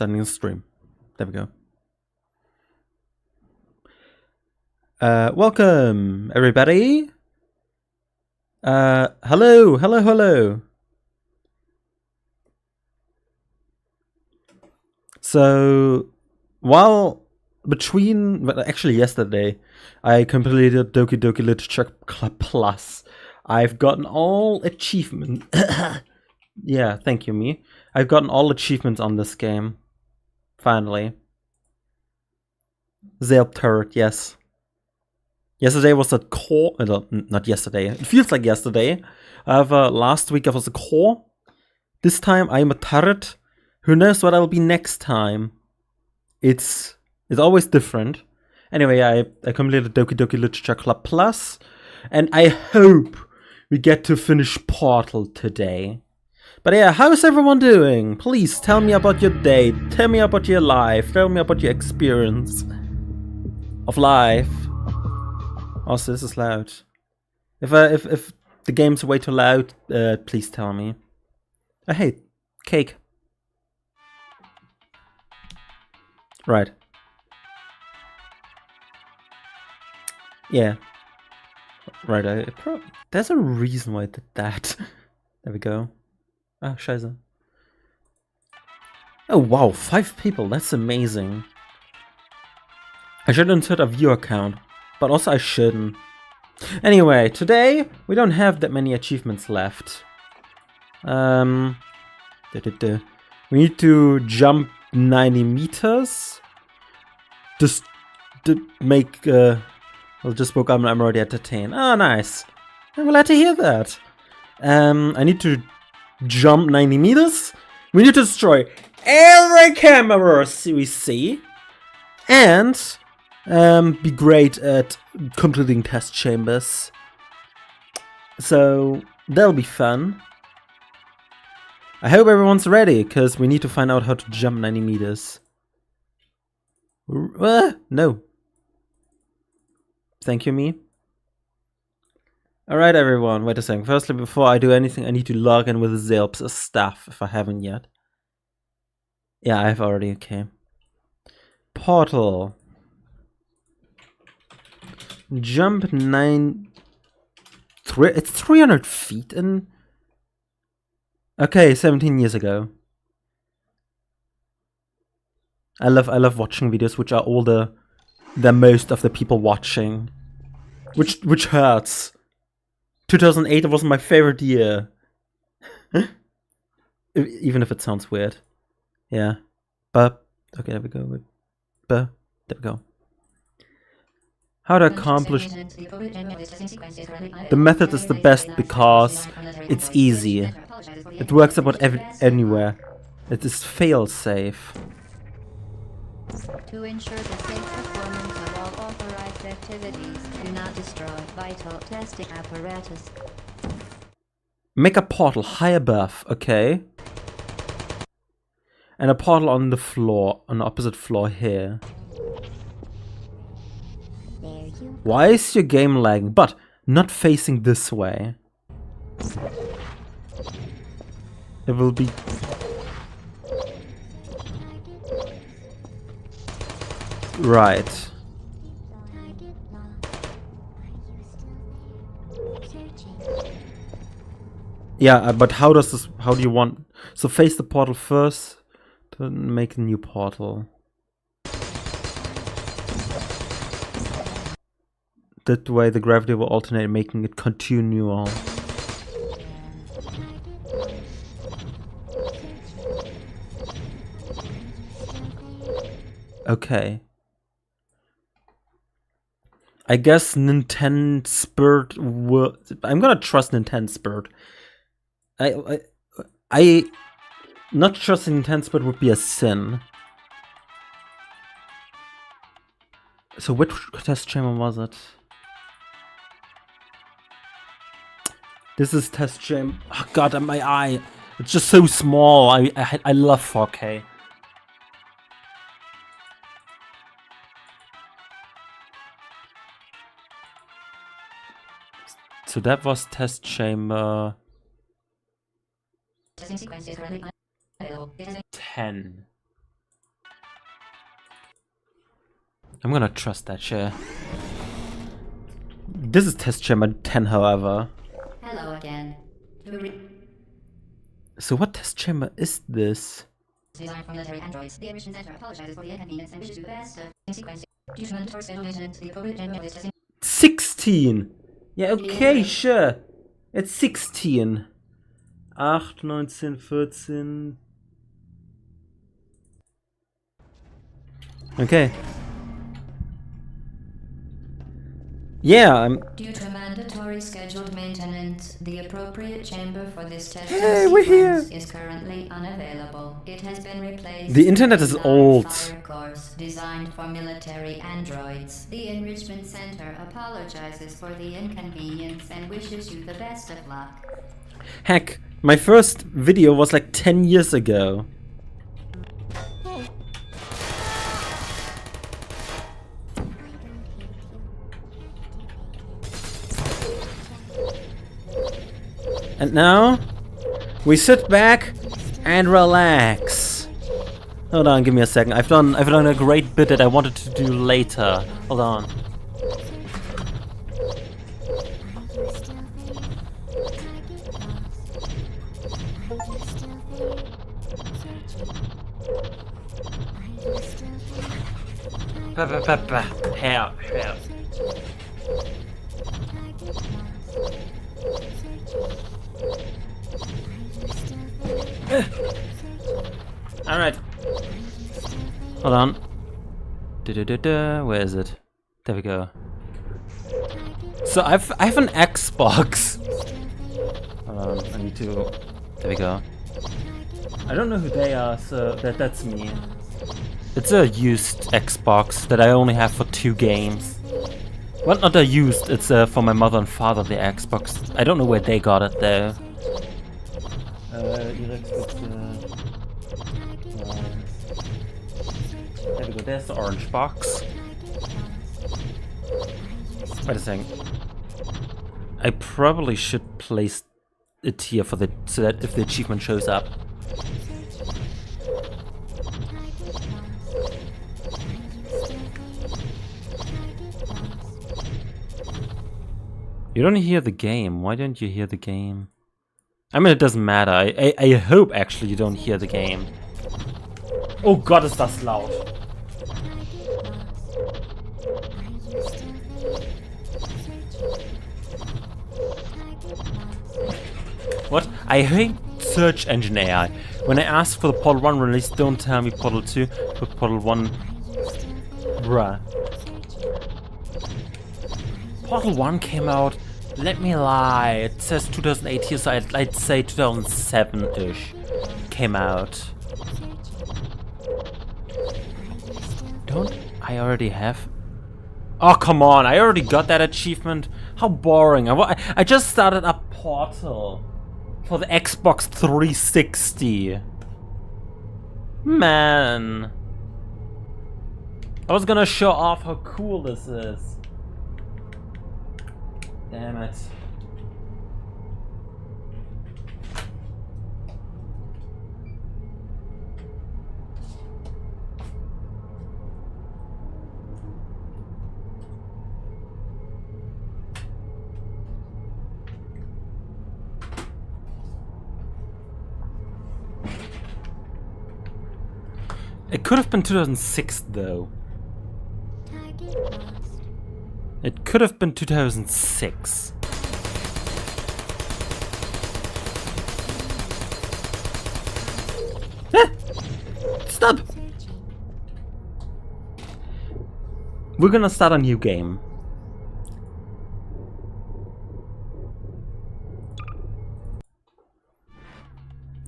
starting the stream. There we go. Welcome, everybody. Hello. So, actually yesterday, I completed Doki Doki Literature Club Plus. I've gotten all achievements. Yeah, thank you, me. I've gotten all achievements on this game. Finally. Zelp turret, yes. Yesterday was a core. Not yesterday. It feels like yesterday. Last week I was a core. This time I'm a turret. Who knows what I'll be next time? It's always different. Anyway, I completed Doki Doki Literature Club Plus, and I hope we get to finish Portal today. But yeah, how's everyone doing? Please tell me about your day. Tell me about your life. Tell me about your experience of life. Also, this is loud. If the game's way too loud, please tell me. Oh, hey, cake. Right. Yeah. Right. There's a reason why I did that. There we go. Ah, scheiße. Oh wow, 5 people. That's amazing. I should insert a viewer count, but also I shouldn't. Anyway, today we don't have that many achievements left. We need to jump 90 meters. Just to make. Well, just spoke. I'm already at the 10. Oh, nice. I'm glad to hear that. I need to jump 90 meters. We need to destroy every camera we see, and be great at completing test chambers. So that'll be fun. I hope everyone's ready, because we need to find out how to jump 90 meters. No. Thank you, me. Alright, everyone, wait a second. Firstly, before I do anything, I need to log in with Zelp's stuff, if I haven't yet. Yeah, I have already, okay. Portal. Jump it's 300 feet in... Okay, 17 years ago. I love watching videos which are all the most of the people watching. Which hurts. 2008 was my favorite year. Even if it sounds weird. Yeah. But okay, there we go. There we go. How to accomplish... The method is the best because it's easy. It works about anywhere. It is fail-safe. To ensure the safe performance of all authorized activities, do not destroy vital testing apparatus. Make a portal high above, okay. And a portal on the floor, on the opposite floor here. Why is your game lagging? But not facing this way. It will be... Right. Yeah, but how does this... How do you want... So face the portal first, then make a new portal. That way the gravity will alternate, making it continual. Okay. I guess Nintendo Spirit will... I'm gonna trust Nintendo Spirit. I not trusting Nintendo Spirit would be a sin. So which test chamber was it? This is test chamber. Oh god, my eye. It's just so small. I love 4K. So that was test chamber 10. I'm gonna trust that chair. This is test chamber 10, however. Hello again. So what test chamber is this? Designed for military androids. The Enrichment Center apologizes for the inconvenience and wishes you the best in sequence. Due to mandatory schedule maintenance, the appropriate chamber for this testing. 16! Yeah, okay, sure. It's 16. 8, 19, 14. Okay. Yeah, I'm... Due to mandatory scheduled maintenance, the appropriate chamber for this testing Hey, we're here. sequence is currently unavailable. It has been replaced The internet is with a old. live-fire course designed for military androids. The Enrichment Center apologizes for the inconvenience and wishes you the best of luck. Heck, my first video was like 10 years ago. And now, we sit back and relax. Hold on, give me a second. I've done a great bit that I wanted to do later. Hold on. Help, help. Alright. Hold on. Where is it? There we go. So I have an Xbox. Hold on, I need to... There we go. I don't know who they are, so that's me. It's a used Xbox that I only have for 2 games. Well, not a used, it's for my mother and father, the Xbox. I don't know where they got it though. There we go, there's the orange box. Wait a second. I probably should place it here for the so that if the achievement shows up. You don't hear the game. Why don't you hear the game? I mean, it doesn't matter. I hope actually you don't hear the game. Oh Gott, ist das laut. What? I hate search engine AI. When I ask for the Portal 1 release, don't tell me Portal 2, but Portal 1... Bruh. Portal 1 came out, let me lie, it says 2008 here, so I'd say 2007-ish came out. Don't I already have... Oh, come on, I already got that achievement. How boring. I just started a Portal for the Xbox 360. Man. I was gonna show off how cool this is. Damn it. It could have been 2006 though. It could have been 2006. Ah! Stop! We're gonna start a new game.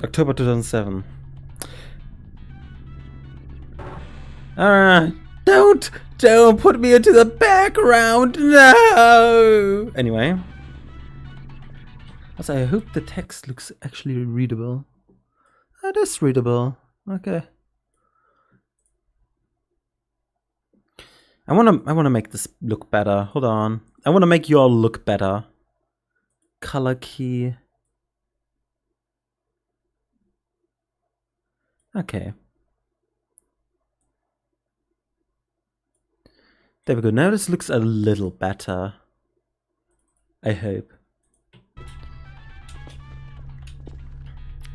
October 2007. Don't put me into the background, no! Anyway. Also, I hope the text looks actually readable. It is readable. Okay. I wanna make this look better. Hold on. I wanna make you all look better. Color key. Okay. There we go. Now this looks a little better. I hope.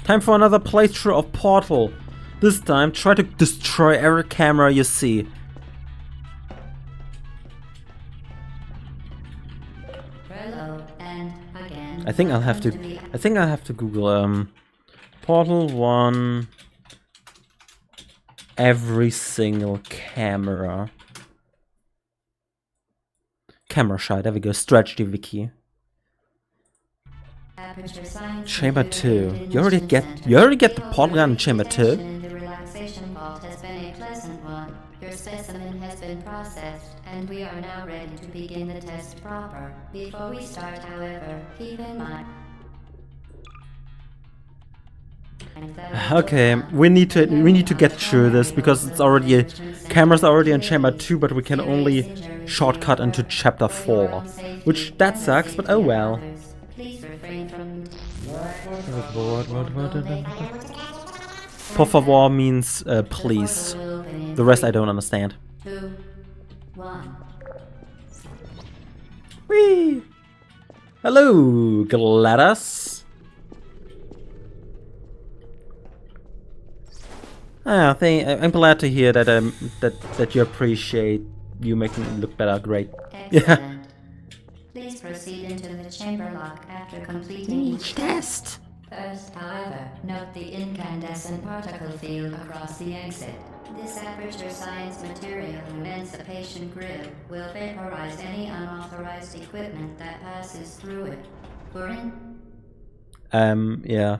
Time for another playthrough of Portal. This time, try to destroy every camera you see. Hello, and again. I think I'll have to Google Portal 1 every single camera. Camera shot, there we go, strategy wiki. Chamber 2. You already get the Portal gun in Chamber 2? The relaxation vault has been a pleasant one. Your specimen has been processed, and we are now ready to begin the test proper. Before we start, however, keep in mind. Okay, we need to get through this because it's already camera's already in Chamber 2, but we can only shortcut into Chapter 4, which that sucks, but oh well. Please refrain from. Por favor means please. The rest I don't understand. 2, 1. Whee! Hello, Gladys. I'm glad to hear that that you appreciate you making it look better. Great. Excellent. Please proceed into the chamber lock after completing each test. First, however, note the incandescent particle field across the exit. This aperture science material emancipation grid will vaporize any unauthorized equipment that passes through it. We're in. Yeah.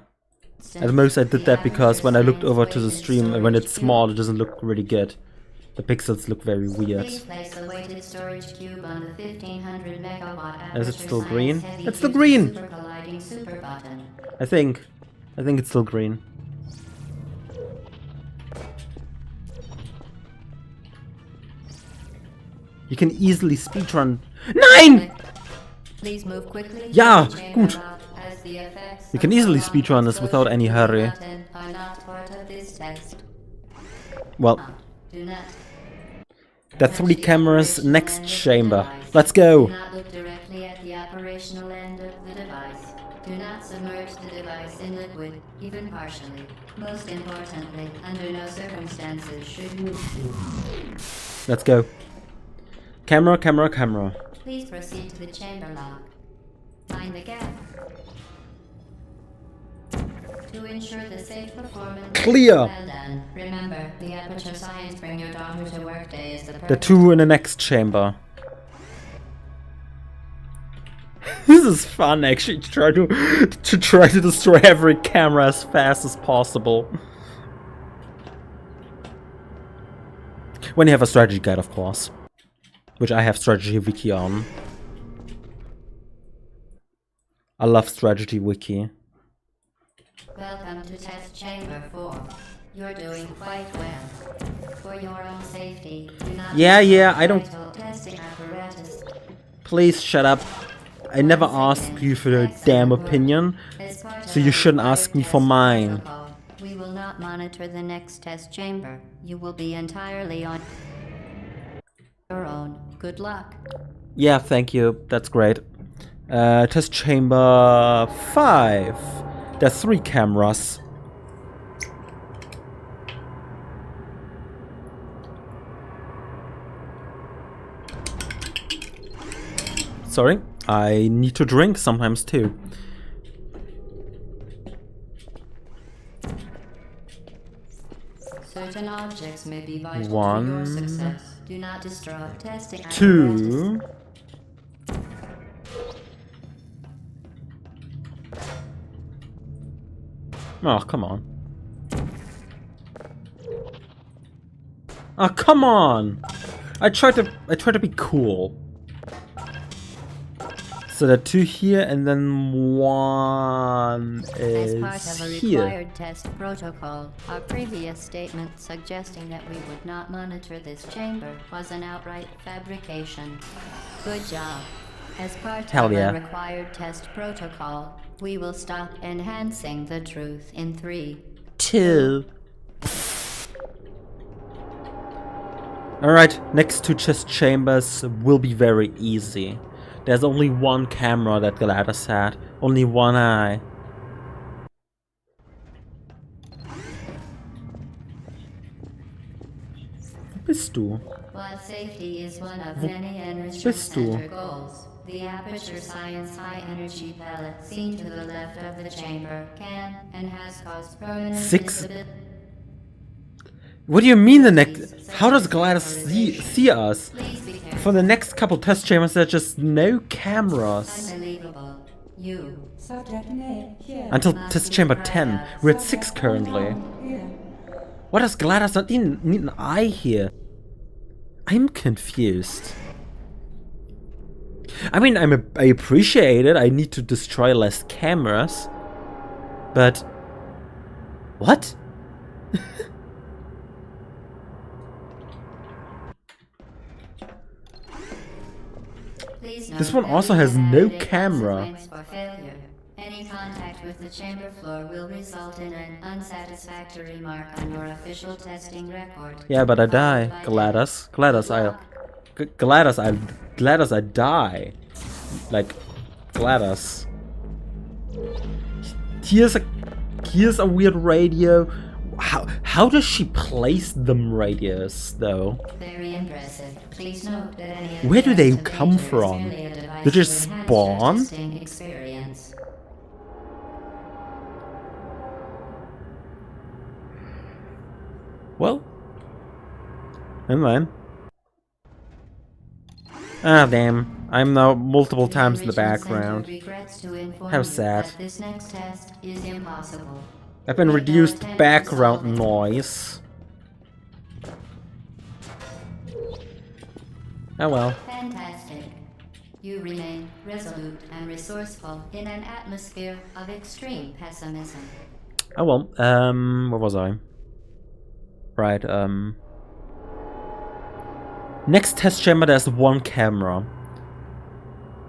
At most I did that because when I looked over to the stream, when it's small, it doesn't look really good. The pixels look very weird. Please place a weighted storage cube on the 1500 megawatt Is it still aperture green? science It's still heavy green! super colliding super button. I think it's still green. You can easily speedrun. Nein! Please move quickly. Ja, to the chamber gut. lock, as the effects You can of easily the speedrun this without any hurry. button are not part of this test. Well, Do not there are 3 cameras next end chamber. of the device. Let's go! Do not look directly at the operational end of the device. Do not submerge the device in liquid, even partially. Most importantly, under no circumstances should you. Let's go. Camera, camera, camera. Please proceed to the chamber lock. Find the gap. To ensure the safe performance. Clear! Well done. Remember, the Aperture Science Bring Your Daughter to Work Day is the The perfect 2 in the next chamber. This is fun actually, to try to destroy every camera as fast as possible. When you have a strategy guide, of course. Which I have strategy wiki on. I love strategy wiki. Welcome to Test Chamber 4. You're doing quite well. For your own safety, do not Yeah, I don't. vital testing apparatus. Please shut up. I never asked you for your damn opinion, As part so of you our shouldn't ask me test for mine. protocol, we will not monitor the next test chamber. You will be entirely on your own. Good luck. Yeah, thank you. That's great. Test chamber 5. There's 3 cameras. Sorry, I need to drink sometimes too. Certain objects may be vital to 1, your success. Do not destroy testing apparatus. 2. Oh, come on. Oh, come on! I tried to be cool. So there are 2 here, and then 1 As part is of a here. required test protocol, our previous statement suggesting that we would not monitor this chamber was an outright fabrication. Good job. As part Hell of yeah. a required test protocol, we will stop enhancing the truth in 3. 2. Alright, next two test chambers will be very easy. There's only one camera that Gladys had. Only one eye. Wo bist du? While safety is one of many Enrichment bist du? Center goals, the Aperture Science High Energy pellet seen to the left of the chamber can and has caused permanent 6? disability. What do you mean the next? How does Gladys see us? For the next couple test chambers, there's just no cameras. Unbelievable. You. Until test chamber 10. We're at 6 currently. What does Gladys not need an eye here? I'm confused. I mean, I appreciate it. I need to destroy less cameras. But... what? This one also has no camera. Any contact with the chamber floor will result in an unsatisfactory mark on your official testing record. Yeah, but I die. Gladys, I die. Like, Gladys. Here's a weird radio. How does she place them radios, though? Very impressive. Please note that any Where do they come from? They just spawn? Experience. Well, never mind. Ah, damn. I'm now multiple times in the background. How sad. This next test is impossible. I've been reduced background noise. Oh well. Fantastic. You remain resolute and resourceful in an atmosphere of extreme pessimism. Oh well. Where was I? Right, next test chamber there's one camera.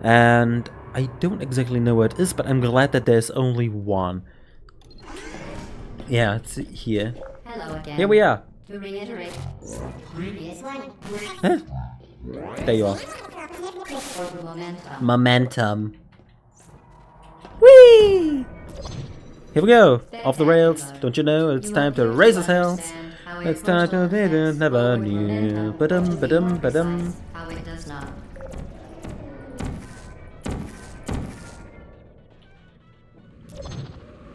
And I don't exactly know where it is, but I'm glad that there's only one. Yeah, it's here. Hello again. Here we are. To reiterate, previous one. Huh? There you are. Momentum. Whee! Here we go. Off the rails. Don't you know it's time to raise his hells? It's time to never knew. Ba-dum. How it does not.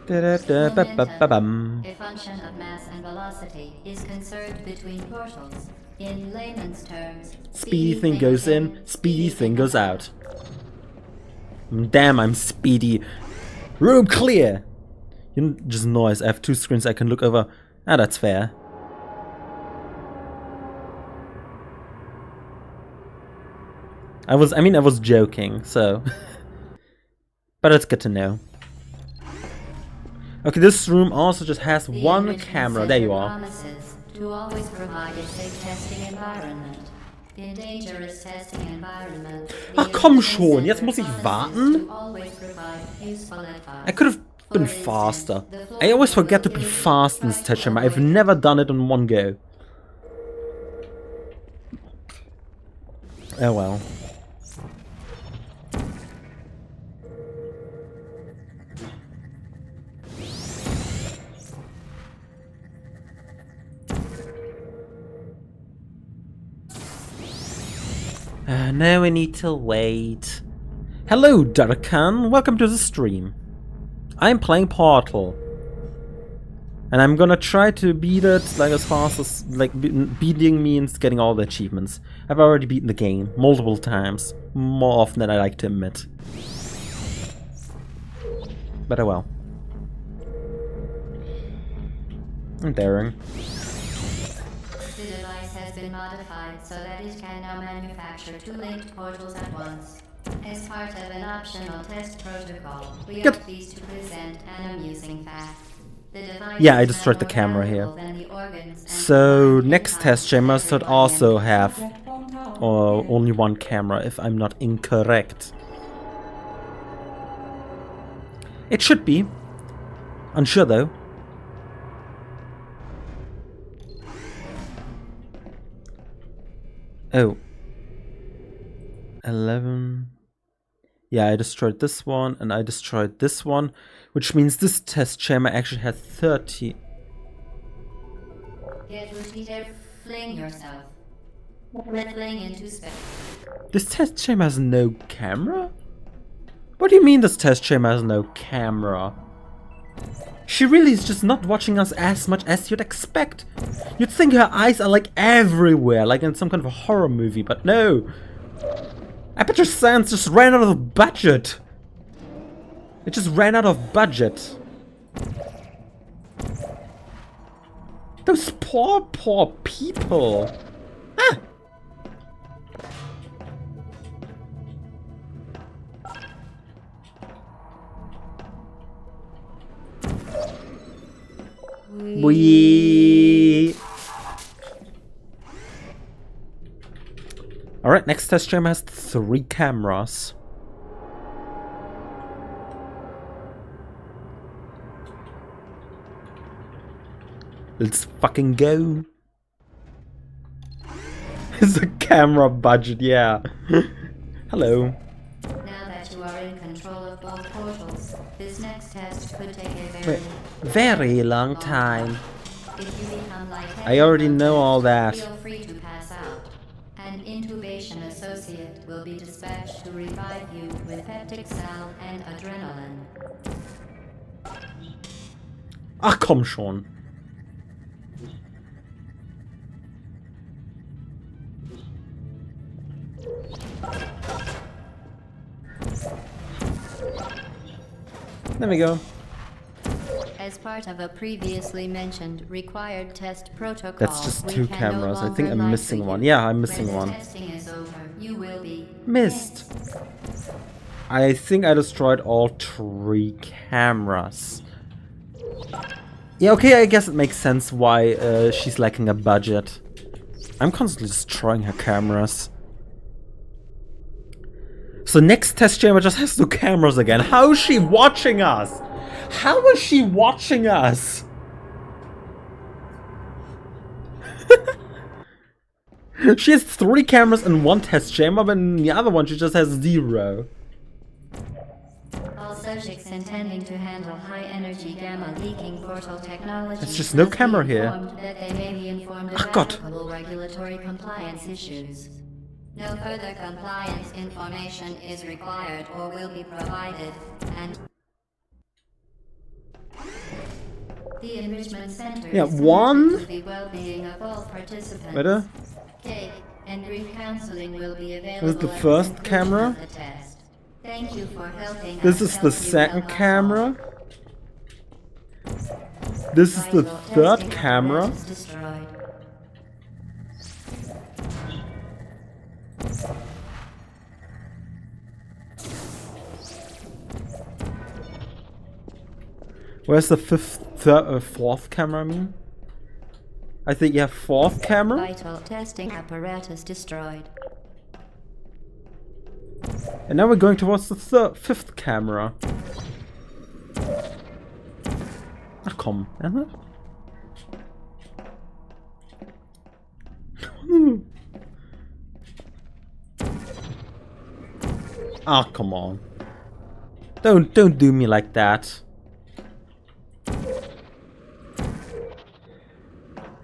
Da-da-da-ba-ba-ba-bum. A function of mass and velocity is conserved between portals. In layman's terms, Speedy thing goes in, speedy thing goes out. Damn, I'm speedy. Room clear! You know, just noise. I have two screens I can look over. Ah, that's fair. I was joking, so. But it's good to know. Okay, this room also just has one camera. There you are. Promises to always provide a safe testing environment. In dangerous testing environment. Ach komm schon, jetzt muss ich warten? I could have been faster. I always forget to be fast in this test chamber. I've never done it in one go. Oh well. Now we need to wait. Hello, Darkan. Welcome to the stream. I'm playing Portal. And I'm gonna try to beat it like as fast as... beating means getting all the achievements. I've already beaten the game multiple times. More often than I like to admit. But oh well. I'm daring. The device has been modified so that it can now manufacture two linked portals at once. As part of an optional test protocol, we are pleased to present an amusing fact. The device Yeah, I destroyed the camera here. So next test chamber should also have only one camera, if I'm not incorrect. It should be. Unsure though. Oh. 11. Yeah, I destroyed this one, and I destroyed this one, which means this test chamber actually had 30. Get repeater, fling yourself. Fling into space. This test chamber has no camera? What do you mean this test chamber has no camera? She really is just not watching us as much as you'd expect. You'd think her eyes are like everywhere, like in some kind of a horror movie, but no. Aperture Science just ran out of budget. It just ran out of budget. Those poor, poor people. Ah. We. Alright, next test chamber has 3 cameras. Let's fucking go. It's a camera budget, yeah. Hello. Now that you are in control of both portals, this next test could take a very long time. If you become lightheaded, I already know all that. Feel free to pass out. An intubation associate will be dispatched to revive you with peptic salve and adrenaline. Ach komm schon. There we go. As part of a previously mentioned required test protocol, That's just 2 cameras. I think I'm missing one. Yeah, I'm missing one. Testing is over. You will be missed. I think I destroyed all 3 cameras. Yeah, okay, I guess it makes sense why she's lacking a budget. I'm constantly destroying her cameras. So next test chamber just has 2 cameras again. How is she watching us? How is she watching us? She has 3 cameras in 1 test chamber, but in the other one she just has 0. all subjects intending to handle high-energy gamma leaking portal technology. There's just no camera here. That they may be informed of God. applicable regulatory compliance issues. No further compliance information is required or will be provided, and the enrichment center Yeah, is one. to the well-being of all participants. Warte. Cake and grief counseling will be available. This is the at first conclusion camera. of the test. Thank you for helping This us is the help you second help us camera. all. This is the Vital 3rd testing camera. apparatus destroyed. Where's the 4th camera, I mean? I think you have 4th camera. Vital testing apparatus destroyed. And now we're going towards the 5th camera. Ach komm, ernsthaft? Ah, come on. Don't do me like that.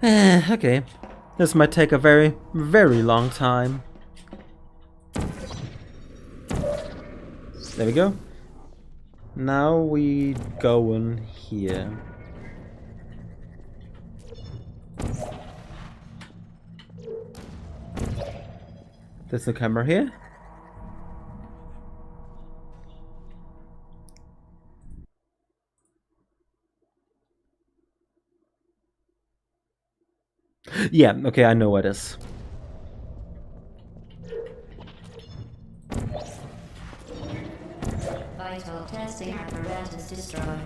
Okay. This might take a very, very long time. There we go. Now we go in here. There's no camera here. Yeah, okay, I know what it is. Vital testing apparatus destroyed.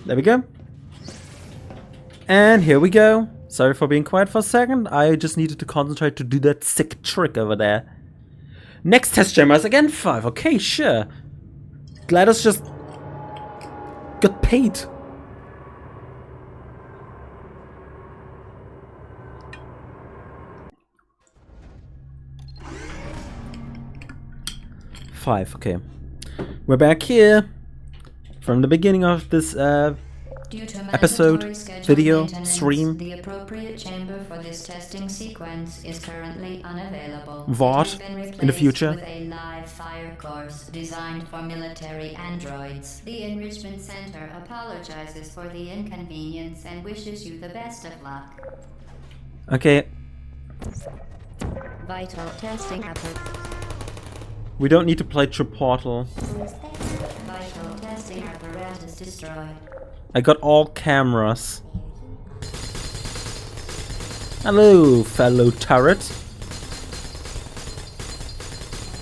There we go. And here we go. Sorry for being quiet for a second. I just needed to concentrate to do that sick trick over there. Next test chamber is again 5. Okay, sure. GLaDOS just got paid. Five, okay. We're back here from the beginning of this episode, video, stream. The appropriate chamber for this testing sequence is currently unavailable. VOD in the future. With a live fire course designed for military androids. The Enrichment Center apologizes for the inconvenience and wishes you the best of luck. Okay. Vital testing effort. We don't need to play through Portal. Vital testing apparatus destroyed. I got all cameras. Hello, fellow turret.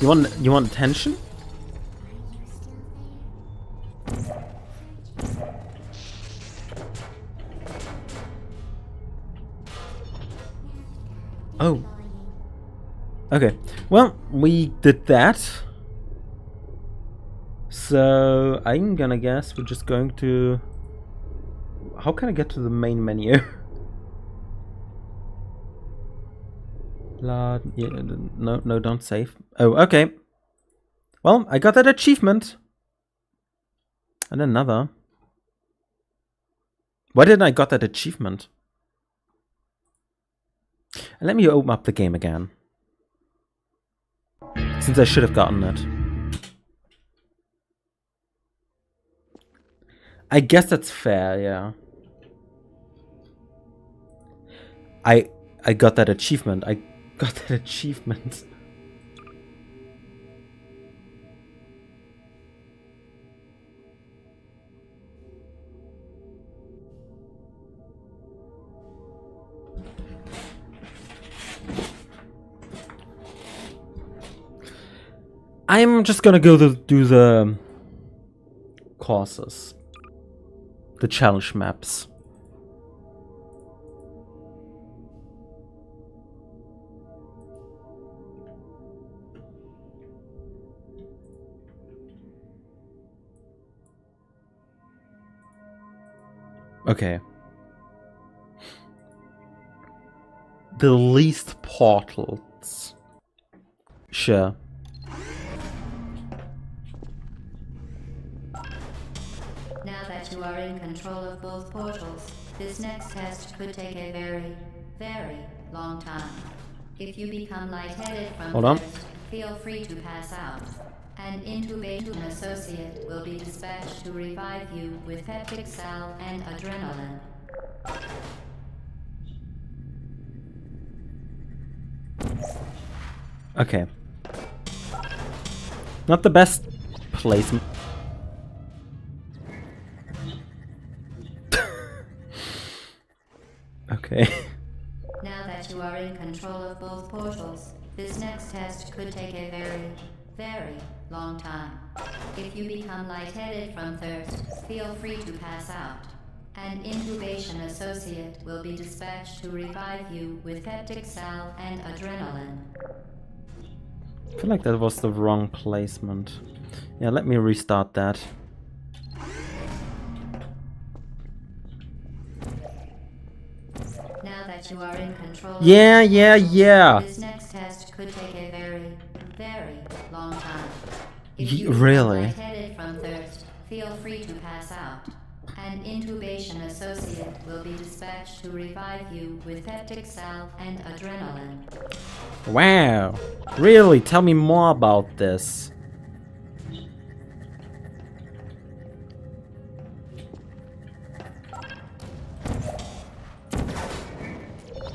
You want attention? Oh. Okay. Well, we did that. So I'm gonna guess we're just going to. How can I get to the main menu? Yeah, no, don't save. Oh, okay. Well, I got that achievement. And another. Why didn't I got that achievement? And let me open up the game again. Since I should have gotten it. I guess that's fair, yeah. I got that achievement. I got that achievement. I'm just gonna go do the courses. The challenge maps. Okay. The least portals. Sure. Now that you are in control of both portals, this next test could take a very, very long time. If you become lightheaded from thirst, feel free to pass out. An intubation associate will be dispatched to revive you with peptic salve and adrenaline. Okay. Not the best placement. Okay. Now that you are in control of both portals, this next test could take a very, very long time. If you become lightheaded from thirst, feel free to pass out. An intubation associate will be dispatched to revive you with peptic salve and adrenaline. I feel like that was the wrong placement. Yeah, let me restart that. Now that you are in control. Yeah. This next test could take a very, very long time. Really? Lightheaded from thirst, feel free to pass out. An intubation associate will be dispatched to revive you with peptic salve and adrenaline. Wow. Really? Tell me more about this.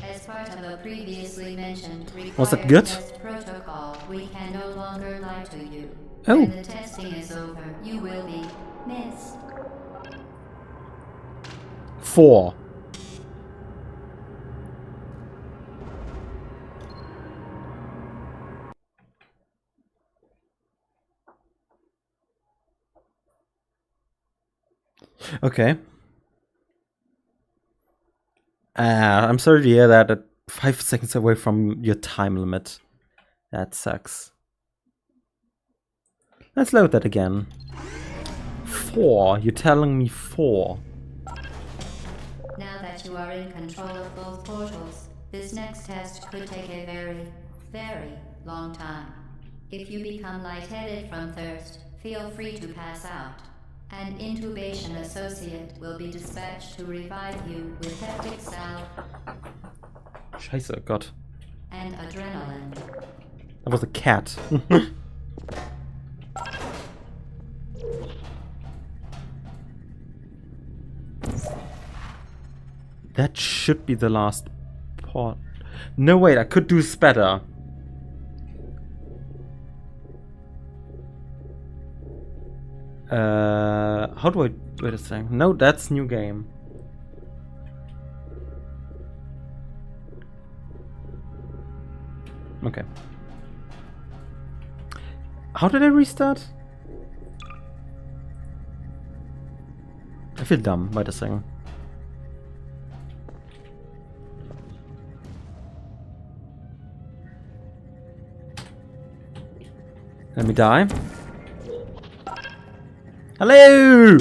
As part of a previously mentioned Was it good? test protocol, we can no longer lie to you. Oh. When the testing is over, you will be missed. 4. Okay. I'm sorry to hear that. At 5 seconds away from your time limit. That sucks. Let's load that again. 4. You're telling me 4. Now that you are in control of both portals, this next test could take a very, very long time. If you become lightheaded from thirst, feel free to pass out. An intubation associate will be dispatched to revive you with peptic salve Scheiße, Gott. and adrenaline. That was a cat. That should be the last port. No, wait, I could do better. How do I... Wait a second. No, that's new game. Okay. How did I restart? I feel dumb. Wait a second. Let me die. Hello!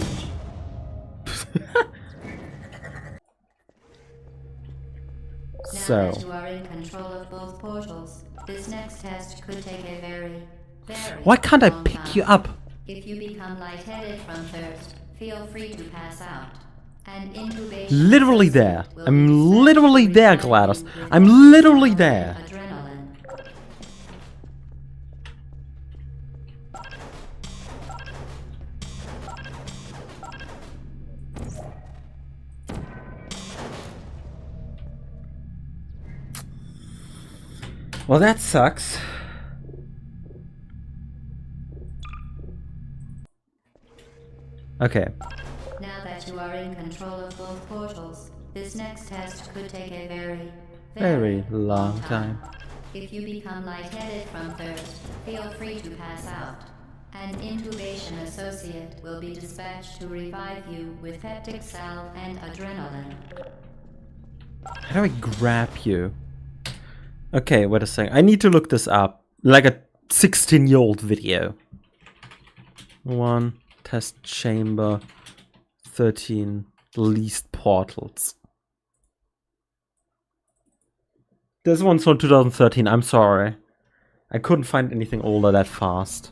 Now that you are in control of both portals, this next test could take a very, very Why can't I long pick time. you up? If you become lightheaded from thirst, feel free to pass out. An intubation Literally associate there. will be I'm dispatched literally to there, revive Gladys. you with I'm peptic literally salve there. and adrenaline. Well, that sucks. Okay. Now that you are in control of both portals, this next test could take a very, Very long time. If you become lightheaded from thirst, feel free to pass out. An intubation associate will be dispatched to revive you with peptic salve and adrenaline. How do I grab you? Okay, wait a second. I need to look this up. Like a 16-year-old video. 1. Test chamber. 13. Least portals. This one's from 2013. I'm sorry. I couldn't find anything older that fast.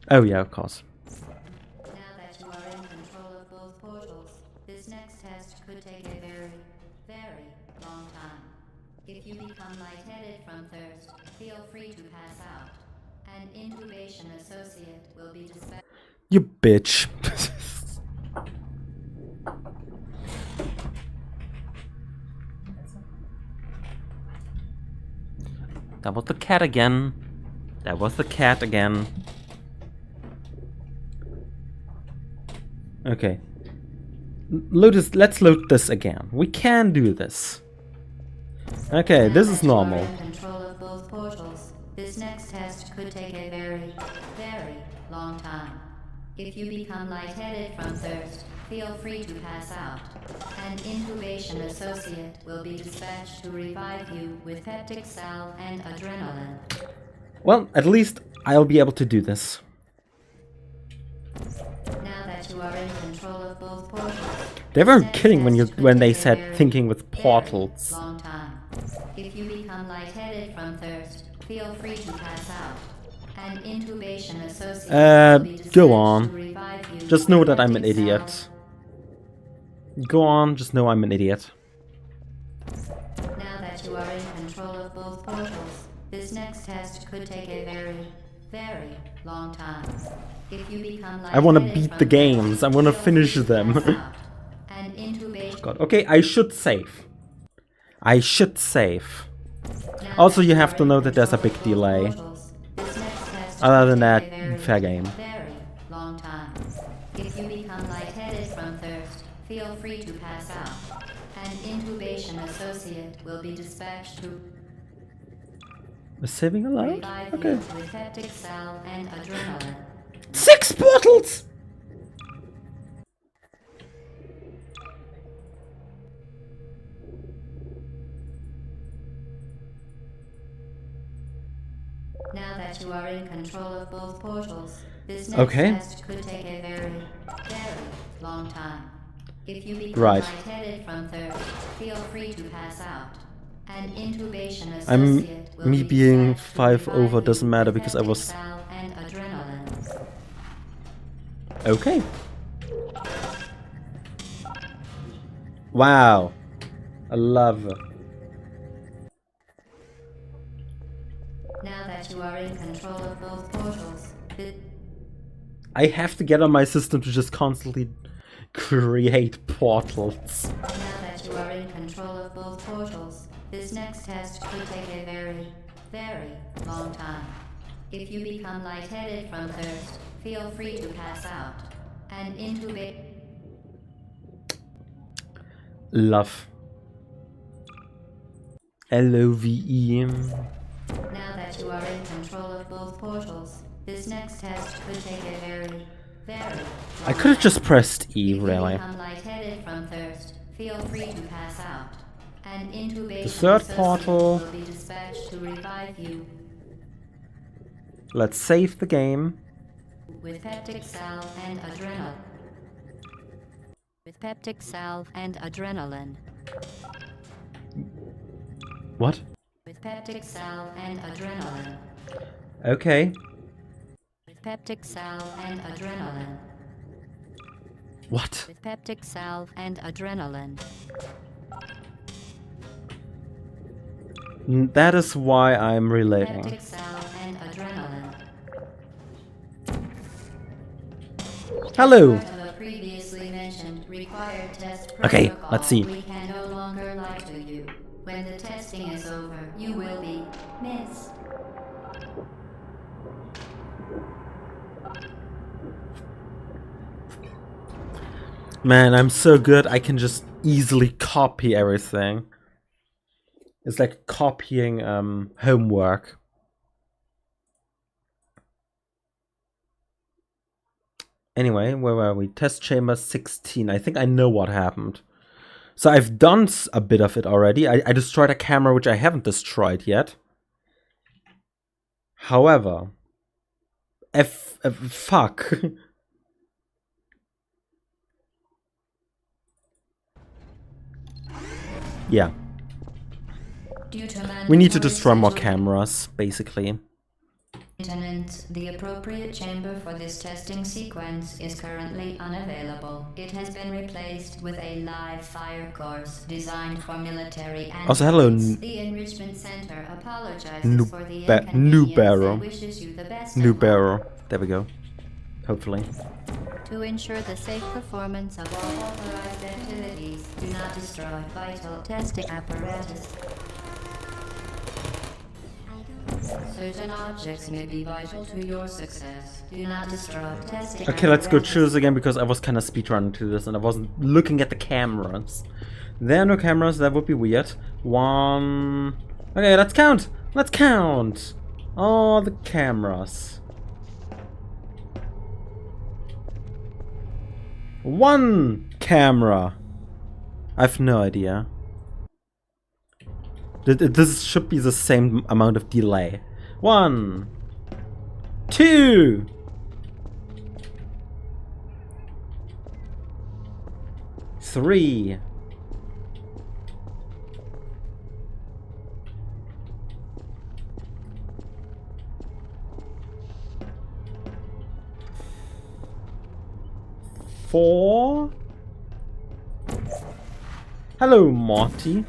Oh yeah, of course. Now that you are in control of both portals, this next test could take a very, very long time. If you become lightheaded from thirst, feel free to pass out. An intubation associate will be dispatched. You bitch. That was the cat again. That was the cat again. Okay. Let's load this again. We can do this. Okay, this is normal. Now that you are in control of both portals, this next test could take a very, very long time. If you become lightheaded from thirst, feel free to pass out. An intubation associate will be dispatched to revive you with peptic salve and adrenaline. Well, at least I'll be able to do this. Now that you are in control of both portals, They this weren't next kidding test could when they take a said very, thinking with very portals. long time. If you become lightheaded from thirst, feel free to pass out. An intubation associate will be dispatched Go on. to revive you Just know with that I'm an peptic idiot. salve. Go on, just know I'm an idiot. Now that you are in control of both portals, this next test could take a very, very long time. If you become I wanna lightheaded beat from the games. thirst, I wanna feel finish free to them. pass out. An intubation. God. Okay, I should save. I should save. Now Also, that you are have to in know that there's a control big of both delay. portals, this next test Other could than take that, a very, fair game. very long time. If you become lightheaded from thirst, feel free to pass out. An intubation associate will be dispatched to Is saving allowed? revive Okay. you with peptic salve and adrenaline. 6 portals! Now that you are in control of both portals, This next Okay. test could take a very, very long time. If you become Right. lightheaded from thirst, feel free to pass out. An intubation I'm associate will me be being dispatched to 5 revive over you doesn't matter with because I peptic was salve and adrenaline. okay. Wow. I love it. Now that you are in control of both portals, I have to get on my system to just constantly create portals. now that you are in control of both portals, this next test could take a very, very long time. If you become lightheaded from thirst, feel free to pass out. An intubate. Love. L-O-V-E. Now that you are in control of both portals, this next test could take a very, very I could have just pressed E, If you really. become lightheaded from thirst, feel free to pass out. An intubation The third associate portal. will be dispatched to revive you Let's save the game. with peptic salve and adrenaline. With peptic salve and adrenaline. What? With peptic salve and adrenaline. Okay. With peptic salve and adrenaline. What? With peptic salve and adrenaline. That is why I'm relating. Peptic salve and adrenaline. Hello. Part of a previously mentioned required test Okay, protocol, let's see. We can no longer lie to you. When the testing is over, you will be missed. Man, I'm so good, I can just easily copy everything. It's like copying homework. Anyway, where were we? Test chamber 16. I think I know what happened. So I've done a bit of it already. I destroyed a camera which I haven't destroyed yet. However, fuck. Yeah. We need to destroy more cameras, basically. Lieutenant, the appropriate chamber for this testing sequence is currently unavailable. It has been replaced with a live fire course designed for military and Also, hello, the Enrichment Center apologizes for the inconvenience and wishes you the best New of luck. barrel. There we go. Hopefully. To ensure the safe performance of all authorized activities, do not destroy vital testing apparatus. Certain objects may be vital to your success. Do not destroy testing Okay, let's go apparatus. choose again because I was kind of speedrunning to this and I wasn't looking at the cameras. There are no cameras, that would be weird. One... Okay, let's count! Let's count! All the cameras. One camera! I've no idea. This should be the same amount of delay. 1, 2, 3, 4. Hello, Morty.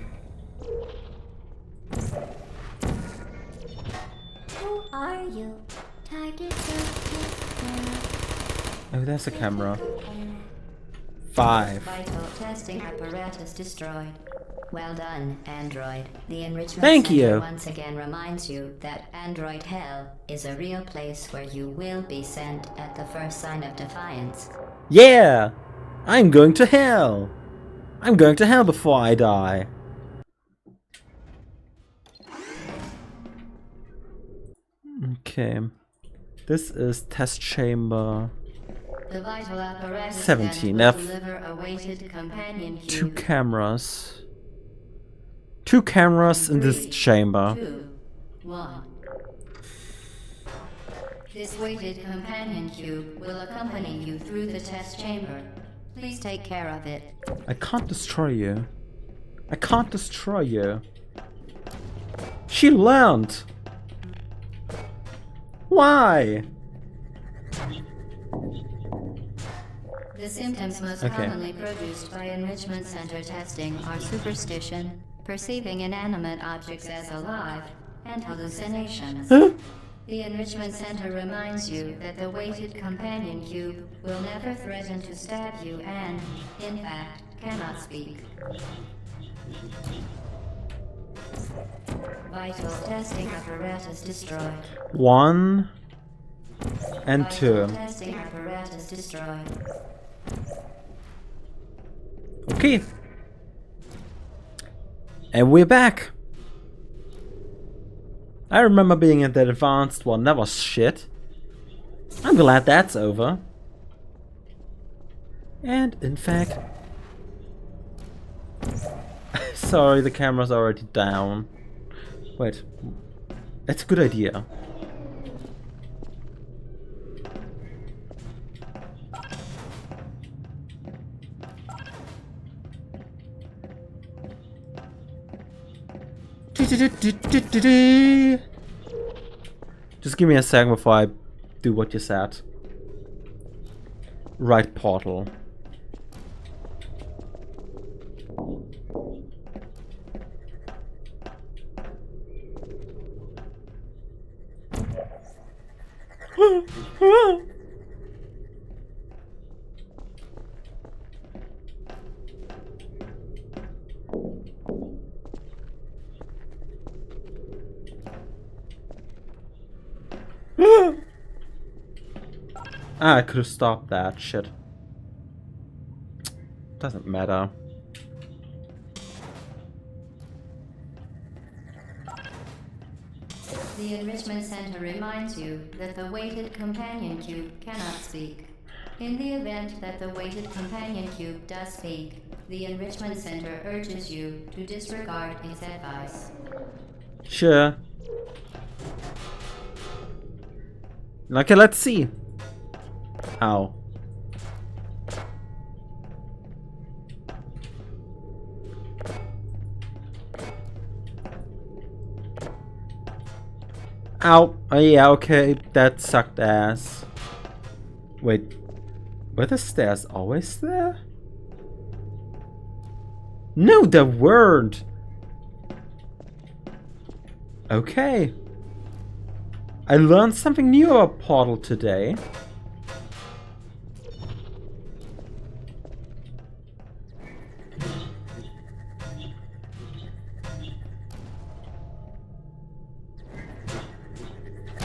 Who are you? Target Oh, there's a camera. 5. Vital testing apparatus destroyed. Well done, Android. The Enrichment Thank Center you. once again reminds you that Android Hell is a real place where you will be sent at the first sign of defiance. Yeah! I'm going to hell! I'm going to hell before I die. Okay. This is test chamber The vital apparatus 17. will F. deliver awaited companion cue. 2 cameras. 2 cameras in this 3, chamber. 2, 1. This weighted companion cube will accompany you through the test chamber. Please take care of it. I can't destroy you. I can't destroy you. She learned! Why? The symptoms most commonly produced by enrichment center testing are superstition, perceiving inanimate objects as alive, and hallucinations. The enrichment center reminds you that the weighted companion cube will never threaten to stab you and, in fact, cannot speak. Vital testing apparatus destroyed. 1 and 2. Vital testing apparatus destroyed. Okay. And we're back. I remember being in that advanced one. That was shit. I'm glad that's over. And in fact... Sorry, the camera's already down. Wait. That's a good idea. Just give me a second before I do what you said. Right portal. I could have stopped that shit. Doesn't matter. The enrichment center reminds you that the weighted companion cube cannot speak. In the event that the weighted companion cube does speak, the enrichment center urges you to disregard its advice. Sure. Okay, let's see. Ow. Ow. Oh yeah, okay. That sucked ass. Wait. Were the stairs always there? No, they weren't. Okay. I learned something new about Portal today.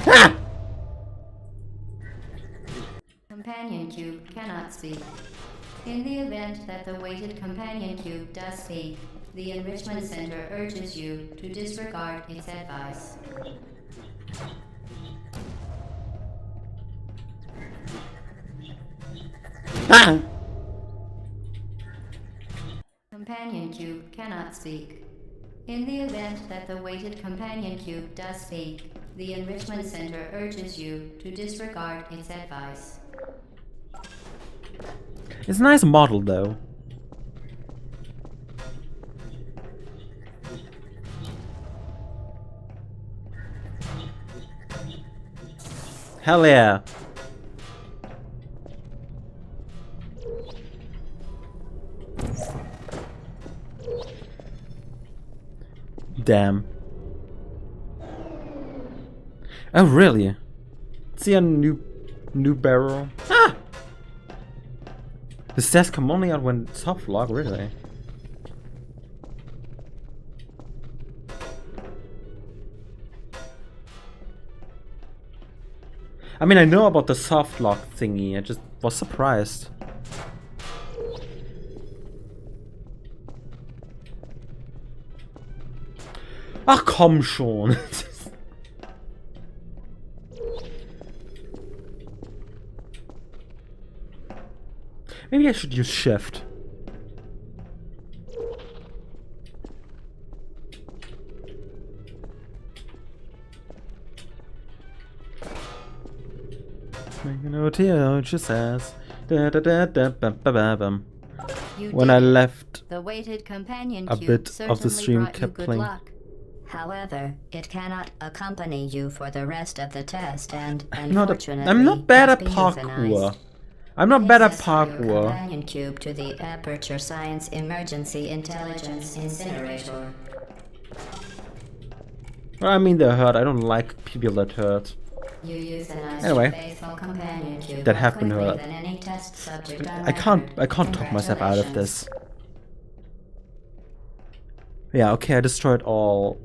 Ah! Companion cube cannot speak. In the event that the weighted companion cube does speak, the enrichment center urges you to disregard its advice. Ah! Companion cube cannot speak. In the event that the weighted companion cube does speak, the enrichment center urges you to disregard its advice. It's a nice model though. Hell yeah. Damn. Oh really? See a new barrel? Ah! The stairs come only out when soft lock, really? I mean, I know about the soft lock thingy, I just was surprised. Ach komm schon! Maybe I should use shift. what she says. Da, da, da, da, bum, ba, ba, bum. You When did I it. left, The weighted companion a cube bit of the certainly stream brought you kept good playing. luck. However, it cannot accompany you for the rest of the test, and unfortunately, I'm not bad must at be parkour. euthanized. I'm not bad at Access your parkour. companion cube to the Aperture Science Emergency Intelligence Incinerator. Well, I mean, they're hurt. I don't like people that hurt. You euthanized Anyway, your faithful companion cube that more have been quickly hurt. than any test subject on I can't record. talk myself out of Congratulations. this. Yeah, okay, I destroyed all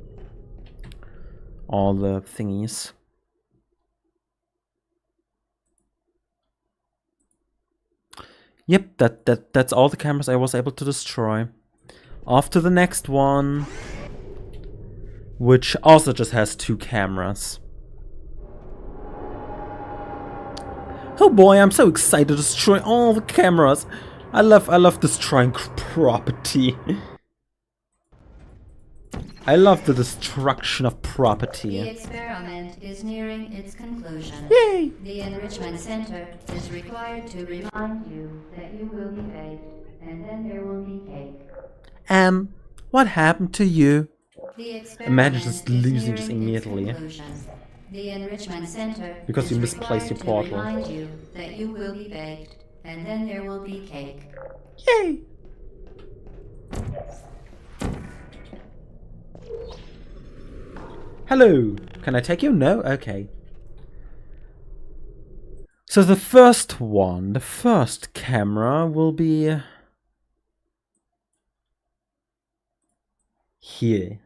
the thingies. Yep, that's all the cameras I was able to destroy. Off to the next one, which also just has 2 cameras. Oh boy, I'm so excited to destroy all the cameras. I love destroying property. I love the destruction of The property. experiment is nearing its conclusion. Yay! The Enrichment Center is required to remind you that you will be baked, and then there will be cake. What happened to you? The experiment Imagine just is losing just nearing its immediately. conclusion. The Enrichment Center Because is you misplaced your required portal. to remind you that you will be baked, and then there will be cake. Yay! Hello! Can I take you? No? Okay. So the first camera will be here.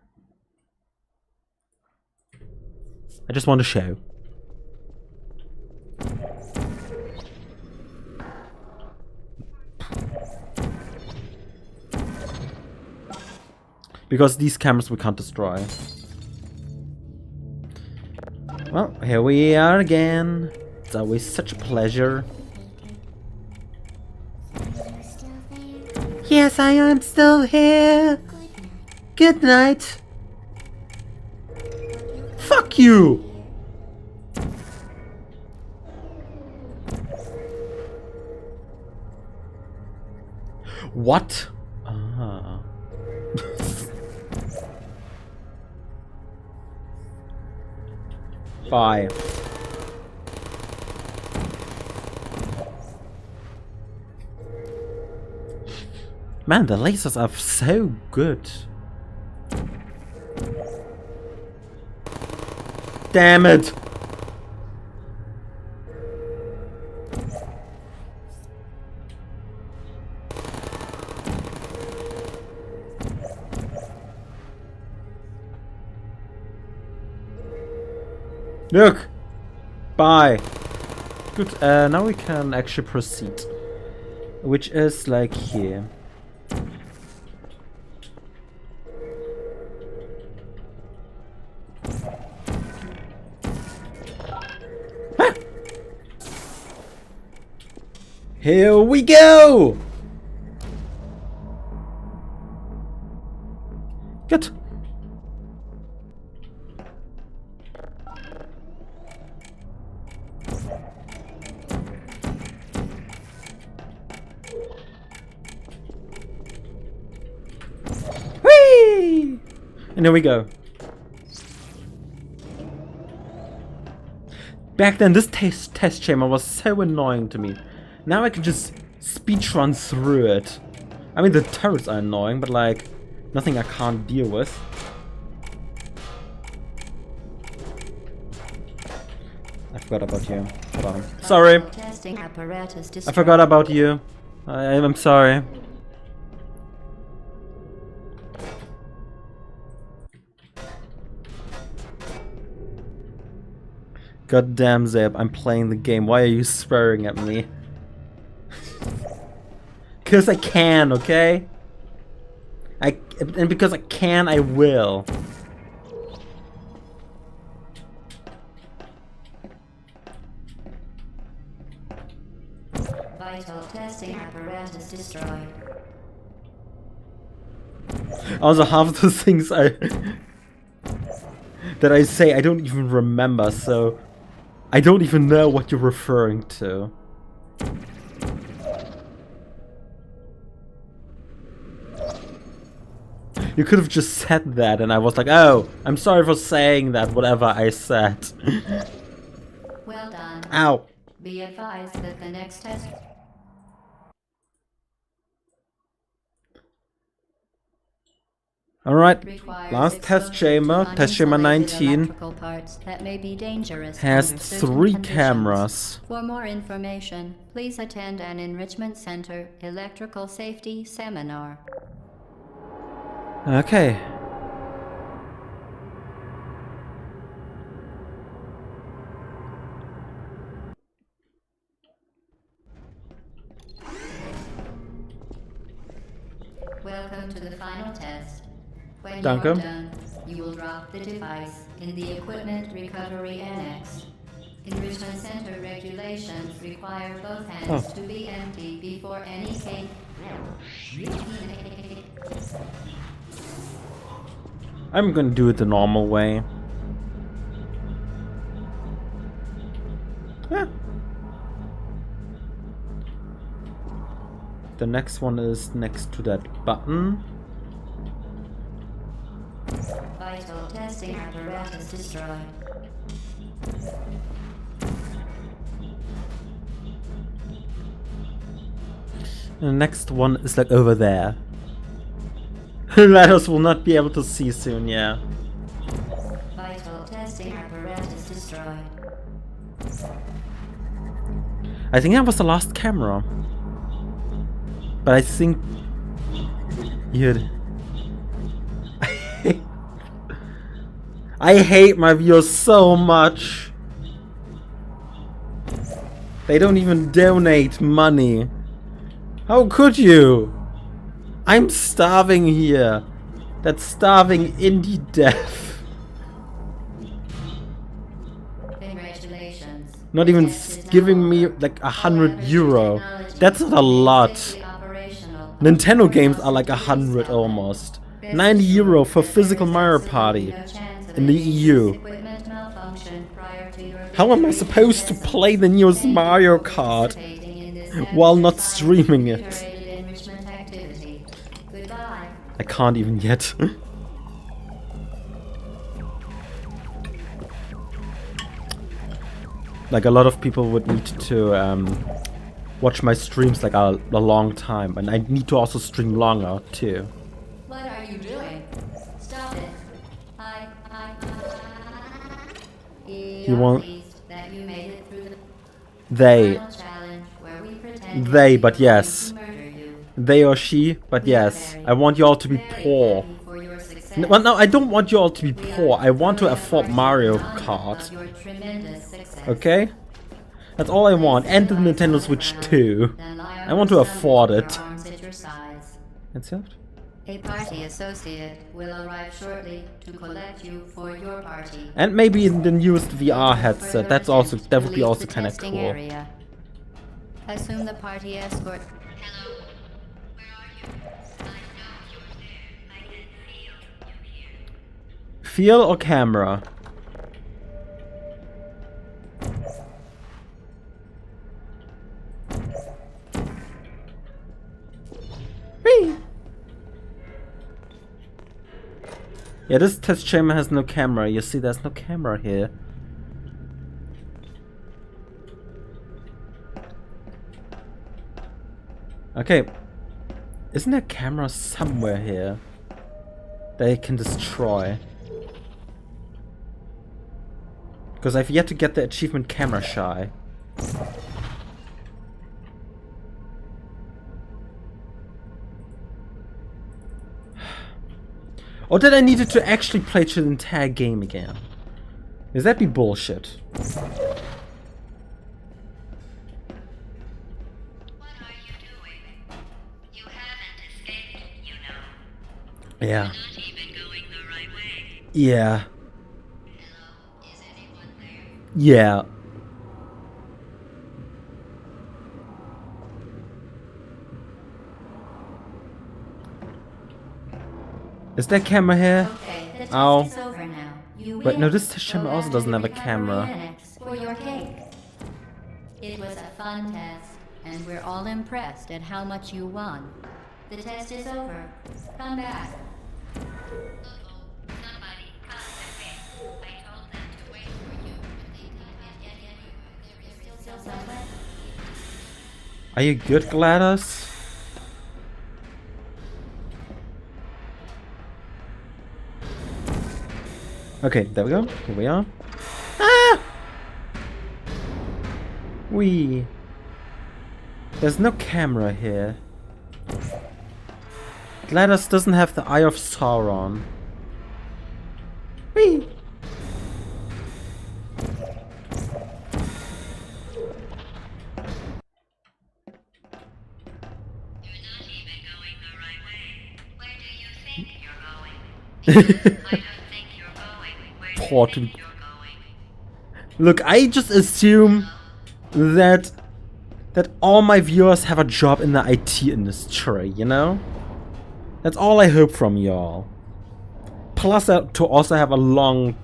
I just want to show. Because these cameras we can't destroy. Well, here we are again. It's always such a pleasure. Yes, I am still here. Good night. Fuck you! What? Ah. Bye. Man, the lasers are so good. Damn it! Look! Bye! Good, now we can actually proceed. Which is like here. Ah! Here we go! Good. Whee! And here we go. Back then, this test chamber was so annoying to me. Now I can just speedrun through it. I mean, the turrets are annoying, but like, nothing I can't deal with. I forgot about you. Hold on. Sorry. Testing apparatus I destroyed. forgot about you. I'm sorry. God damn, Zeb, I'm playing the game. Why are you swearing at me? Because I can, okay? And because I can, I will. Vital testing apparatus destroyed. Also, half of the things that I say I don't even remember, so I don't even know what you're referring to. You could have just said that and I was like, oh, I'm sorry for saying that, whatever I said. Well done. Ow. Be advised that the next test... Alright, requires last test exposure chamber, to test chamber uninsulated 19, electrical parts that may be dangerous has under certain 3 conditions. cameras. For more information, please attend an Enrichment Center Electrical Safety Seminar. Okay. Welcome to the final test. When Danke. you are done, you will drop the device in the Equipment Recovery Annex. Enrichment Center regulations require both hands to be empty before any cake. I'm gonna do it the normal way. Yeah. The next one is next to that button. Vital testing apparatus destroyed. And the next one is like over there. Letters will not be able to see soon, yeah. Vital testing apparatus destroyed. I think that was the last camera. But I think... Here. I hate my viewers so much. They don't even donate money. How could you? I'm starving here. That's starving indie death. Congratulations. Not even giving me like €100. That's not a lot. Nintendo games are like 100 almost. €90 for physical Mario Party in the EU. How am I supposed to play the newest Mario Kart while not streaming it? I can't even yet. Like a lot of people would need to watch my streams like a long time, and I need to also stream longer too. What are you doing? Stop it. He won't. That you made it through the They. final challenge where we pretend They, we but were yes. going to murder you. They or she, but yes. I want you all to be poor. Happy for your success. Well, no, I don't want you all to be poor. I want to afford Mario Kart. Your tremendous success. Okay? That's all I want. And the Nintendo Switch 2. I want to afford it. That's it? A party associate will arrive shortly to collect you for your party. And maybe the newest VR headset. That would be also kind of cool. Area. Assume the party escort. Hello. Where are you? I know you're there. I can feel you here. Feel or camera? Whee! Yeah, this test chamber has no camera. You see, there's no camera here. Okay. Isn't there a camera somewhere here that I can destroy? Because I've yet to get the achievement camera shy. Or did I need it to actually play through the entire game again? Does that be bullshit? What are you doing? You haven't escaped, you know. Yeah. Not even going the right way. Yeah. Hello, is anyone there? Yeah. Is there a camera here? Okay, the test Ow. is over now. You Wait, win. no, this test chamber Go also back doesn't to have a the recovery camera. annex for your cake. It was a fun test, and we're all impressed at how much you won. The test is over. Come back. Somebody concentrate. I told them to wait for you, but they didn't get anywhere. There is still some left. Are you good, GLaDOS? Okay, there we go. Here we are. Ah! Wee. There's no camera here. GLaDOS doesn't have the Eye of Sauron. Wee. I don't think you're going. Where do you think you're going? Look, I just assume that all my viewers have a job in the IT industry, you know? That's all I hope from y'all. Plus to also have to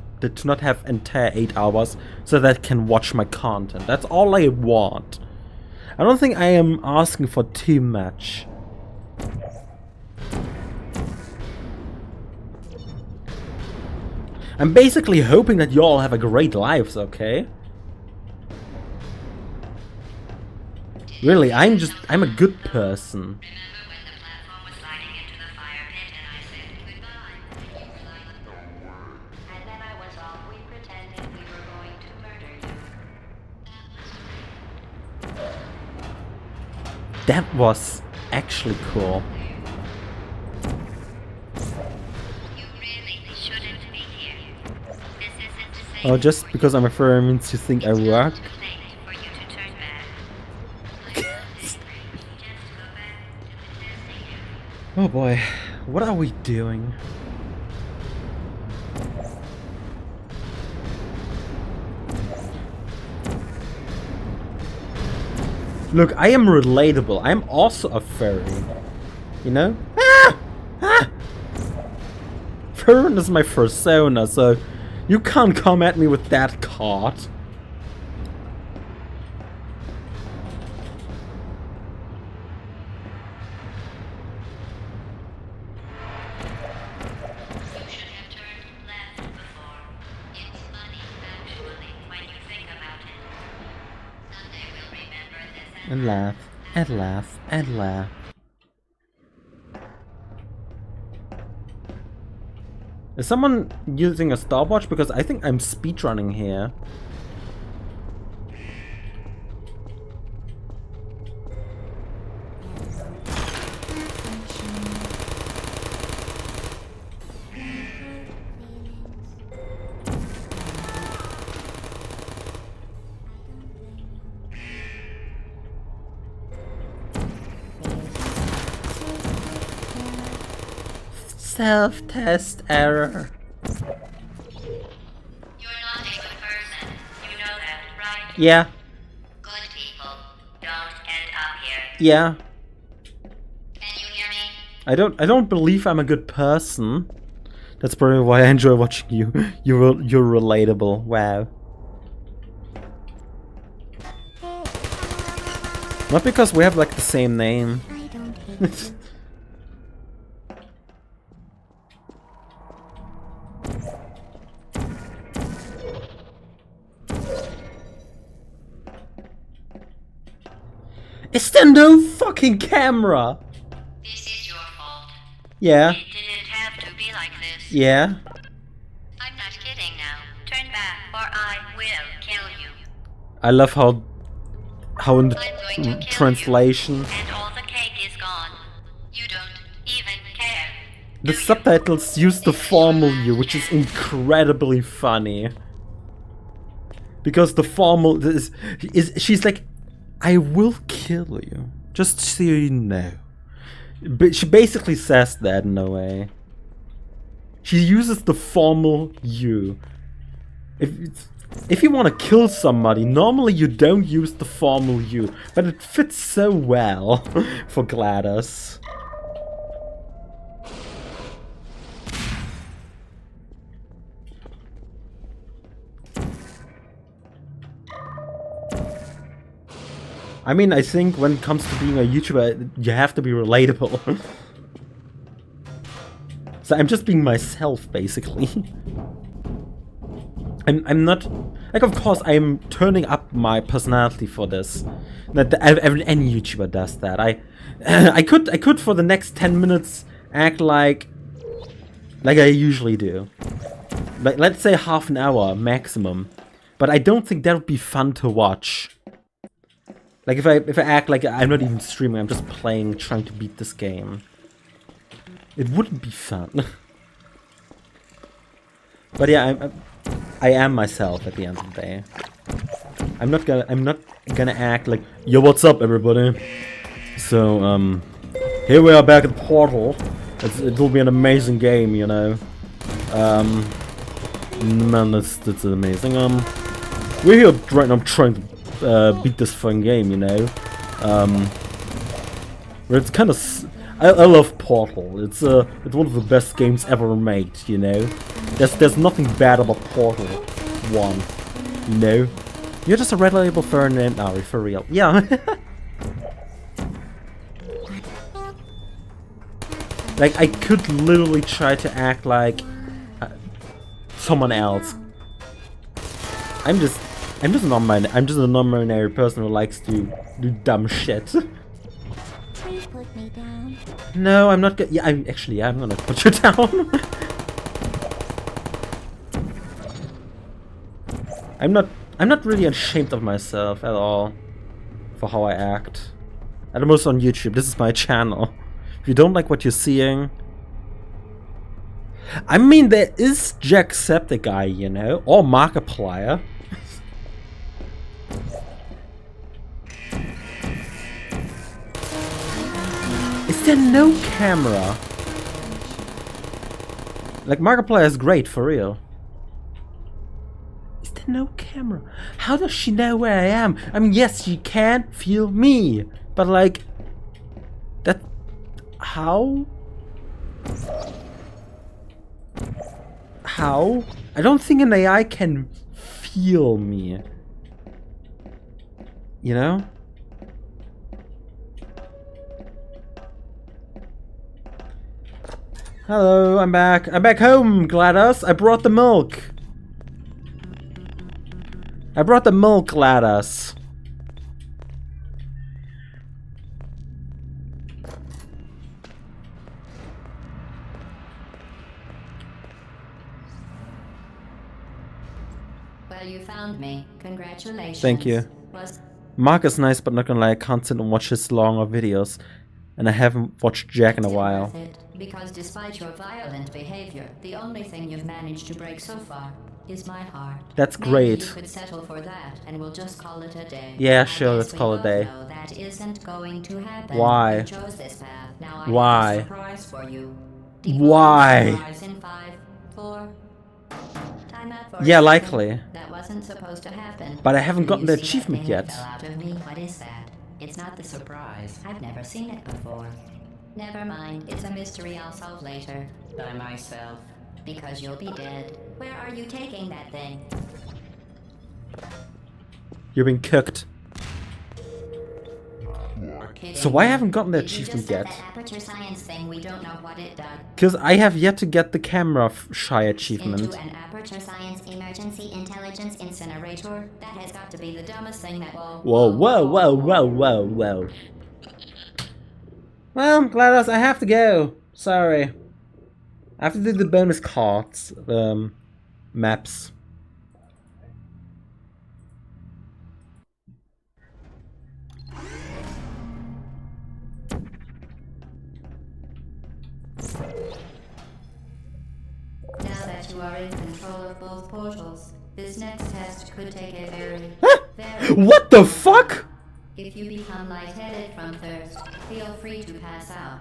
not have entire 8 hours so that I can watch my content. That's all I want. I don't think I am asking for too much. I'm basically hoping that you all have a great lives, okay? Really, I'm a good person. Remember when the platform was sliding into the fire pit and I said goodbye? And you were like, don't worry. And then I was off. We pretended we were going to murder you. That was actually cool. You really shouldn't be here. This isn't safe. Oh, just because I'm a furry means you think I work? Too late for you to turn back. Just go back to the testing area. Oh boy, what are we doing? Look, I am relatable. I'm also a furry. You know? Ah! Ah! Furry is my persona, so you can't come at me with that card. You should have turned left before. It's funny, actually, when you think about it. Someday we'll remember this And laugh, and laugh, and laugh. Is someone using a stopwatch? Because I think I'm speedrunning here. Self-test error. You're not a good person. You know that, right? Yeah, Good people don't end up here. yeah. Can you hear me? I don't believe I'm a good person. That's probably why I enjoy watching you. You're relatable. Wow. Not because we have like the same name. I don't hate you. Is there no fucking camera? This is your fault. Yeah, It didn't have to be like this. yeah. I'm not kidding now. Turn back or I will kill you. I love how in I'm going to the kill translation you, and all the cake is gone. You don't even care. the Do you? subtitles use the formal you, which is incredibly funny. Because the formal is she's like, I will kill you, just so you know. But she basically says that in a way. She uses the formal you. If you want to kill somebody, normally you don't use the formal you, but it fits so well for GLaDOS. I mean, I think when it comes to being a YouTuber, you have to be relatable. So I'm just being myself, basically. I'm not... Like, of course, I'm turning up my personality for this. Any YouTuber does that. I could for the next 10 minutes act like I usually do. Like, let's say half an hour maximum. But I don't think that would be fun to watch. Like, if I act like I'm not even streaming, I'm just playing, trying to beat this game. It wouldn't be fun. But yeah, I am myself at the end of the day. I'm not gonna act like, yo, what's up, everybody? So, here we are back at Portal. It will be an amazing game, you know. Man, that's amazing. We're here right now trying to beat this fun game, you know. It's kind of... I love Portal. It's one of the best games ever made, you know. There's nothing bad about Portal 1, you know. You're just a red label Ferdinand Ari, for real. Yeah. Like, I could literally try to act like someone else. I'm just a non-binary person who likes to do dumb shit. Please put me down. No, I'm not gonna. Yeah, I'm gonna put you down. I'm not really ashamed of myself at all for how I act. At most on YouTube. This is my channel. If you don't like what you're seeing, I mean, there is Jacksepticeye, you know, or Markiplier. Is there no camera? Like, Markiplier is great, for real. Is there no camera? How does she know where I am? I mean, yes, she can feel me, but like, that... How? How? I don't think an AI can feel me. You know? Hello, I'm back. I'm back home, Gladys. I brought the milk. I brought the milk, Gladys. Well, you found me. Congratulations. Thank you. Mark is nice, but not gonna lie, I can't sit and watch his longer videos. And I haven't watched Jack in a while. Because despite your violent behavior, the only thing you've managed to break so far is my heart. That's great. Maybe you could settle for that, and we'll just call it a day. Yeah, sure, let's call it a day. That isn't going to happen. Why? You chose this path. Now I Why? have a surprise for you. Why? Surprise in 5, 4. Time out for Yeah, a likely. second. That wasn't supposed to happen. But I haven't Do gotten you the see that achievement thing that yet. fell out of me? What is that? It's not the surprise. I've never seen it before. Never mind. It's a mystery I'll solve later. By myself. Because you'll be dead. Where are you taking that thing? You're being cooked. So why I haven't gotten the You just achievement said yet? that aperture science thing, we don't know what it does. Because I have yet to get the camera shy achievement. Into an aperture science emergency intelligence incinerator? That has got to be the dumbest thing that... Whoa. Well, Gladys, I have to go. Sorry. I have to do the bonus cards, maps. Now that you are in control of both portals, this next test could take a very, very... What the fuck? If you become lightheaded from thirst, feel free to pass out.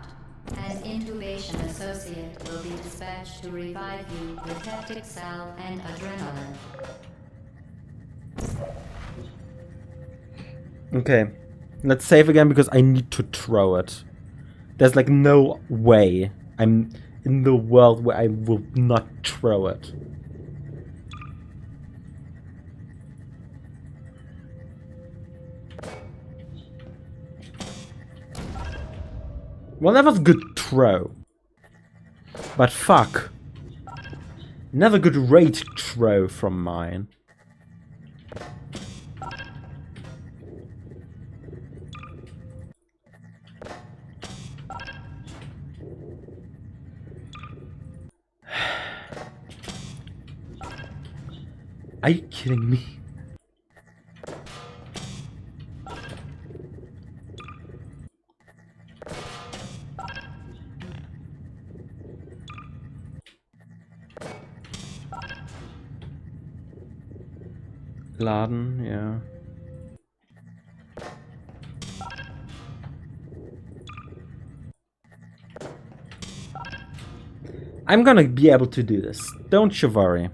An intubation associate will be dispatched to revive you with heptic salve and adrenaline. Okay. Let's save again because I need to throw it. There's like no way I'm in the world where I will not throw it. Well, that was a good throw. But fuck. Another good rate throw from mine. Are you kidding me? Laden, yeah. I'm gonna be able to do this. Don't you worry.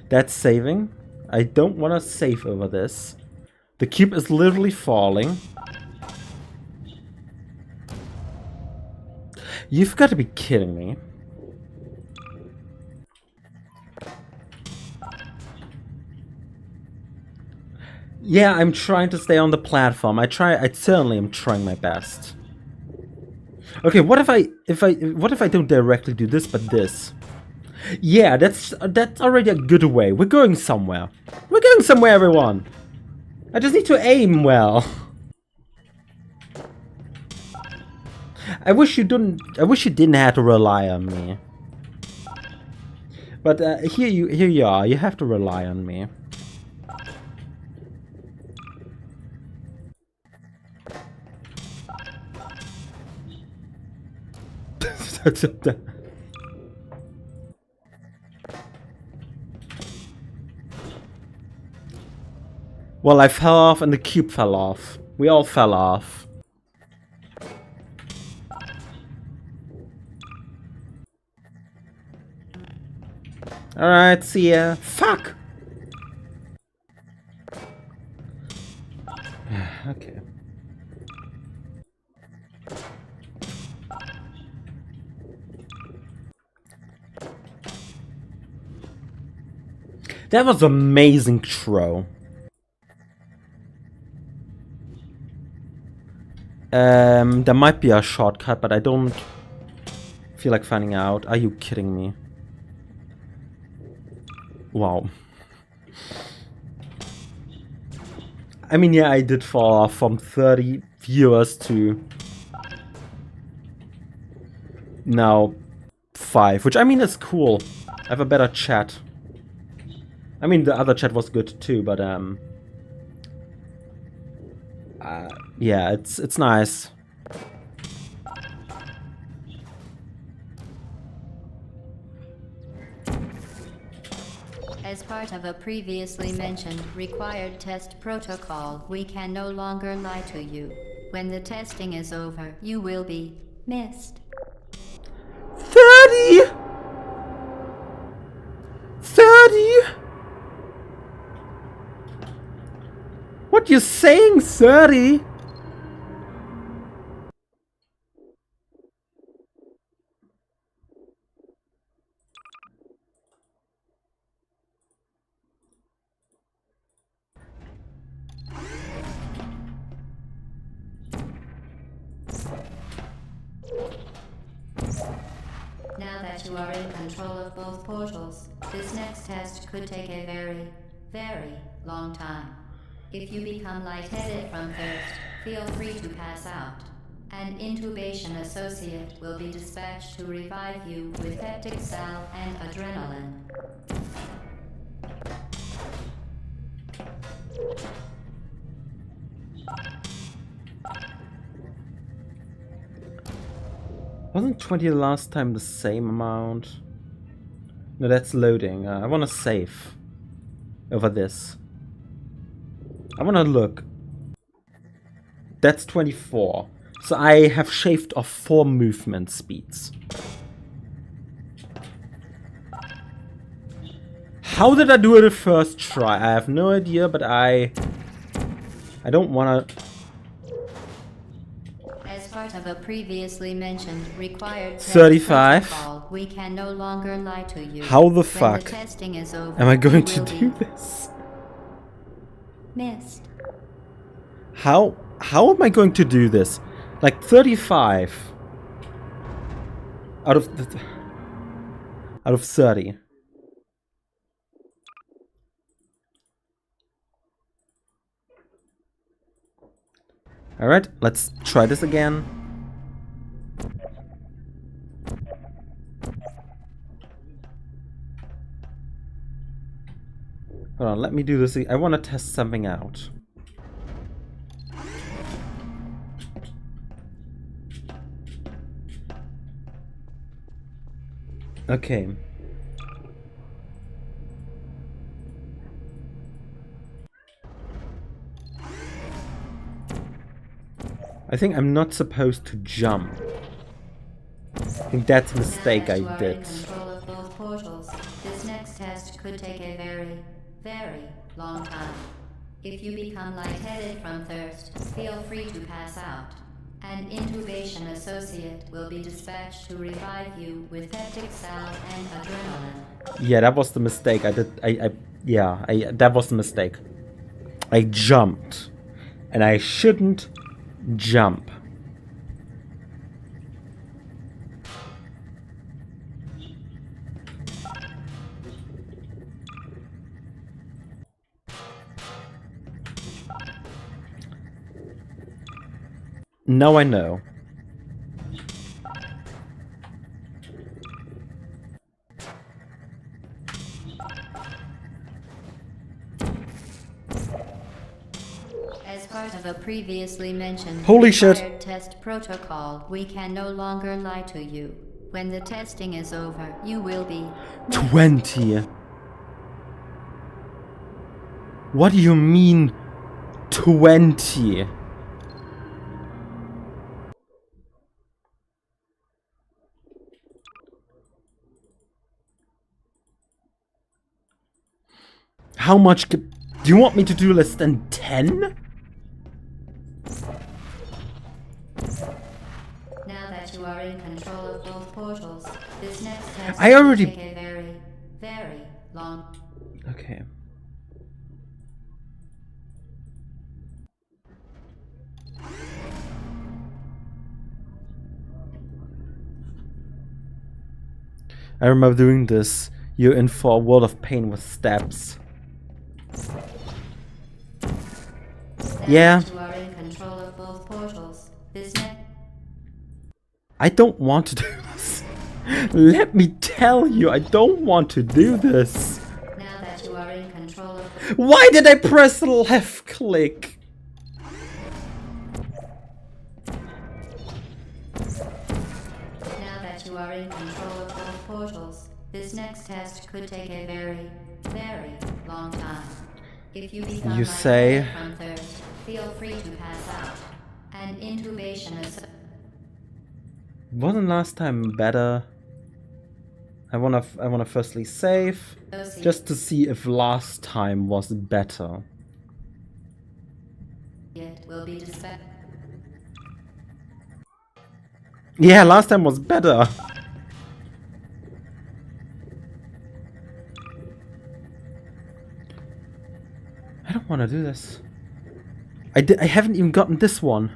That's saving. I don't want to save over this. The cube is literally falling. You've got to be kidding me. Yeah, I'm trying to stay on the platform. I certainly am trying my best. Okay, what if I don't directly do this, but this? Yeah, that's already a good way. We're going somewhere. We're going somewhere, everyone. I just need to aim well. I wish you didn't have to rely on me. But here you are. You have to rely on me. Well, I fell off and the cube fell off. We all fell off. Alright, see ya. Fuck! Okay. That was amazing throw. There might be a shortcut, but I don't feel like finding out. Are you kidding me? Wow. I mean, yeah, I did fall off from 30 viewers to now 5, which I mean is cool. I have a better chat. I mean, the other chat was good too, but yeah, it's nice. As part of a previously mentioned required test protocol, we can no longer lie to you. When the testing is over, you will be missed. 30! 30! What you saying, 30? Now that you are in control of both portals, this next test could take a very, very long time. If you become lightheaded from thirst, feel free to pass out. An intubation associate will be dispatched to revive you with peptic salve and adrenaline. Wasn't 20 the last time the same amount? No, that's loading. I want to save over this. I want to look. That's 24. So I have shaved off 4 movement speeds. How did I do it the first try? I have no idea, but I don't want to... As part of a previously mentioned required test 35. protocol, we can no longer lie to you. How the When fuck the testing is over, am I going you to will do be this? Missed. How am I going to do this? Like 35 out of 30. All right, let's try this again. Hold on, let me do this. I want to test something out. Okay. I think I'm not supposed to jump. I think that's a mistake I did. In control of both portals, this next test could take a very, very long time. If you become lightheaded from thirst, feel free to pass out. An intubation associate will be dispatched to revive you with peptic salve and adrenaline. Yeah, that was the mistake. I did. That was the mistake. I jumped, and I shouldn't jump. Now I know. As part of a previously mentioned Holy shit. test protocol, we can no longer lie to you. When the testing is over, you will be 20. What do you mean 20? How much do you want me to do less than 10? Now that you are in control of both portals, this next test I already- will take a very, very long. Okay. I remember doing this. You're in for a world of pain with steps. Yeah. You are in control of both portals. This I don't want to do this. Let me tell you, I don't want to do this. now that you are in control of Why did I press the left click? now that you are in control of both portals, this next test could take a very, very long time. If you become You say- lightheaded from thirst, feel free to pass out. An intubation is Wasn't last time better? I wanna firstly save, just to see if last time was better. it will be dispatched. Yeah, last time was better. I don't want to do this. I haven't even gotten this one.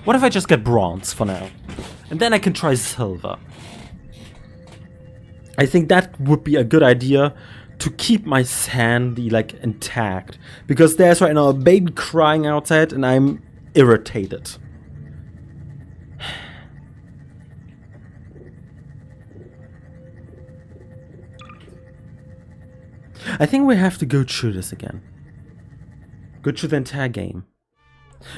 What if I just get bronze for now? And then I can try silver. I think that would be a good idea to keep my sanity like intact. Because there's right now a baby crying outside and I'm irritated. I think we have to go through this again. Go through the entire game.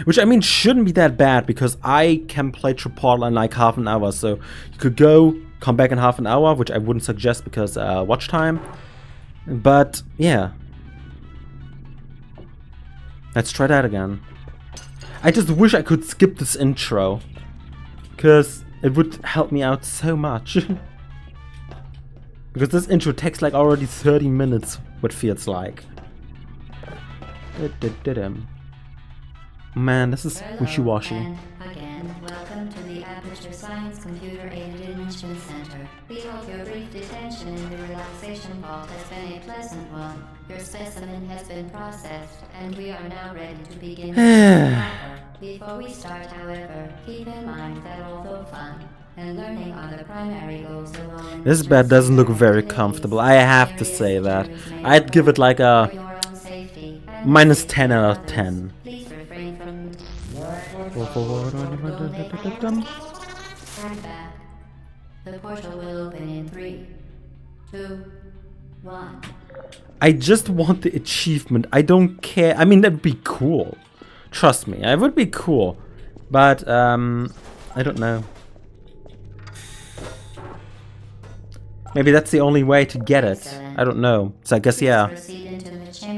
Which, I mean, shouldn't be that bad, because I can play through Portal in like half an hour. So you could go, come back in half an hour, which I wouldn't suggest because watch time. But, yeah. Let's try that again. I just wish I could skip this intro. Because it would help me out so much. Because this intro takes like already 30 minutes, what feels like. Man, this is wishy-washy. And again, welcome to the Aperture Science Computer Aided Detention Center. We hope your brief detention in the relaxation vault has been a pleasant one. Your specimen has been processed, and we are now ready to begin the proper. Before we start, however, keep in mind that although fun and learning are the primary goals of all This bed doesn't look very comfortable. I have to say that. I'd give it like a minus 10 out of 10. Please refrain from and back. The portal will open in 3, 2, 1. I just want the achievement. I don't care. I mean, that'd be cool. Trust me, it would be cool. But, I don't know. Maybe that's the only way to get it. I don't know. So I guess, yeah.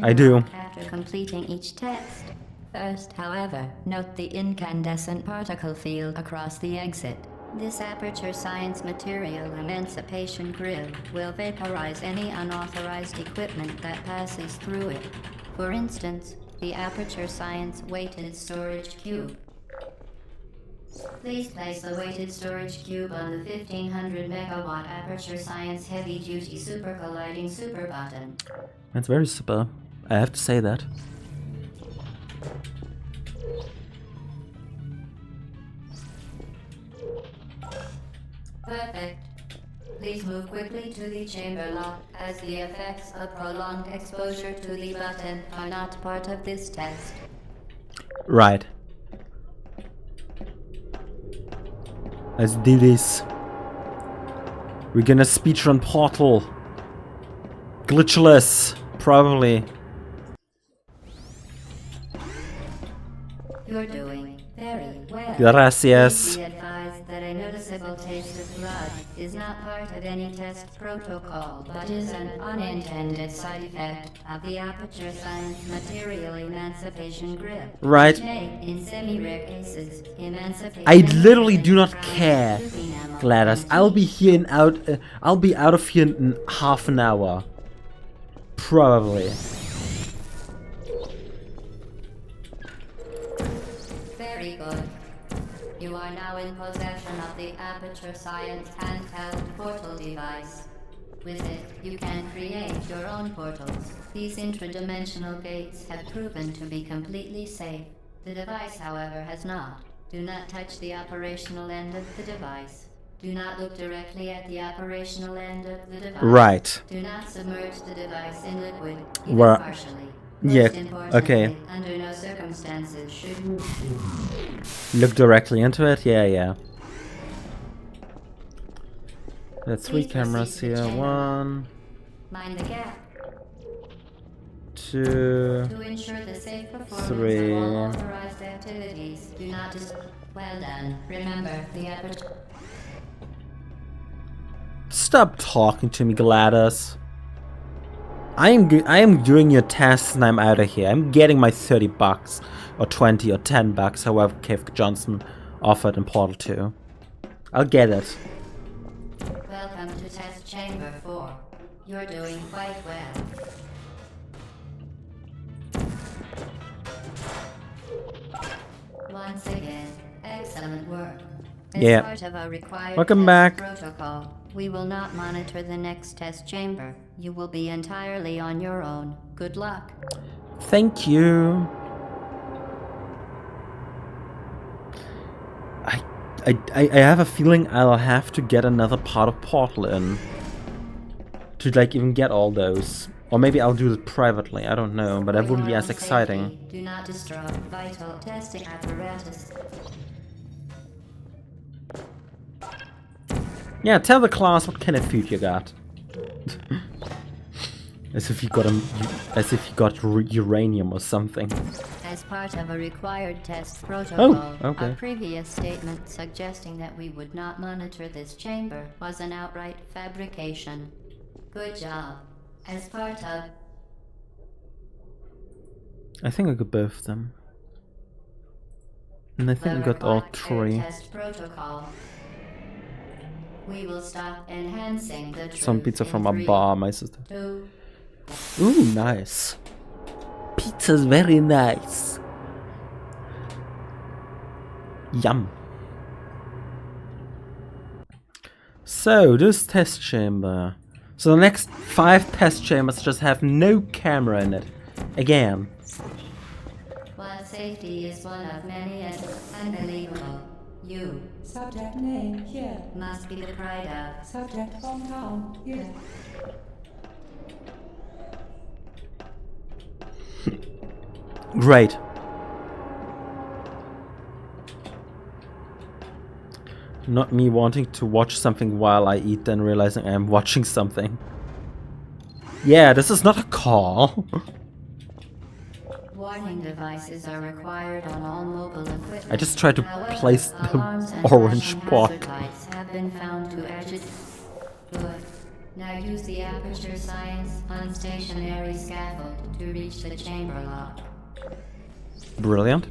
I do. After completing each test. First, however, note the incandescent particle field across the exit. This aperture science material emancipation grill will vaporize any unauthorized equipment that passes through it. For instance, the aperture science weighted storage cube. Please place the weighted storage cube on the 1500 megawatt aperture science heavy duty super colliding super button. That's very super. I have to say that. Perfect. Please move quickly to the chamber lock, as the effects of prolonged exposure to the button are not part of this test. Right. Let's do this. We're gonna speedrun Portal. Glitchless, probably. You're doing very well. Gracias. Please be advised that a noticeable taste of blood is not part of any test protocol, but is an unintended side effect of the aperture science material emancipation grip. Right. Which may, in semi-rare cases, emancipate. I literally do not care, Gladys. I'll be here in I'll be out of here in half an hour. Probably. Very good. You are now in possession of the Aperture Science handheld portal device. With it, you can create your own portals. These intradimensional gates have proven to be completely safe. The device, however, has not. Do not touch the operational end of the device. Do not look directly at the operational end of the device. Right. Do not submerge the device in liquid, even Well, partially. yeah, Most importantly, okay. under no circumstances should you Look directly into it? Yeah, yeah. There's 3 Please cameras proceed to the here. chamber. 1, mind the gap 2. to ensure the safe performance 3. of all authorized activities. Do not well done. Remember the aperture. Stop talking to me, Gladys. I am doing your tasks and I'm out of here. I'm getting my $30 or 20 or 10 bucks, however Kev Johnson offered in Portal 2. I'll get it. Welcome to test chamber 4. You're doing quite well. Once again, excellent work. As Yeah. part of our required Welcome test back. protocol, we will not monitor the next test chamber. You will be entirely on your own. Good luck. Thank you. I have a feeling I'll have to get another part of Portal in to like even get all those. Or maybe I'll do it privately, I don't know, but that For wouldn't be your as own exciting. safety, do not destroy vital testing apparatus. Yeah, tell the class what kind of food you got. As if you got uranium or something. As part of a required test protocol, okay. our previous statement suggesting that we would not monitor this chamber was an outright fabrication. Good job. As part of I think I got both of them. And I think I the got all required 3. test protocol, we will stop enhancing the truth Some pizza in from a 3, bar, my sister. 2, Ooh, nice. Pizza's very nice. Yum. So, this test chamber. So the next 5 test chambers just have no camera in it. Again. While safety is one of many and unbelievable, you, Subject name here. must be the pride of. Subject hometown here. Great. Not me wanting to watch something while I eat, then realizing I am watching something. Yeah, this is not a call. Warning devices are required on all mobile equipment. I just tried to However, place alarms the and orange flashing pot. hazard lights have been found to agitate. Good. Now use the aperture science unstationary scaffold to reach the chamber lock. Brilliant.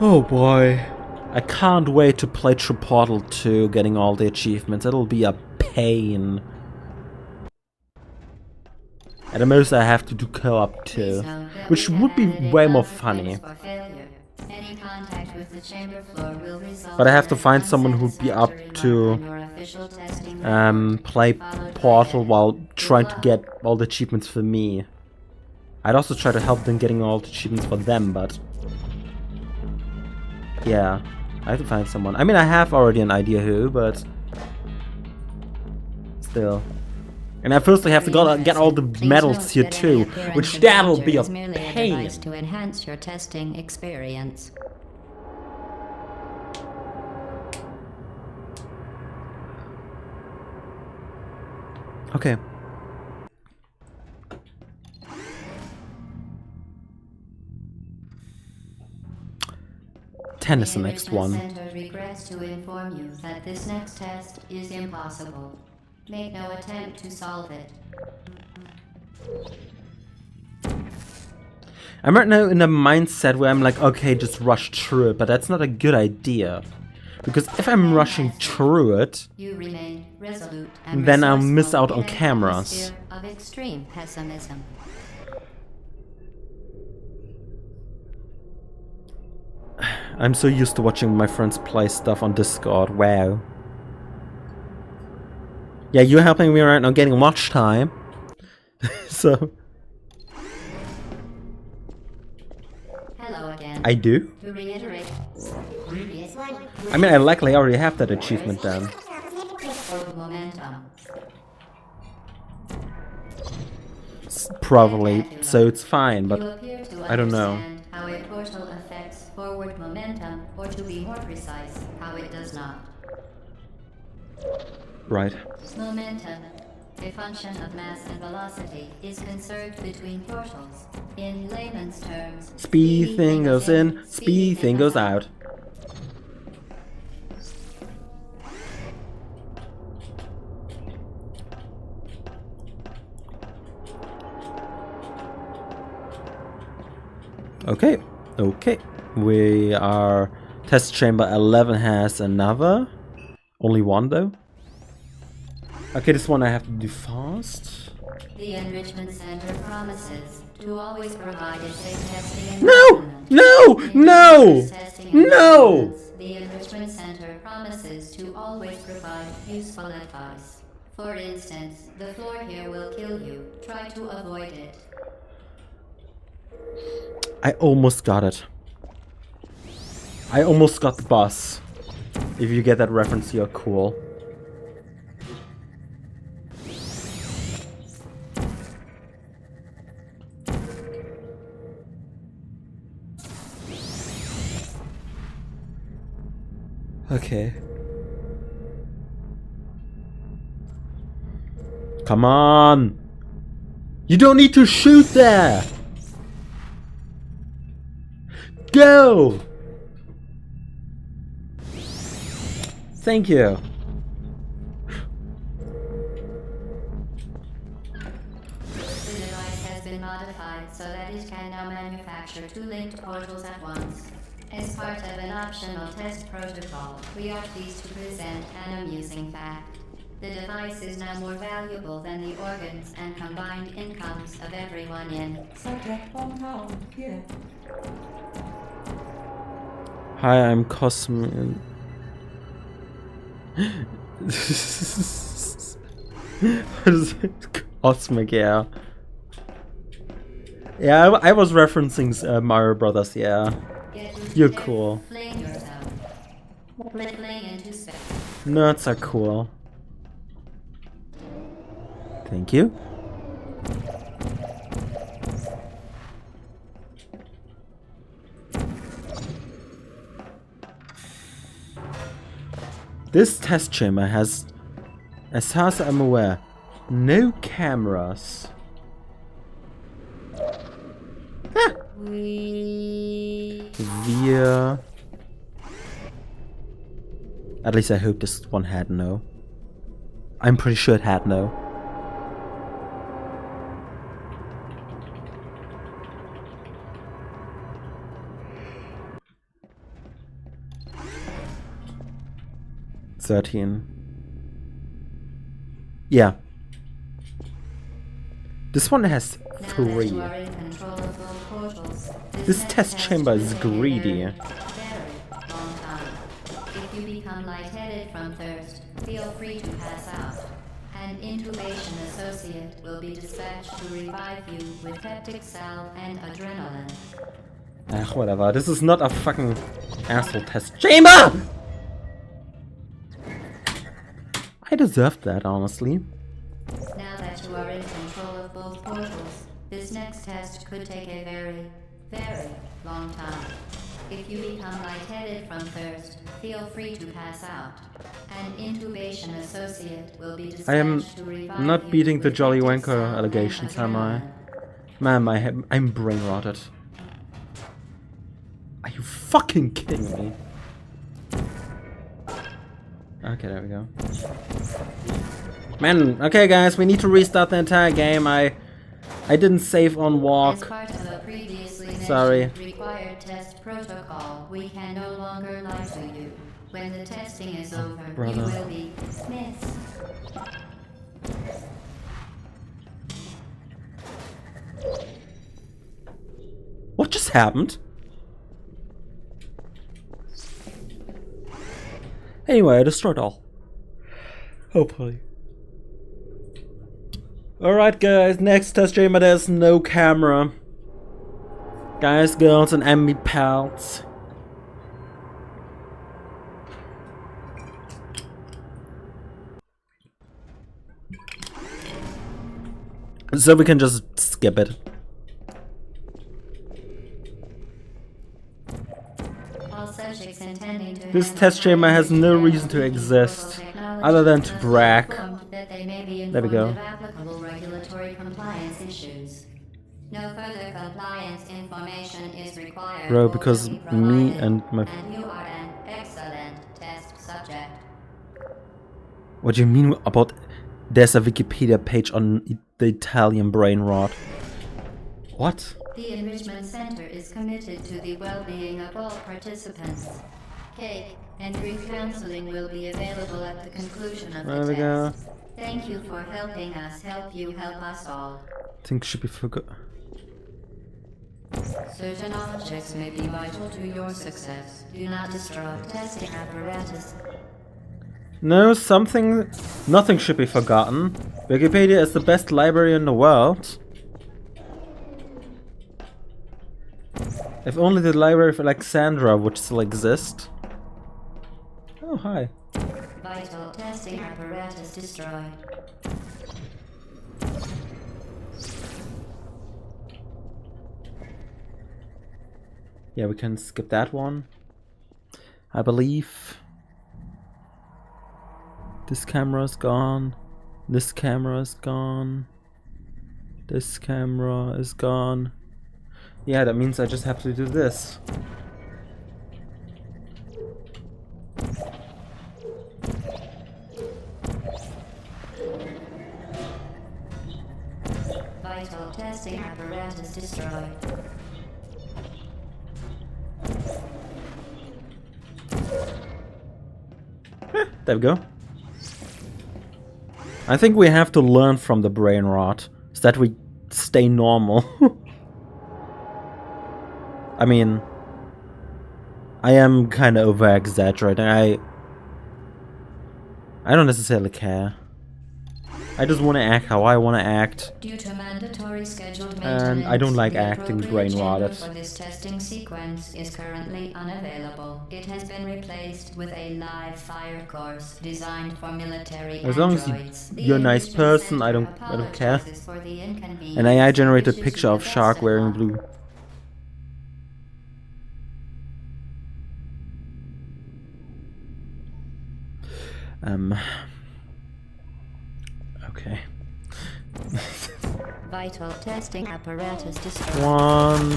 Oh boy. I can't wait to play through Portal 2, getting all the achievements. It'll be a pain. At the most I have to do co-op too, which would be way more funny. Any contact with the chamber floor will result. But I have to find someone who'd be up to play Portal while trying to get all the achievements for me. I'd also try to help them getting all the achievements for them, but yeah, I have to find someone. I mean, I have already an idea who, but still. And I firstly have to get all the medals here too, which that'll be a pain. To enhance your testing experience. Okay. Ten is the next one. The Enrichment Center regrets to inform you that this next test is impossible. Make no attempt to solve it. I'm right now in a mindset where I'm like, okay, just rush through it, but that's not a good idea. Because if I'm rushing through it, You remain resolute and then I'll miss resourceful out on in an cameras. atmosphere of extreme pessimism. I'm so used to watching my friends play stuff on Discord. Wow. Yeah, you're helping me right now getting watch time. So Hello again. I do. To reiterate, previous one. I mean, I likely already have that achievement then. Momentum. Probably, so it's fine, You but appear to I don't know. understand how a portal affects forward momentum, or to be more precise, how it does not. Right. Momentum, a function of mass and velocity, is conserved between portals. In layman's terms, Speed thing goes in, speed thing goes out. Okay, okay. We are... Test chamber 11 has another. Only one though. Okay, this one I have to do fast. The Enrichment Center promises to always provide a safe testing No! environment. No! In No! rigorous testing No! environments, the Enrichment Center promises to always provide useful advice. For instance, the floor here will kill you. Try to avoid it. I almost got it. I almost got the bus. If you get that reference, you're cool. Okay. Come on! You don't need to shoot there! Go! Thank you. The device has been modified so that it can now manufacture 2 linked portals at once. As part of an optional test protocol, we are pleased to present an amusing fact. The device is now more valuable than the organs and combined incomes of everyone in. Subject hometown here. Hi, I'm Cosmic. Cosmic, yeah. Yeah, I was referencing Mario Brothers, yeah. You're cool. Fling yourself. Fling into space. Nerds are cool. Thank you. This test chamber has, as far as I'm aware, no cameras. Wir. At least I hope this one had no. I'm pretty sure it had no. Yeah. This one has 3. This test chamber is greedy. If you become lightheaded from thirst, feel free to pass out. An intubation associate will be dispatched to revive you with peptic salve and adrenaline. Ach, whatever. This is not a fucking asshole test chamber! I deserved that, honestly. Now that you are in control of both portals, this next test could take a very, very long time. If you become lightheaded from thirst, feel free to pass out. An intubation associate will be dispatched I am to revive not you beating the with Jolly peptic Wanker salve and allegations, am I? adrenaline. Man, I'm brain rotted. Are you fucking kidding me? Okay, there we go. Man, okay guys, we need to restart the entire game. I didn't save on As walk. part of a previously Sorry. mentioned required test protocol, we can no longer lie to you. When the testing is over, you brother. will be dismissed. What just happened? Anyway, I destroyed all. Hopefully. Alright guys, next test chamber, there's no camera. Guys, girls, and enemy pals. So we can just skip it. All subjects intending to This handle test chamber has no high-security reason to vehicle exist, technology other than to must be brag. informed that they may be There we go. informed of applicable regulatory compliance issues. No further compliance information is required. Bro, or because will be me provided, and my... and you are an excellent test subject. What do you mean about... There's a Wikipedia page on the Italian brain rot. What? The Enrichment Center is committed to the well-being of all participants. Cake and brief counseling will be available at the conclusion of There the we go. test. Thank you for helping us help you help us all. Think should be forgot. Certain objects may be vital to your success. Do not destroy testing apparatus. No, nothing should be forgotten. Wikipedia is the best library in the world. If only the Library of Alexandria would still exist. Oh, hi. Vital testing apparatus destroyed. Yeah, we can skip that one. I believe. This camera's gone. This camera is gone. This camera is gone. Yeah, that means I just have to do this. Vital testing apparatus destroyed. There we go. I think we have to learn from the brain rot so that we stay normal. I mean, I am kind of over-exaggerating. I don't necessarily care. I just want to act how I want to act. Due to mandatory scheduled And I don't maintenance, like the acting appropriate brain chamber rotted. for this testing sequence is currently unavailable. It has been replaced with a live fire course designed for military As long as androids. you're a nice person, I don't care. An AI generated picture of shark wearing blue. Okay. Vital testing apparatus destroyed. 1,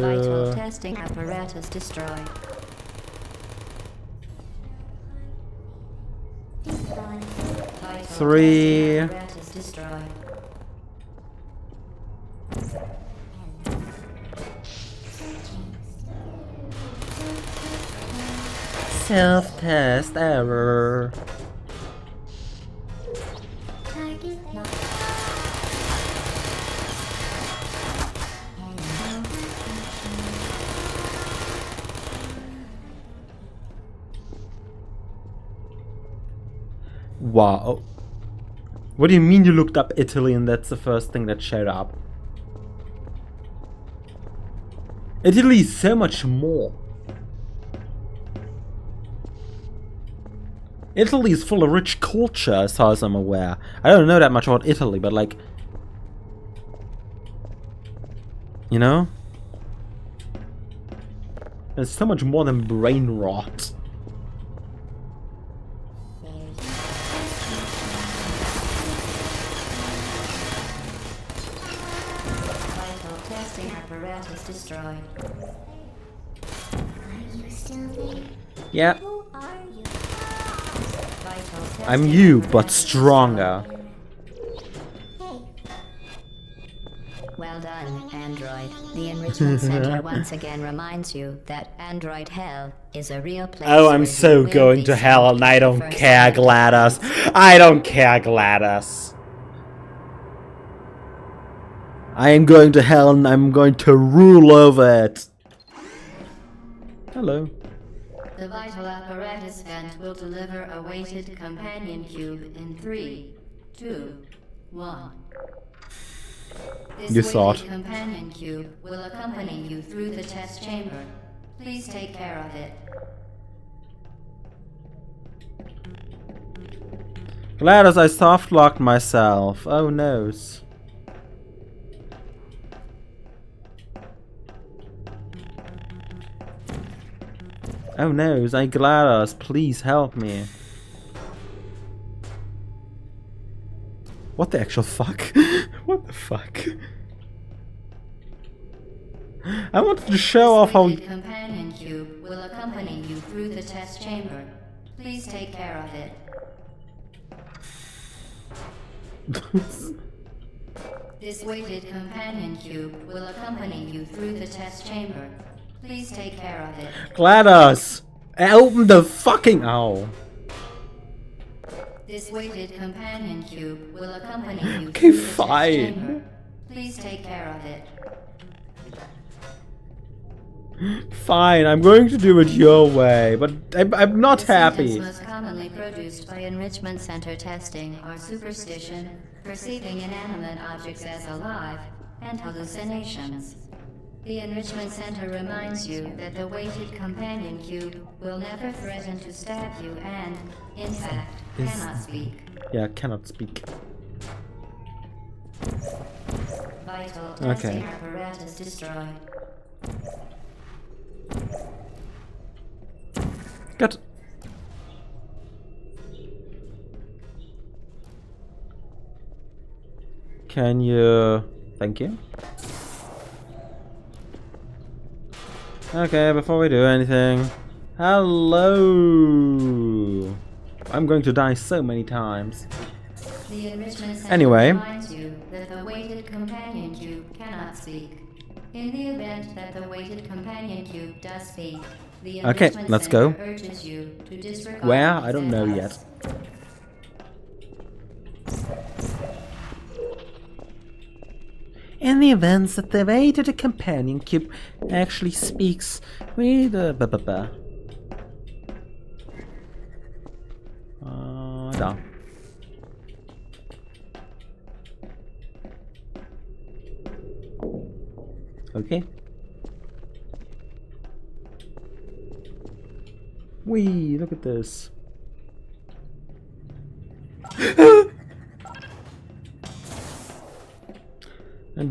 Vital 2. testing apparatus destroyed. Vital 3. testing apparatus destroyed. Self-test error. Wow. What do you mean you looked up Italy and that's the first thing that showed up? Italy is so much more. Italy is full of rich culture as far as I'm aware. I don't know that much about Italy, but like... You know? There's so much more than brain rot. Vital testing apparatus destroyed. Are you still there? Yeah, Who are you? Vital testing I'm you, but apparatus stronger. Hey, Well done, Android. The Enrichment Center once again reminds you that Android Hell is a real place. Oh, I'm where so you will going be to hell sent and I don't first care, time. GLaDOS. I don't care, GLaDOS. I am going to hell and I'm going to rule over it. Hello. The vital apparatus vent will deliver a weighted companion cube in 3, 2, 1. This You thought. weighted companion cube will accompany you through the test chamber. Please take care of it. GLaDOS, I soft-locked myself. Oh noes. Oh noes, I GLaDOS, please help me. What the actual fuck? What the fuck? I wanted to show off how... This weighted companion cube will accompany you through the test chamber. Please take care of it. This weighted companion cube will accompany you through the test chamber. Please take care of it. GLaDOS! Open the fucking... Ow. This weighted companion cube will accompany you Okay, through the test fine. chamber. Please take care of it. Fine, I'm going to do it your way, but I'm not The happy. symptoms most commonly produced by enrichment center testing are superstition, perceiving inanimate objects as alive, and hallucinations. The enrichment center reminds you that the weighted companion cube will never threaten to stab you and, in fact, cannot speak. Yeah, cannot speak. Vital Okay. testing apparatus destroyed. Good. Can you... Thank you. Okay, before we do anything... Hello! I'm going to die so many times. The enrichment center Anyway. reminds you that the weighted companion cube cannot speak. In the event that the weighted companion cube does speak, the Okay, enrichment let's center go. urges you to disregard Where? its I don't know yet. advice. In the events that the way to the companion cube actually speaks with the da. Okay. Wee, look at this.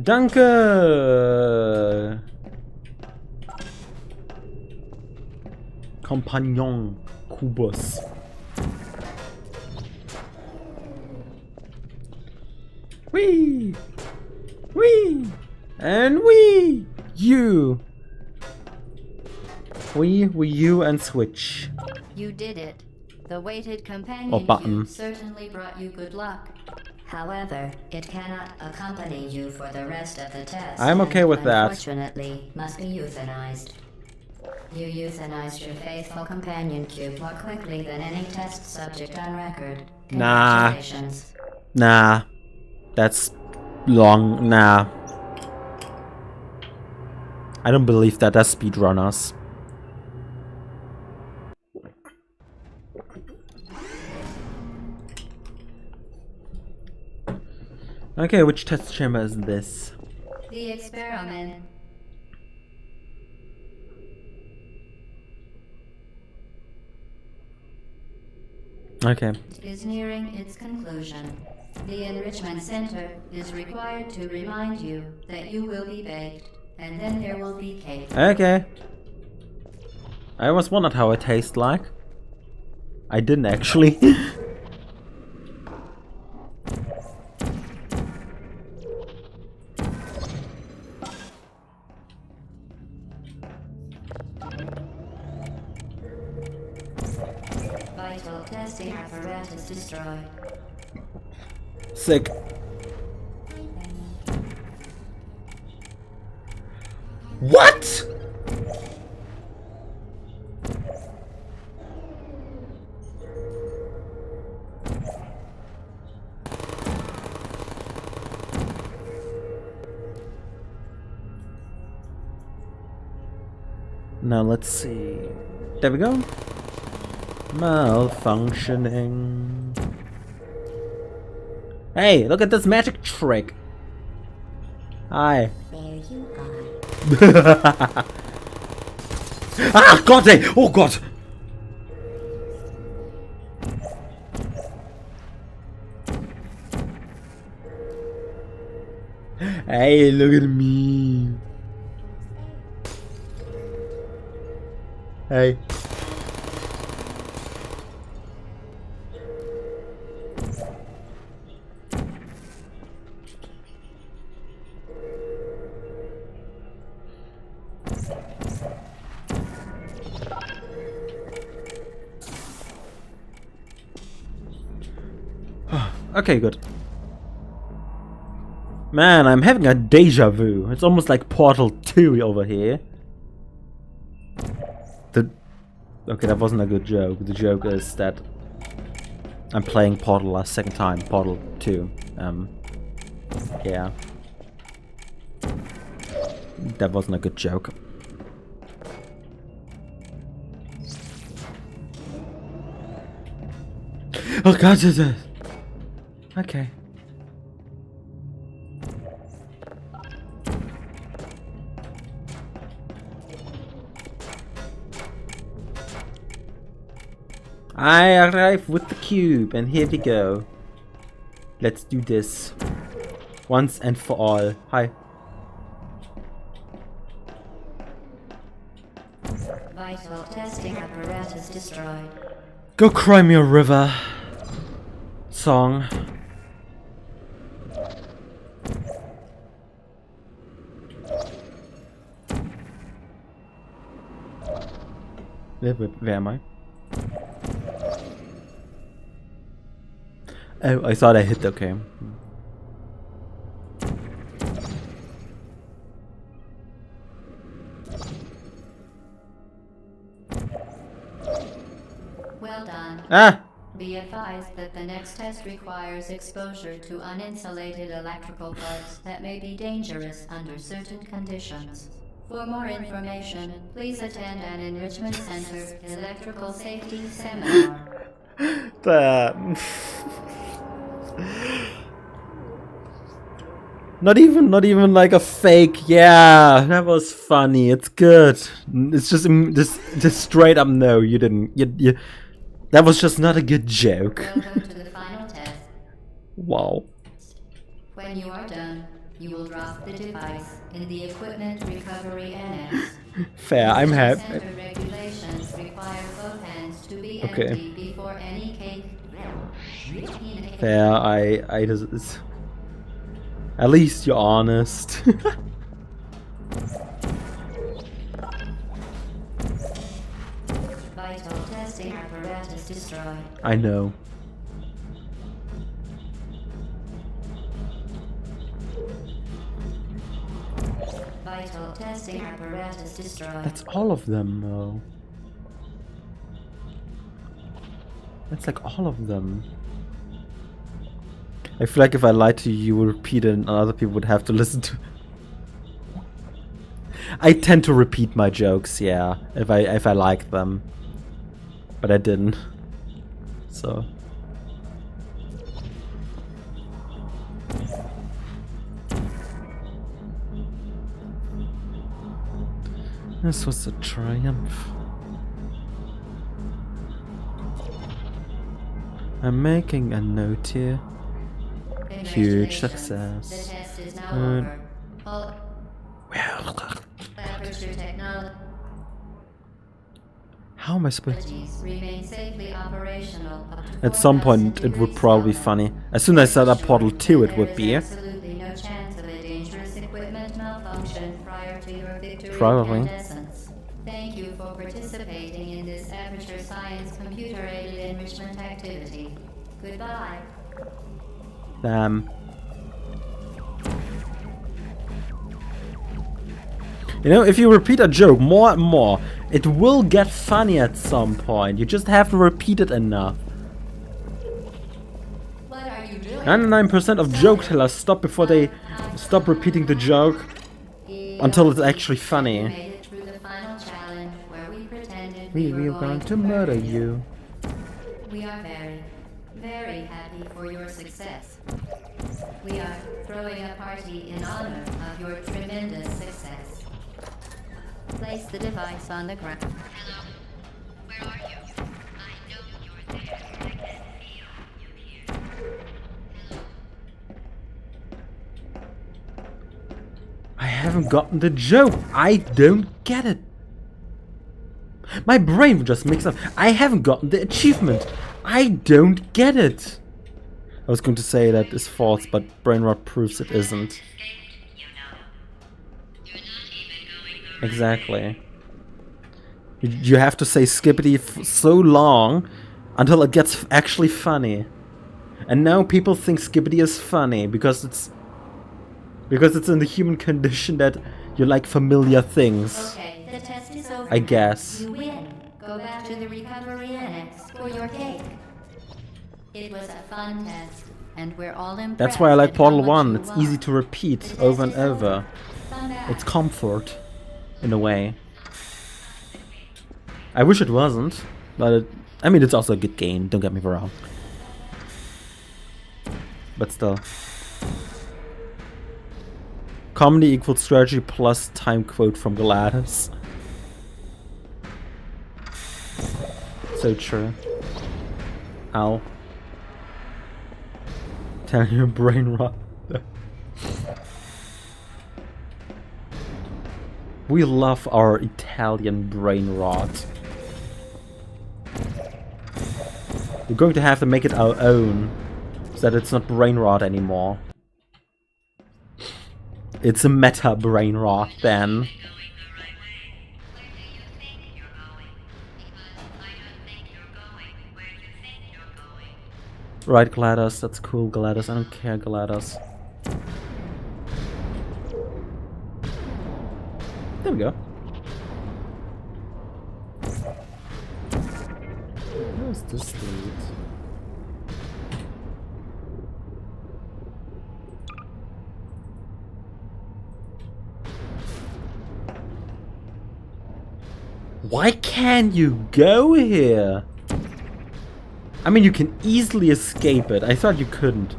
Danke! Compagnon Kubus. Wee! Wee! And wee! You! Wii, Wii U, and Switch. You did it. The weighted Or companion button. cube certainly brought you good luck. However, it cannot accompany you for the rest of the test. I'm okay and with that. Unfortunately, must be euthanized. You euthanized your faithful companion cube more quickly than any test subject on record. Nah. Congratulations. Nah. That's long. Nah. I don't believe that. That's speedrunners. Okay, which test chamber is this? The experiment. Okay. Is nearing its conclusion. The Enrichment Center is required to remind you that you will be baked, and then there will be cake. Okay. I always wondered how it tastes like. I didn't actually. Vital testing apparatus destroyed. Sick. What? Now let's see. There we go. Malfunctioning. Hey, look at this magic trick. Hi. There you are. Ah, God! Hey. Oh, God! Hey, look at me. Hey. Okay, good. Man, I'm having a deja vu. It's almost like Portal 2 over here. Okay, that wasn't a good joke. The joke is that I'm playing Portal a second time. Portal 2. Yeah. That wasn't a good joke. Oh God, okay. I arrive with the cube, and here we go. Let's do this. Once and for all. Hi. Vital testing apparatus destroyed. Go cry me a river. Song. Where am I? Oh, I thought I hit okay. Well done. Ah! Be advised that the next test requires exposure to uninsulated electrical parts that may be dangerous under certain conditions. For more information, please attend an Enrichment Center electrical safety seminar. Damn. Not even like a fake. Yeah, that was funny. It's good. It's just straight up. No, you didn't. You. That was just not a good joke. Welcome to the final test. Wow. When you are done, you will drop the device in the equipment recovery annex. Fair. I'm happy. Center regulations require both hands to be Okay. empty before any cake. Fair. I just. At least you're honest. Vital testing apparatus destroyed. I know. Vital testing apparatus destroyed. That's all of them, though. That's like all of them. I feel like if I lied to you, you would repeat it and other people would have to listen to it. I tend to repeat my jokes, yeah, if I like them. But I didn't. So. This was a triumph. I'm making a note here. Huge success. The test is now Good. over. All aperture How am I supposed to? technologies remain safely operational up to At some 4,000 point, it would degrees probably be Celsius. funny. As soon as I set up Portal 2, it would be. There is absolutely no chance of a dangerous equipment malfunction prior to your victory Probably. incandescence. Thank you for participating in this Aperture Science computer-aided enrichment activity. Goodbye. Damn. You know, if you repeat a joke more and more, it will get funny at some point. You just have to repeat it enough. What are you doing? 99% of joke tellers stop before they stop repeating the joke until it's actually We funny. made it through the final challenge where we pretended We were going to murder you. We are very, very happy for your success. We are throwing a party in honor of your tremendous success. Place the device on the ground. Hello? Where are you? I know you're there. I can feel you here. Hello? I haven't gotten the joke. I don't get it. My brain just mixed up. I haven't gotten the achievement. I don't get it. I was going to say that is false, but brain rot proves it isn't. Escaped, you know. You're not even going the right Exactly. You have to say skippity so long until it gets actually funny. And now people think skippity is funny because it's in the human condition that you like familiar things. Okay, the test is over. I guess. You win. Go back to the recovery annex for your cake. It was a fun test, and we're all impressed. That's why I like at how Portal much 1. you It's won. easy to repeat The test over and is over. Come back. It's comfort, in a way. I wish it wasn't, but I mean, it's also a good game, don't get me wrong. But still. Comedy equals strategy plus time quote from Gladys. So true. Ow. Telling your brain rot. We love our Italian brain rot. We're going to have to make it our own, so that it's not brain rot anymore. It's a meta brain rot then. going the right way. Where do you think you're going? Because I don't think you're going where you think you're going. Right, GLaDOS, that's cool, GLaDOS. I don't care, GLaDOS. There we go. Where's this lead? Why can't you go here? I mean, you can easily escape it. I thought you couldn't.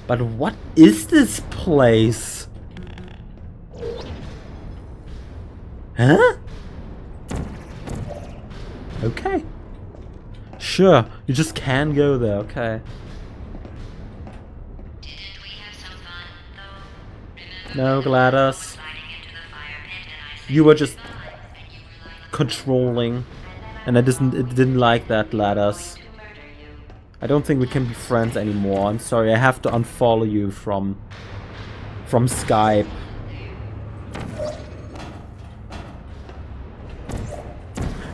But what is this place? Huh? Okay. Sure, you just can go there, okay. Didn't we have some fun, though? Remember No, when Gladys. sliding into the fire pit and I said You were just goodbye, and you were like, controlling. And I didn't like that, Gladys. to murder you? I don't think we can be friends anymore. I'm sorry, I have to unfollow you from Skype.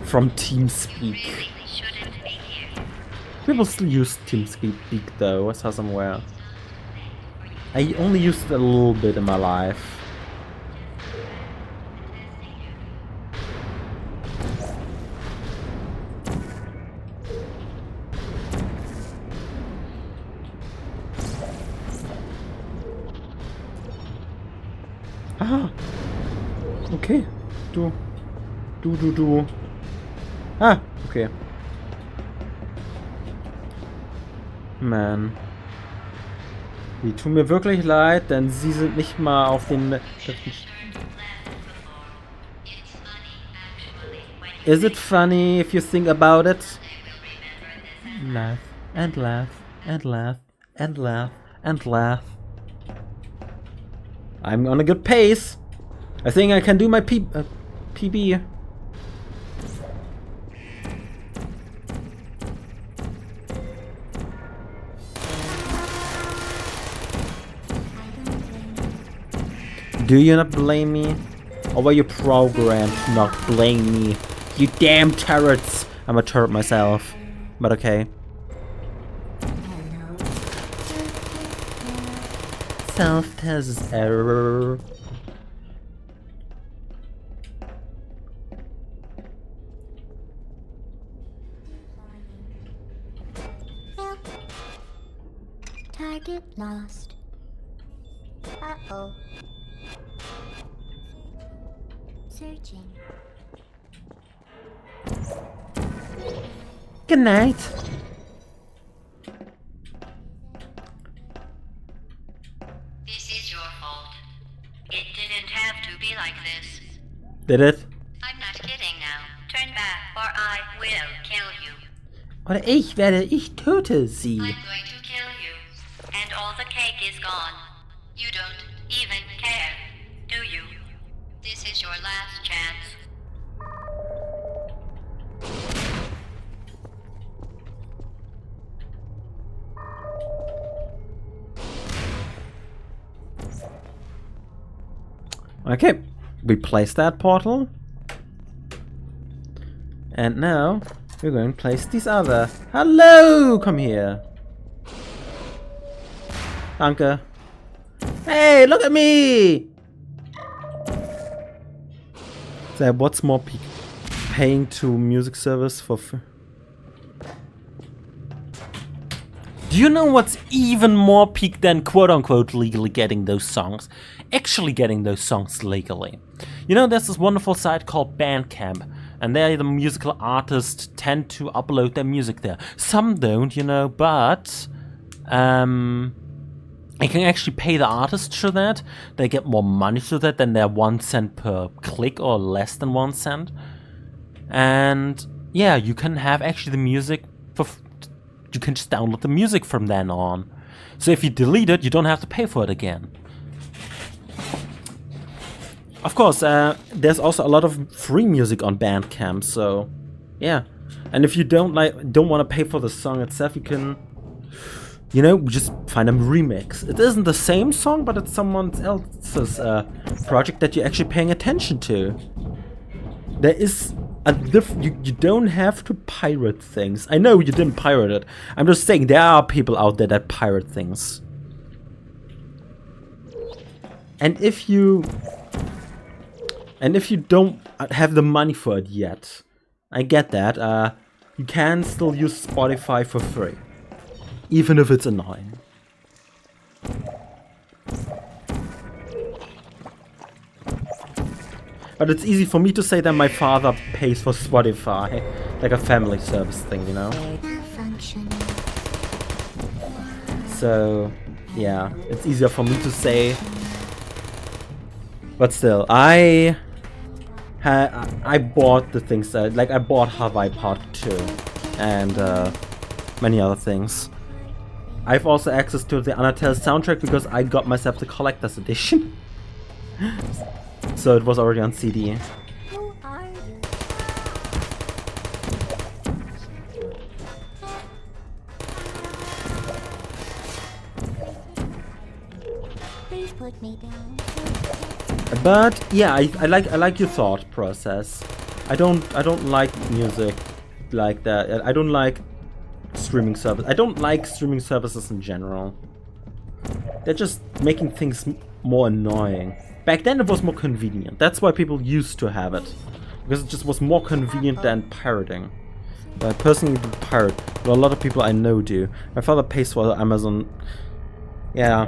From TeamSpeak. Really shouldn't be here. People still use TeamSpeak though, I saw somewhere. I only used it a little bit in my life. Ah! Okay. Du. Ah, okay. Man. Die tun mir wirklich leid, denn sie sind nicht mal auf den... Is it funny if you think about it? Laugh and laugh and laugh and laugh and laugh. I'm on a good pace. I think I can do my PB. Do you not blame me? Or were you programmed to not blame me? You damn turrets! I'm a turret myself. But okay. Self-test error. Target lost. Uh-oh. Searching. Good night. This is your fault. It didn't have to be like this. Did it? I'm not kidding now. Turn back or I will kill you. Oder ich töte sie. I'm going to kill you. And all the cake is gone. You don't even care, do you? This is your last chance. Okay, we place that portal. And now we're going to place this other. Hello, come here. Danke. Hey, look at me! So what's more paying to music service for free? Do you know what's even more peak than quote-unquote legally getting those songs? Actually getting those songs legally. You know, there's this wonderful site called Bandcamp, and there the musical artists tend to upload their music there. Some don't, you know, but you can actually pay the artist for that. They get more money for that than their 1 cent per click or less than 1 cent. And yeah, you can have actually the music for... You can just download the music from then on. So if you delete it, you don't have to pay for it again. Of course, there's also a lot of free music on Bandcamp, so yeah. And if you don't want to pay for the song itself, you can, you know, just find a remix. It isn't the same song, but it's someone else's project that you're actually paying attention to. There is a you don't have to pirate things. I know you didn't pirate it. I'm just saying there are people out there that pirate things. And if you don't have the money for it yet, I get that. You can still use Spotify for free, even if it's annoying. But it's easy for me to say that my father pays for Spotify. Like a family service thing, you know? Malfunction. So, yeah, it's easier for me to say. But still, I bought the things that, like, I bought Hawaii Part 2 and many other things. I have also access to the Undertale soundtrack because I got myself the collector's edition. So it was already on CD. Who are you? Please put me down. But yeah, I like your thought process. I don't like music like that. I don't like streaming service. I don't like streaming services in general. They're just making things more annoying. Back then it was more convenient. That's why people used to have it. Because it just was more convenient than pirating. I personally do pirate, but a lot of people I know do. My father pays for Amazon. Yeah.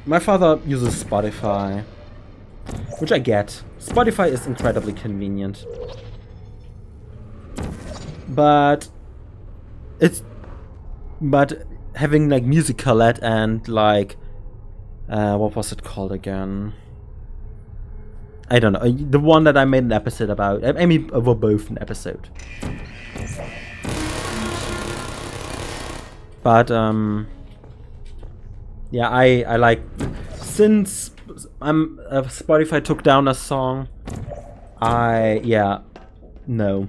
My father uses Spotify. Which I get. Spotify is incredibly convenient. But having like Musicalette and like what was it called again? I don't know. The one that I made an episode about. I mean, we're both an episode. But yeah, I like, since Spotify took down a song, no.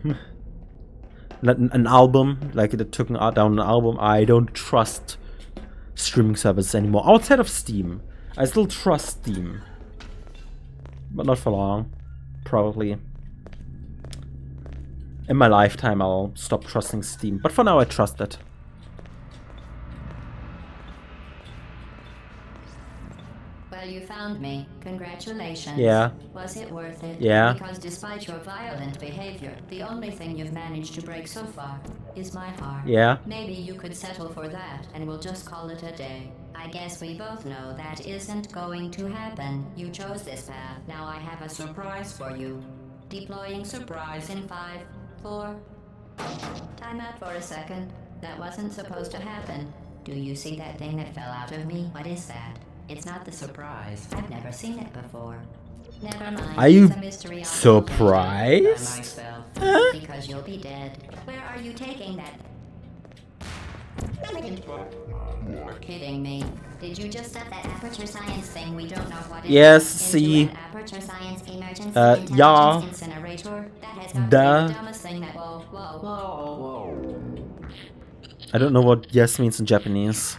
An album, like it took down an album, I don't trust streaming services anymore. Outside of Steam, I still trust Steam. But not for long, probably. In my lifetime I'll stop trusting Steam, but for now I trust it. Well, you found me. Congratulations. Yeah. Was it worth it? Yeah. Because despite your violent behavior, the only thing you've managed to break so far is my heart. Yeah. Maybe you could settle for that, and we'll just call it a day. I guess we both know that isn't going to happen. You chose this path. Now I have a surprise for you. Deploying surprise in 5, 4... Time out for a second. That wasn't supposed to happen. Do you see that thing that fell out of me? What is that? It's not the surprise. I've never seen it before. Never mind. Are you It's a mystery I'll surprised? solve by myself. Huh? Because you'll be dead. Where are you taking that? Kidding me. Did you just set that aperture science thing we don't know what it Yes, is see. into an aperture science emergency intelligence yeah. incinerator? That has got to be Duh. the dumbest thing that... Whoa. I don't know what yes means in Japanese.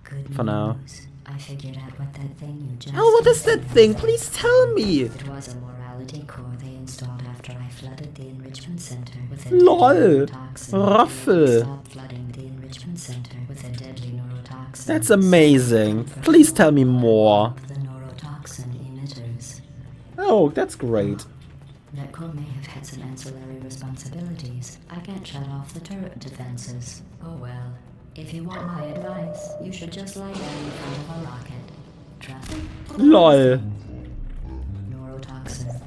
Good For now. news. I figured out what that thing you just... Oh, what is that thing? Please tell me. It was a morality core they installed after I flooded the enrichment center with a Lol. deadly neurotoxin. Ruffle. Stop flooding the enrichment center with a deadly neurotoxin. That's amazing. Please tell me more. The neurotoxin emitters. Oh, that's great. That core may have had some ancillary responsibilities. I can't shut off the turret defenses. Oh well. If you want my advice, you should just lie down in front of a rocket. Trust me. Lol. Neurotoxin.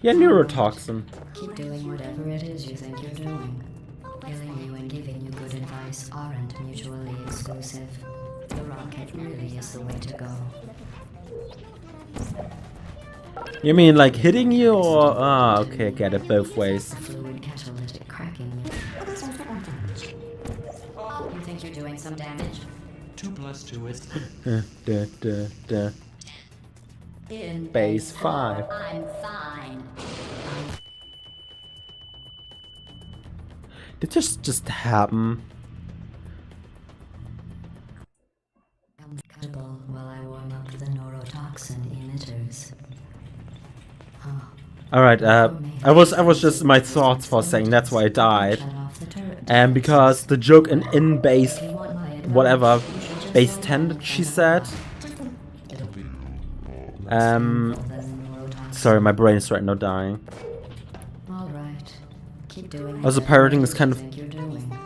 Yeah, neurotoxin. Keep doing whatever it is you think you're doing. Killing you and giving you good advice aren't mutually exclusive. The rocket really is the way to go. You mean like hitting you or... Ah, okay, I get it both ways. Fluid catalytic cracking you. You think you're doing some damage? 2 + 2 is... Duh. In Base 5. I'm fine. Did this just happen? Comfortable while I warm up the neurotoxin emitters. Alright, I was just my thoughts for saying that's why I died. Shut off the turret. And because the joke in base If you want my advice, whatever, you should just base lie 10 down she in said. front of the neurotoxin. Sorry, my brain is right now dying. All right. Keep doing Also, whatever pirating it is kind you of- think you're doing.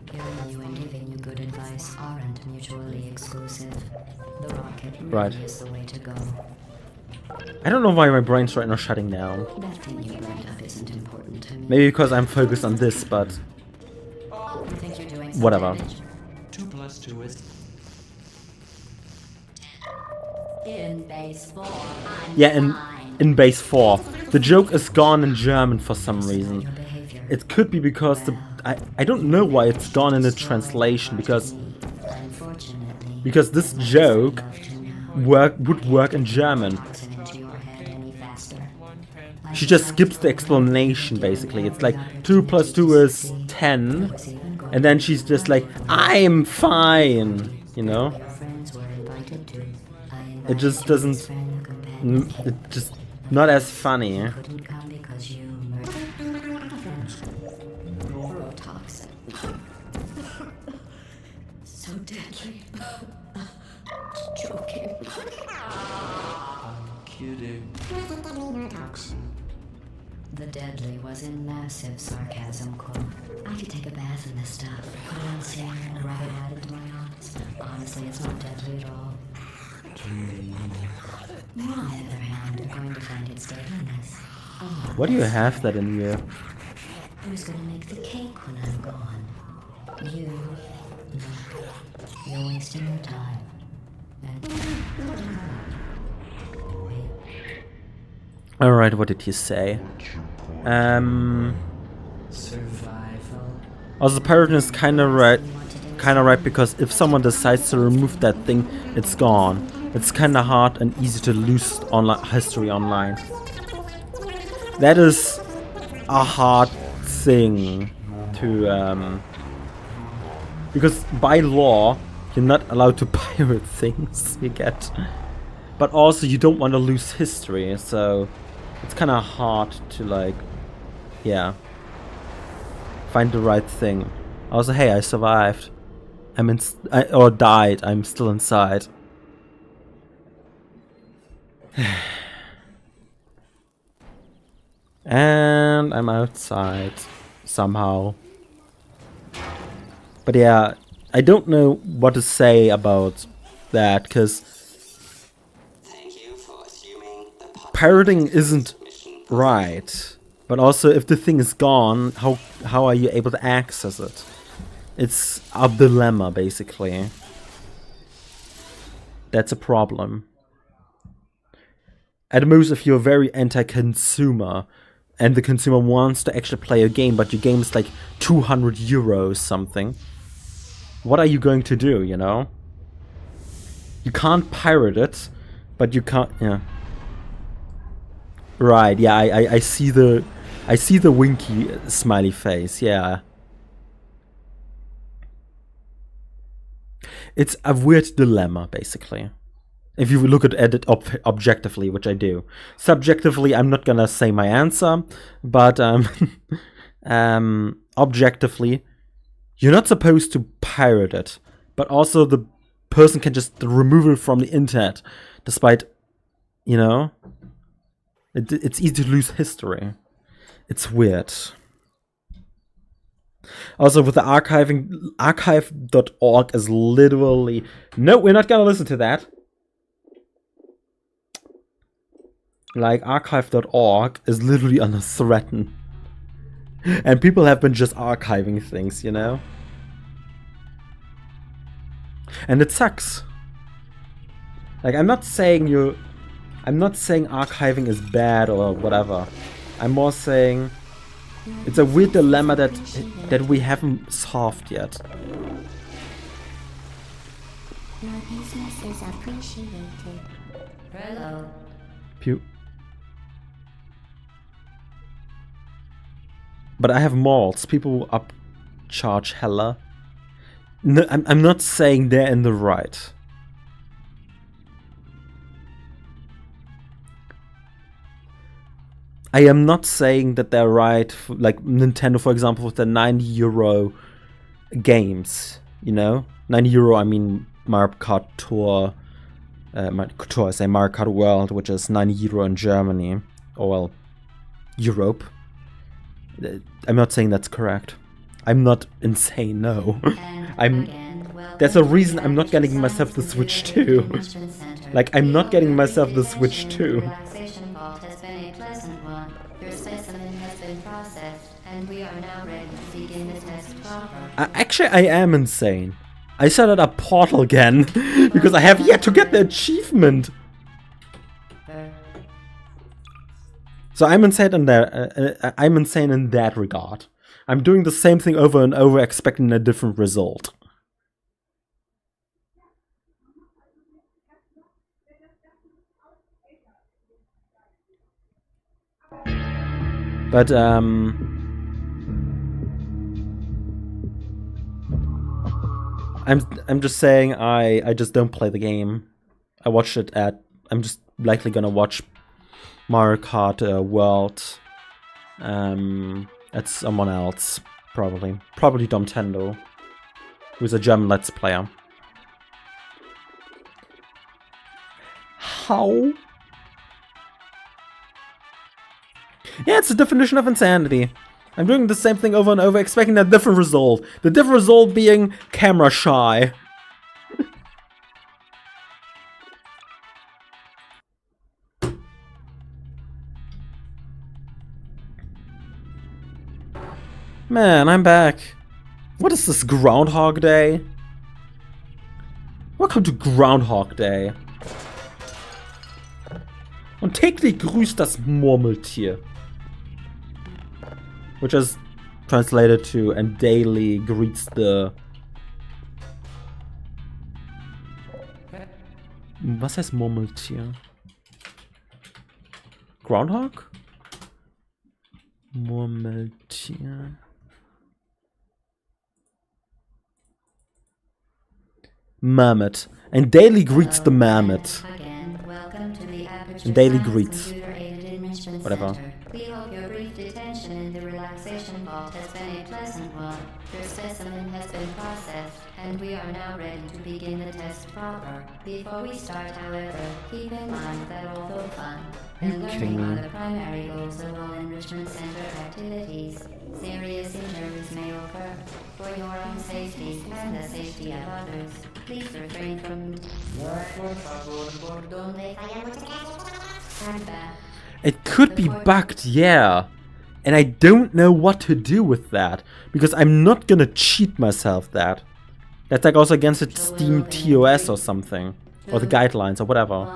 Killing you and giving you good advice aren't mutually exclusive. The rocket really Right. is the way to go. I don't know why my brain's right now shutting down. That thing you brought up isn't important to me. Maybe because I'm focused on this, but I think you're doing some whatever. damage. 2 plus 2 is... In base 4, I'm Yeah, fine. in base 4. The joke is gone in German for some reason. Your behavior. It could be because I don't know why it's gone in the translation, because Unfortunately, this joke love to know. would work in German. Toss it into your head any faster. She just skips the explanation basically. It's like 2 plus 2 is 10, and then she's just like, I'm fine, you know? Your friends were invited to. It just doesn't, it just not as funny. Couldn't come because you murdered friends. Neurotoxin. So deadly. Joking. Kidding. The deadly was in massive sarcasm, Cole. I could take a bath in this stuff, put it on sand, and rub it out into my eyes. Honestly, it's not deadly at all. You, on the other hand, are going to find its deadliness. Oh, What do you have that in you? who's gonna make the cake when I'm gone? You. No. You're wasting your time. And... Wait. Alright, what did he say? Survival. Also, the parrot is kinda right, because if someone decides to remove that thing, it's gone. It's kinda hard and easy to lose history online. That is a hard thing to, because by law, you're not allowed to pirate things you get. But also, you don't want to lose history, so it's kinda hard to, like, yeah, find the right thing. Also, hey, I survived. Or died. I'm still inside. And I'm outside somehow. But yeah, I don't know what to say about that, because pirating isn't right. But also, if the thing is gone, how are you able to access it? It's a dilemma, basically. That's a problem. At most, if you're very anti-consumer, and the consumer wants to actually play a game, but your game is like 200 euros something, what are you going to do, you know? You can't pirate it, but you can't, yeah. Right, yeah, I see the winky smiley face, yeah. It's a weird dilemma, basically. If you look at it objectively, which I do. Subjectively, I'm not gonna say my answer, but objectively, you're not supposed to pirate it, but also the person can just remove it from the internet, despite, you know, it's easy to lose history. It's weird. Also, with the archiving, archive.org is literally... No, we're not gonna listen to that. Like, archive.org is literally under threaten. And people have been just archiving things, you know? And it sucks. Like, I'm not saying archiving is bad or whatever. I'm more saying it's a weird dilemma that we haven't solved yet. Your business is appreciated. Hello. Pew. But I have malls. People upcharge hella. No, I'm not saying they're in the right. I am not saying that they're right, like Nintendo, for example, with the €90 games, you know? €90, I mean Mario Kart Tour, I say Mario Kart World, which is €90 in Germany, or well, Europe. I'm not saying that's correct. I'm not insane, no. And again, welcome There's a reason I'm not getting myself the Switch 2. Like, I'm not getting myself the Switch 2. Relaxation vault has been a pleasant one. Your specimen has been processed, and we are now ready to begin the test proper. Actually, I am insane. I started a portal again because I have yet to get the achievement. So I'm insane in that. I'm insane in that regard. I'm doing the same thing over and over, expecting a different result. But I'm just saying I just don't play the game. I watched it at. I'm just likely gonna watch Mario Kart World. At someone else, probably Domtendo, who's a German Let's Player. How? Yeah, it's the definition of insanity. I'm doing the same thing over and over, expecting a different result. The different result being camera shy. Man, I'm back. What is this, Groundhog Day? Welcome to Groundhog Day. Und täglich grüßt das Murmeltier. Which is translated to, and daily greets the... Was heißt Murmeltier? Groundhog? Murmeltier. Marmot. And daily greets the marmot. And daily greets. Whatever. We hope your brief detention in the relaxation vault has been a pleasant one. Your specimen has been processed, and we are now ready to begin the test proper. Before we start, however, keep in mind that although fun and learning are the primary goals of all enrichment center activities, serious injuries may occur. For your own safety and the safety of others, please refrain from... And back. It could be bugged, yeah. And I don't know what to do with that. Because I'm not gonna cheat myself that. That's like also against the Steam TOS or something. Or the guidelines or whatever.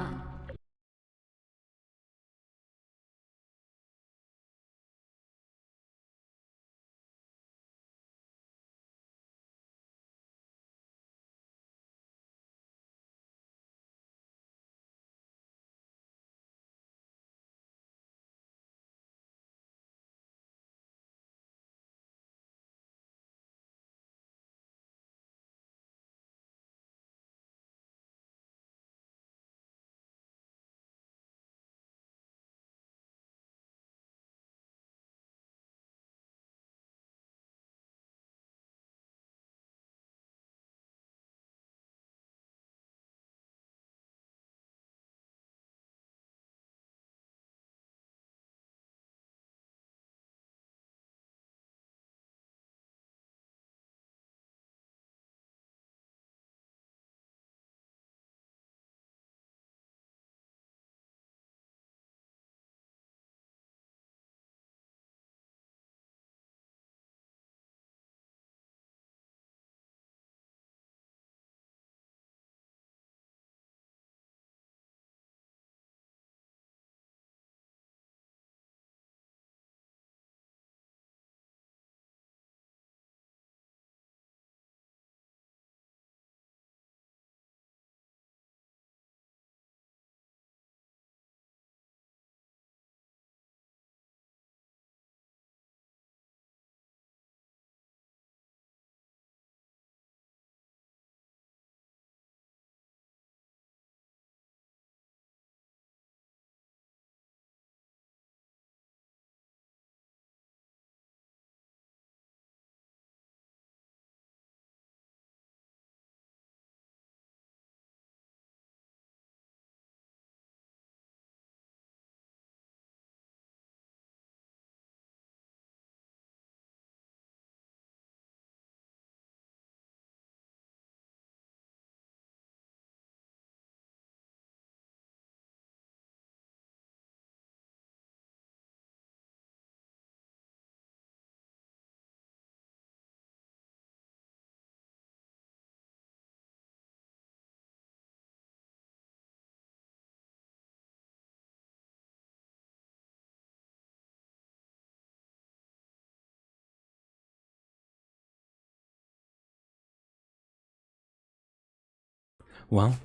Well,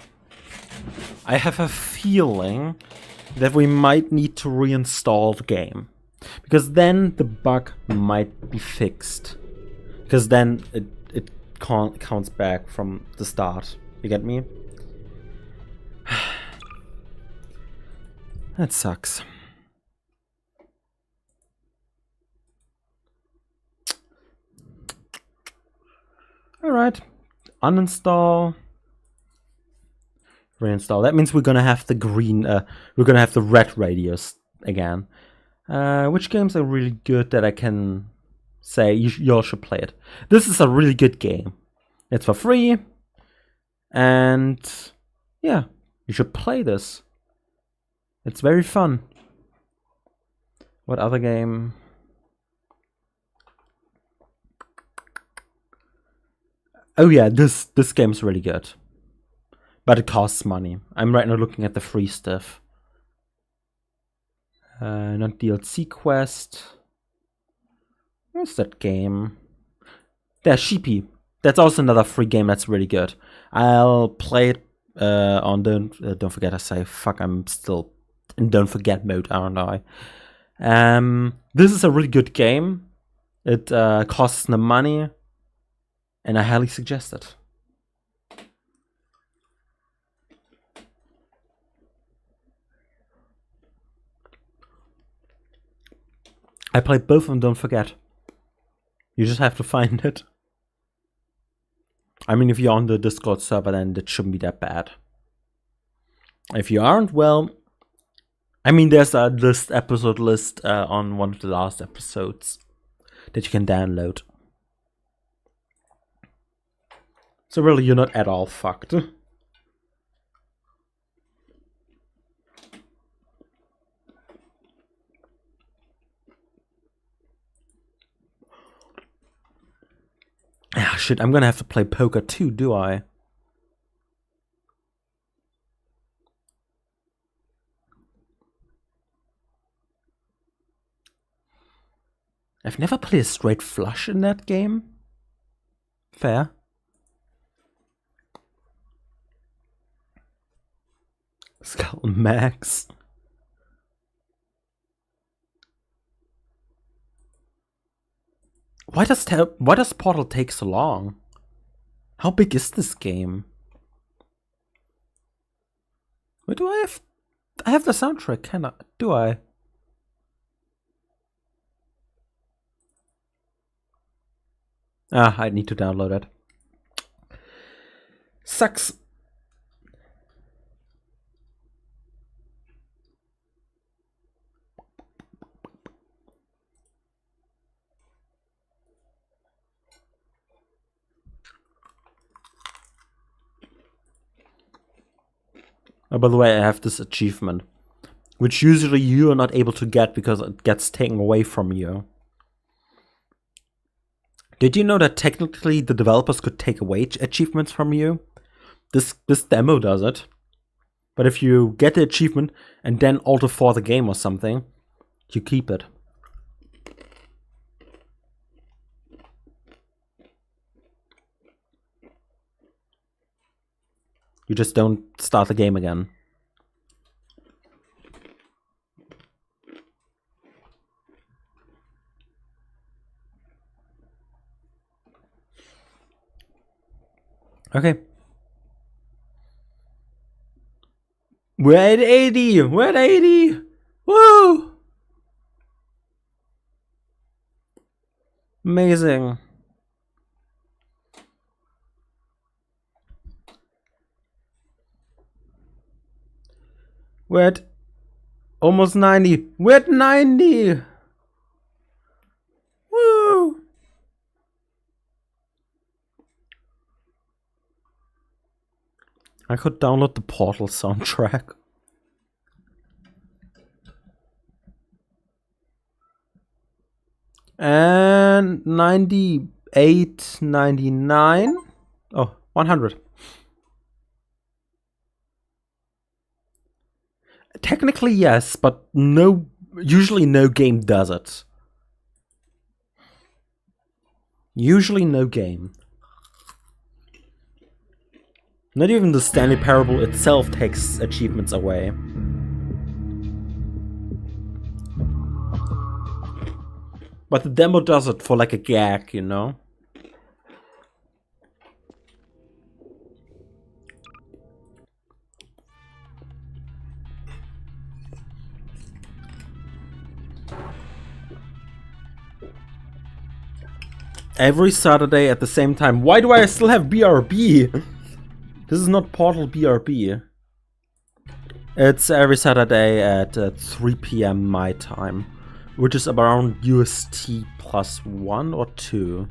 I have a feeling that we might need to reinstall the game. Because then the bug might be fixed. Because then it counts back from the start. You get me? That sucks. Alright. Uninstall. Reinstall. That means we're gonna have the green, we're gonna have the red radius again. Which games are really good that I can say you all should play it? This is a really good game. It's for free. And yeah, you should play this. It's very fun. What other game? Oh yeah, this game's really good. But it costs money. I'm right now looking at the free stuff. Not DLC quest. Where's that game? There's Sheepy. That's also another free game that's really good. I'll play it on don't forget I say fuck, I'm still in don't forget mode, aren't I? This is a really good game. It costs no money, and I highly suggest it. I played both of them, don't forget. You just have to find it. I mean, if you're on the Discord server, then it shouldn't be that bad. If you aren't, well, I mean, there's a episode list on one of the last episodes that you can download. So really, you're not at all fucked. Ah, shit, I'm gonna have to play poker too, do I? I've never played a straight flush in that game. Fair. Skull Max. Why does Portal take so long? How big is this game? Where do I have the soundtrack, do I? Ah, I need to download it. Sucks. Oh, by the way, I have this achievement, which usually you are not able to get because it gets taken away from you. Did you know that technically the developers could take away achievements from you? This demo does it. But if you get the achievement and then alter for the game or something, you keep it. You just don't start the game again. Okay. We're at 80! We're at 80! Woo! Amazing. We're at almost 90. We're at 90! Woo! I could download the Portal soundtrack. And 98, 99. Oh, 100. Technically, yes, but usually no game does it. Usually no game. Not even the Stanley Parable itself takes achievements away. But the demo does it for like a gag, you know? Every Saturday at the same time. Why do I still have BRB? This is not Portal BRB. It's every Saturday at 3 p.m. my time, which is around UST +1 or 2.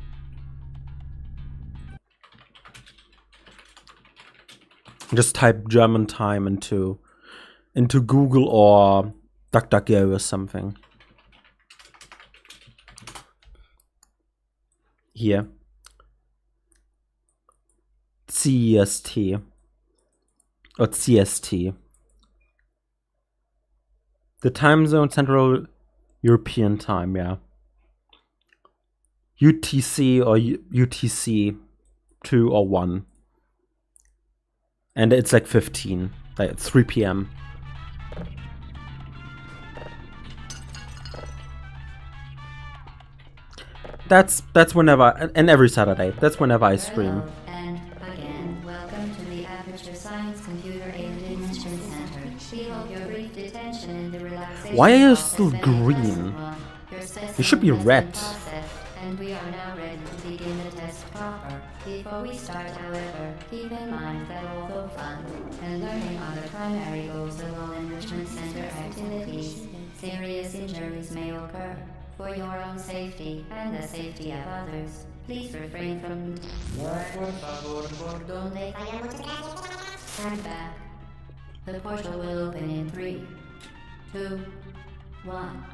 Just type German time into Google or DuckDuckGo or something. Here. CEST. Or CST. The time zone, Central European Time, yeah. UTC or UTC 2 or 1. And it's like 15, like 3 p.m. That's whenever, and every Saturday. That's whenever I stream. Hello, and again, welcome to the Aperture Science Computer Aided Instrument Center. We hope your brief detention in the relaxation. Why are you process still been green? Your specimen You should be has been red. processed, and we are now ready to begin the test proper. Before we start, however, keep in mind that although fun and learning are the primary goals of all enrichment center activities, serious injuries may occur. For your own safety and the safety of others, please refrain from stand back. The portal will open in 3, 2, 1.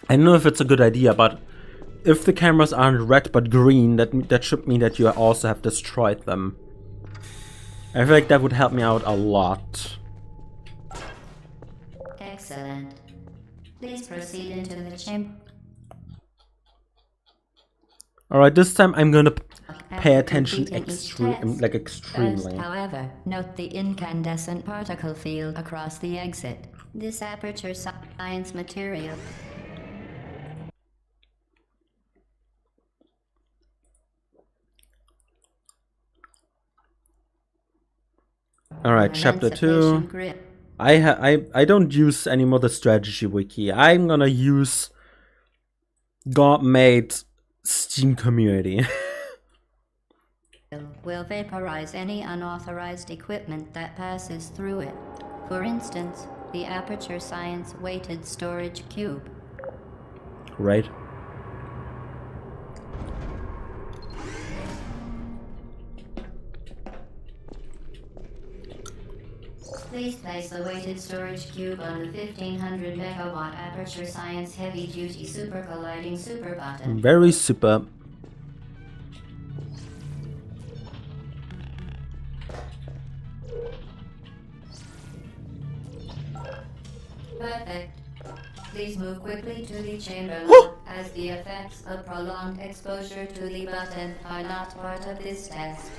I don't know if it's a good idea, but if the cameras aren't red but green, that should mean that you also have destroyed them. I feel like that would help me out a lot. Excellent. Please proceed into the chamber. Alright, this time I'm gonna pay After attention completing each test. extremely. First, however, note the incandescent particle field across the exit. This aperture science material. Alright, chapter 2. Grip. I don't use anymore the strategy wiki. I'm gonna use God-made Steam community. Will vaporize any unauthorized equipment that passes through it. For instance, the Aperture Science weighted storage cube. Right? Please place the weighted storage cube on the 1500 megawatt Aperture Science heavy duty super colliding super button. Very super. Perfect. Please move quickly to the chamber lock, as the effects of prolonged exposure to the button are not part of this test.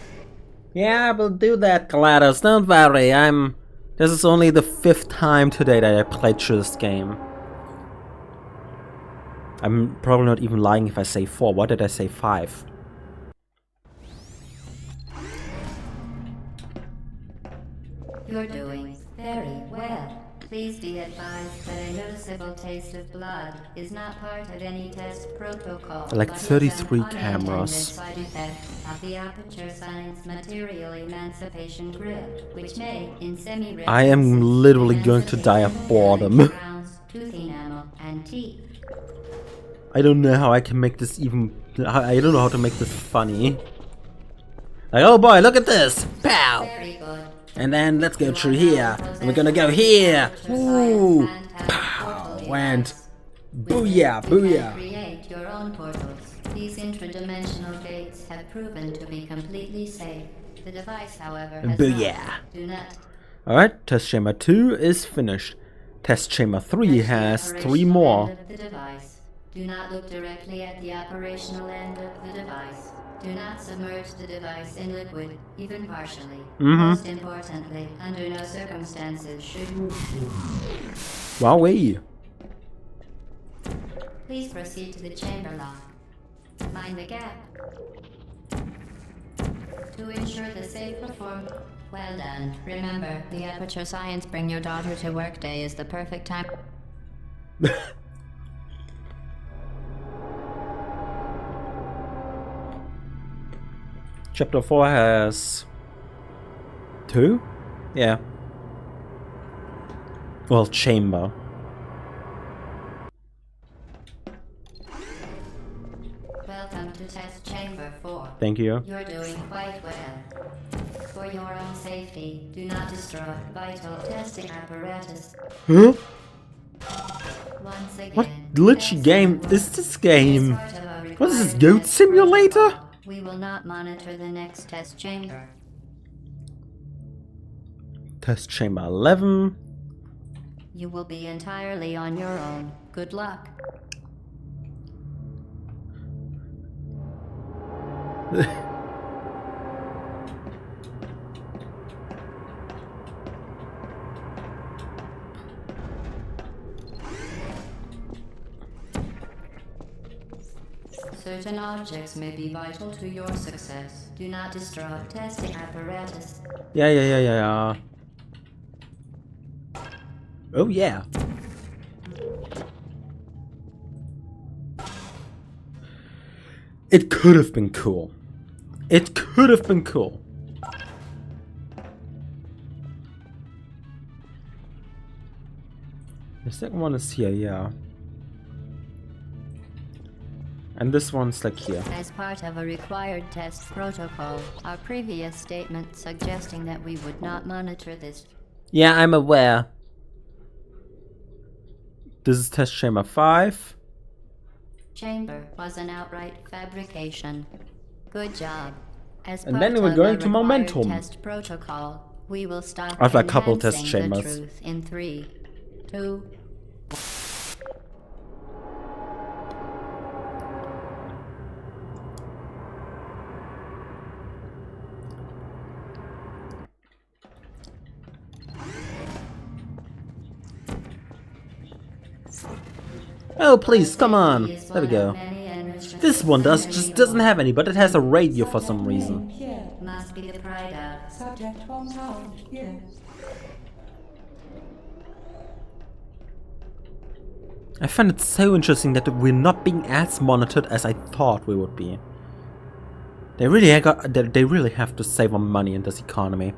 Yeah, we'll do that, GLaDOS. Don't worry, this is only the 5th time today that I played through this game. I'm probably not even lying if I say 4. What did I say? 5? You're doing very well. Please be advised that a noticeable taste of blood is not part of any test protocol. Like but is 33 an unintended cameras. side effect of the Aperture Science Material Emancipation Grip, which may, in semi-rare I am cases, literally going to die of emancipate boredom. crowns, tooth enamel, and teeth. I don't know how I can make this even... I don't know how to make this funny. Like, oh boy, look at this! Pow! Very good. And then let's go through here. And we're gonna go here! Ooh! Pow! And... Booyah! Booyah! Create your own portals. These intradimensional gates have proven to be completely safe. The device, however, has Booyah! not. Do not. Alright, test chamber 2 is finished. Test chamber 3 has 3 more. The device. Do not look directly at the operational end of the device. Do not submerge the device in liquid, even partially. Most importantly, under no circumstances should you... Wowee. Please proceed to the chamber lock. Mind the gap. To ensure the safe perform... Well done. Remember, the Aperture Science Bring Your Daughter to Work Day is the perfect time... Chapter 4 has 2? Yeah. Well, chamber. Welcome to Test Chamber 4. Thank you. You're doing quite well. For your own safety, do not destroy vital testing apparatus. Huh? Once again, What glitchy game is this game? as part of our What is this, required Goat test Simulator? protocol, we will not monitor the next test chamber. Test chamber 11. You will be entirely on your own. Good luck. Certain objects may be vital to your success. Do not destroy testing apparatus. Yeah. Oh yeah. It could have been cool. It could have been cool. The second one is here, yeah. And this one's like here. As part of a required test protocol, our previous statement suggesting that we would not monitor this Yeah, I'm aware. This is test chamber 5. chamber was an outright fabrication. Good job. As And part then we're of going a to required Momentum. Test protocol, we will stop After a couple test enhancing the chambers. truth in 3, 2. Oh please, come on. There we go. This one just doesn't have any, but it has a radio for some reason. Here. Must be the pride of. Subject hometown. Here. I find it so interesting that we're not being as monitored as I thought we would be. They really have to save on money in this economy.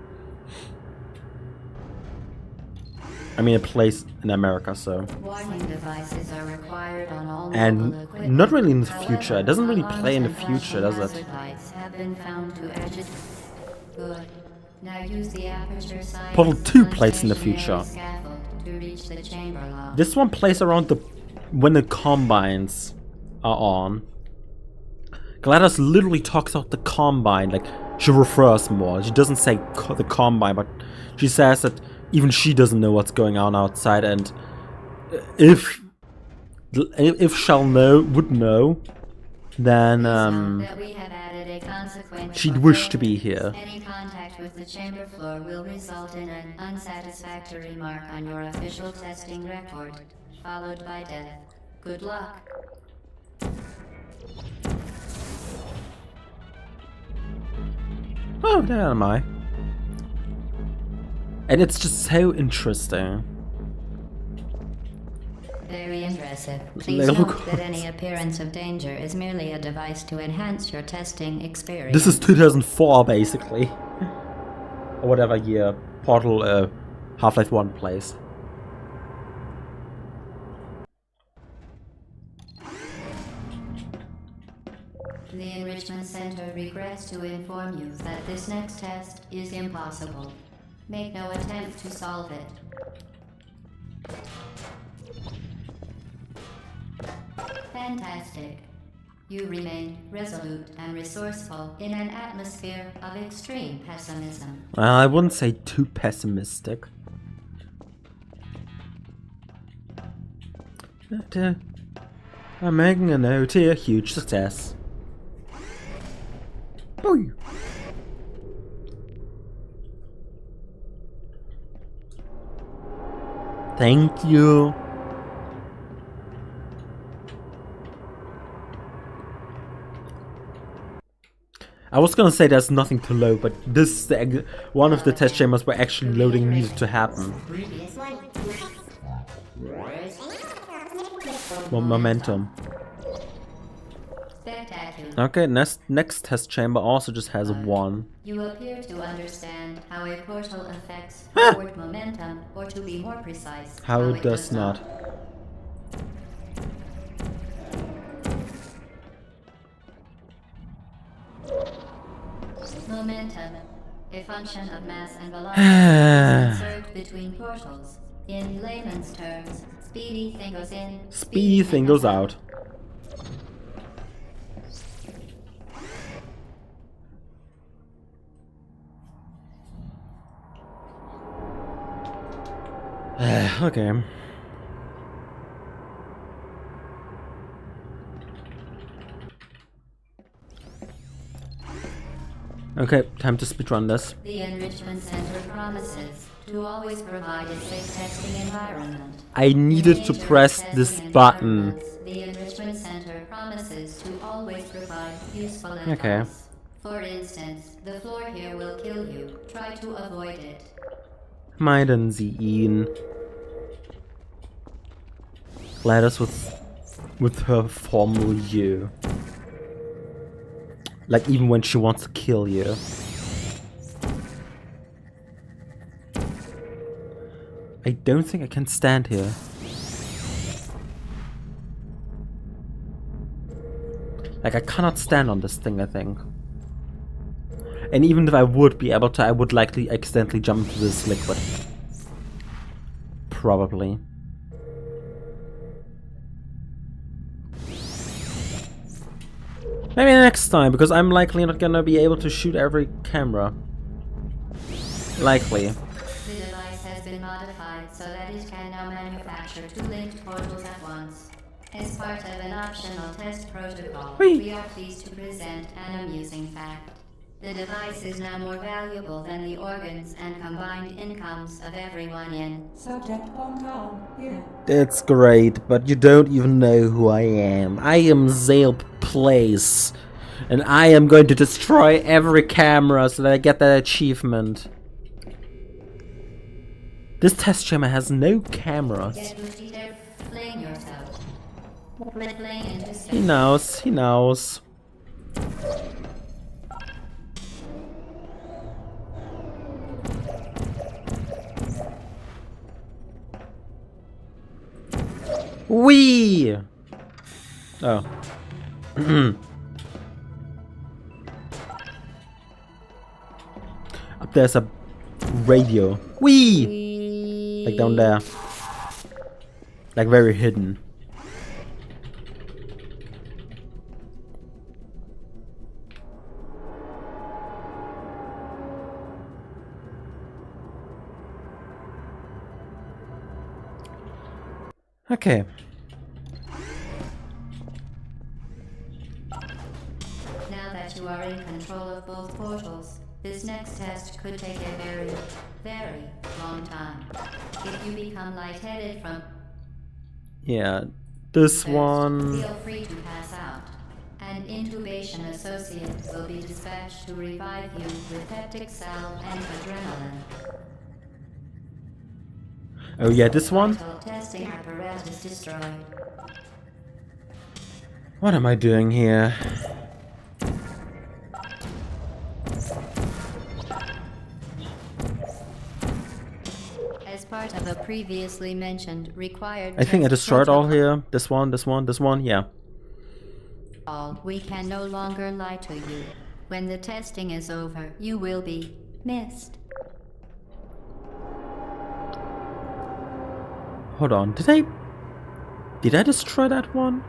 I mean, a place in America, so. Warning devices are required on all And mobile equipment. not really in the However, future. It doesn't really alarms play in the and future, does flashing it? hazard lights have been found to agitate. Good. Now use the Aperture Science Portal 2 plays in the stationary future. scaffold to reach the chamber lock. This one plays around when the combines are on. GLaDOS literally talks about the combine, like she refers more. She doesn't say the combine, but she says that even she doesn't know what's going on outside, and if Shall would know, then that we have added a consequence she'd for wish to be failure. here. Any contact with the chamber floor will result in an unsatisfactory mark on your official testing record, followed by death. Good luck. Oh, there am I. And it's just so interesting. Very impressive. Please Look. note that any appearance of danger is merely a device to enhance your testing experience. This is 2004, basically. Or whatever year Portal Half-Life 1 plays. The Enrichment Center regrets to inform you that this next test is impossible. Make no attempt to solve it. Fantastic. You remain resolute and resourceful in an atmosphere of extreme pessimism. Well, I wouldn't say too pessimistic. I'm making a note here. Huge success. Boy. Thank you. I was gonna say there's nothing to load, but this is the one of the test chambers where actually loading needed to happen. Momentum. Spectacular. Okay, next test chamber also just has one. You appear to understand how a portal affects forward momentum, or to be more precise, How it does not. Momentum, a function of mass and velocity, is conserved between portals. In layman's terms, speedy thing goes in, Speedy thing goes out. Okay. Okay, time to speedrun this. The Enrichment Center promises to always provide a safe testing environment. I needed to Dangerous press testing this button. environments. The Enrichment Center promises to always provide useful advice. Okay. For instance, the floor here will kill you. Try to avoid it. Meiden Sie ihn. Let us with her formal you. Like even when she wants to kill you. I don't think I can stand here. Like I cannot stand on this thing, I think. And even if I would be able to, I would likely accidentally jump into this liquid. Probably. Maybe next time, because I'm likely not gonna be able to shoot every camera. Likely. The device has been modified so that it can now manufacture two linked portals at once. As part of an optional test protocol, Whee! we are pleased to present an amusing fact. The device is now more valuable than the organs and combined incomes of everyone in. Subject hometown, here. That's great, but you don't even know who I am. I am Zale Place, and I am going to destroy every camera so that I get that achievement. This test chamber has no cameras. Get with Peter, fling yourself. Fling into space. He knows, he knows. Wee! Oh. Up there's a radio. Wee! Like down there. Like very hidden. Okay. Now that you are in control of both portals, this next test could take a very, very long time. If you become lightheaded from Yeah. This thirst, one. feel free to pass out. An intubation associate will be dispatched to revive you with peptic salve and adrenaline. Oh yeah, this one? Vital testing apparatus destroyed. What am I doing here? As part of a previously mentioned required I think I test destroyed all protocol, here. This one, yeah. we can no longer lie to you. When the testing is over, you will be missed. Hold on, did I destroy that one?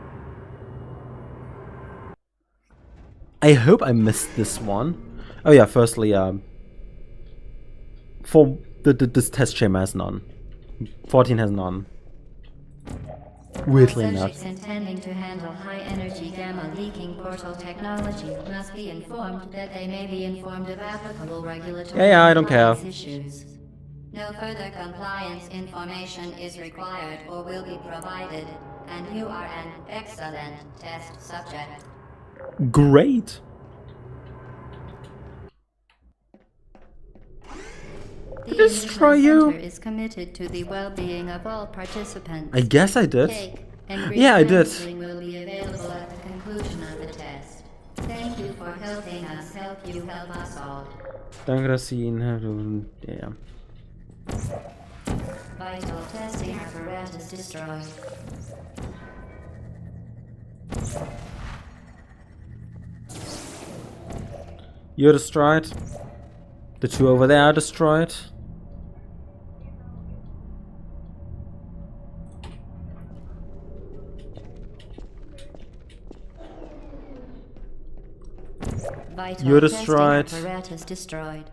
I hope I missed this one. Oh yeah, firstly, for this test chamber has none. 14 has none. Weirdly All not. subjects intending to handle high-energy gamma-leaking portal technology must be informed that they may be informed of applicable regulatory Yeah, I don't care. compliance issues. No further compliance information is required or will be provided, and you are an excellent test subject. Great. The Destroy Enrichment you. Center is committed to the well-being of all participants. I guess I did. Cake and Yeah, I did. counseling will be available at the conclusion of the test. Thank you for helping us help you help us all. Danke, dass Sie ihn haben. Ja. Vital testing apparatus destroyed. You're destroyed. The two over there are destroyed. Vital You're testing destroyed. apparatus destroyed.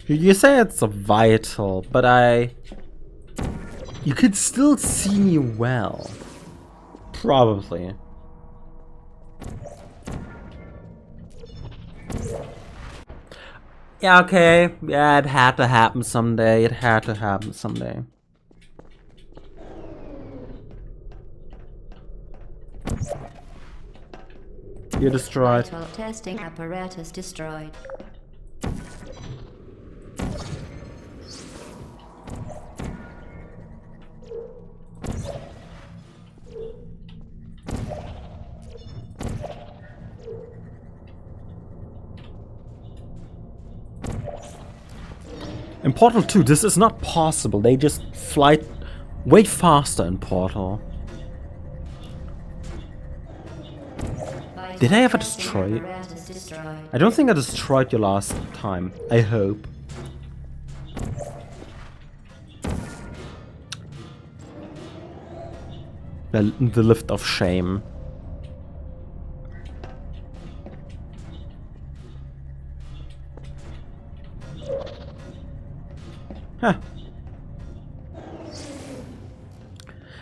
You say it's vital, but you could still see me well. Probably. Yeah, okay. Yeah, it had to happen someday. It had to happen someday. You're destroyed. Vital testing apparatus destroyed. In Portal 2, this is not possible. They just fly way faster in Portal. Did I ever destroy you? I don't think I destroyed you last time. I hope. The lift of shame. Huh.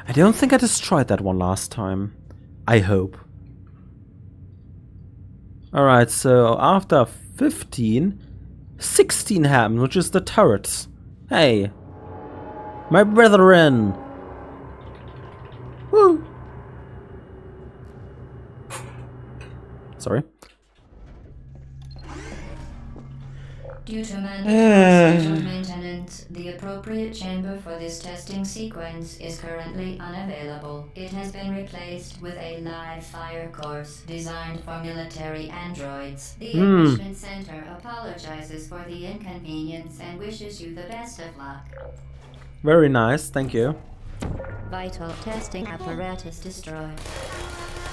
I don't think I destroyed that one last time. I hope. Alright, so after 15, 16 happened, which is the turrets. Hey, my brethren. Woo. Sorry. Due to mandatory scheduled maintenance, the appropriate chamber for this testing sequence is currently unavailable. It has been replaced with a live fire course designed for military androids. The Enrichment Center apologizes for the inconvenience and wishes you the best of luck. Very nice, thank you. Vital testing apparatus destroyed.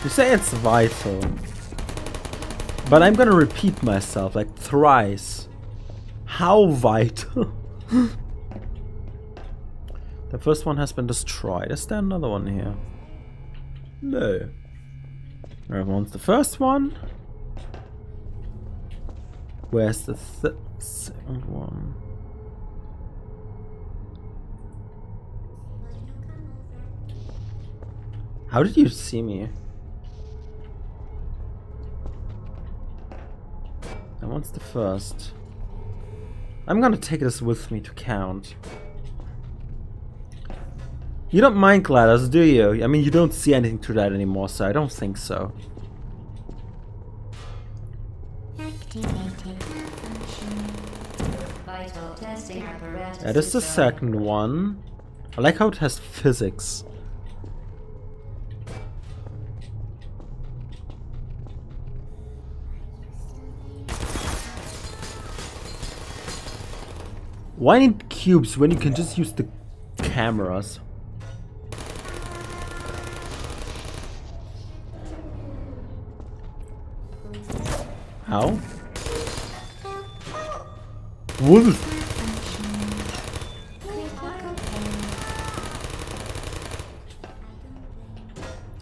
You say it's vital. But I'm gonna repeat myself like thrice. How vital? The first one has been destroyed. Is there another one here? No. Everyone's the first one. Where's the second one? How did you see me? That one's the first. I'm gonna take this with me to count. You don't mind GLaDOS, do you? I mean, you don't see anything to that anymore, so I don't think so. Activated malfunction. Vital testing apparatus That is the destroyed. second one. I like how it has physics. Why need cubes when you can just use the cameras? How? Wolf!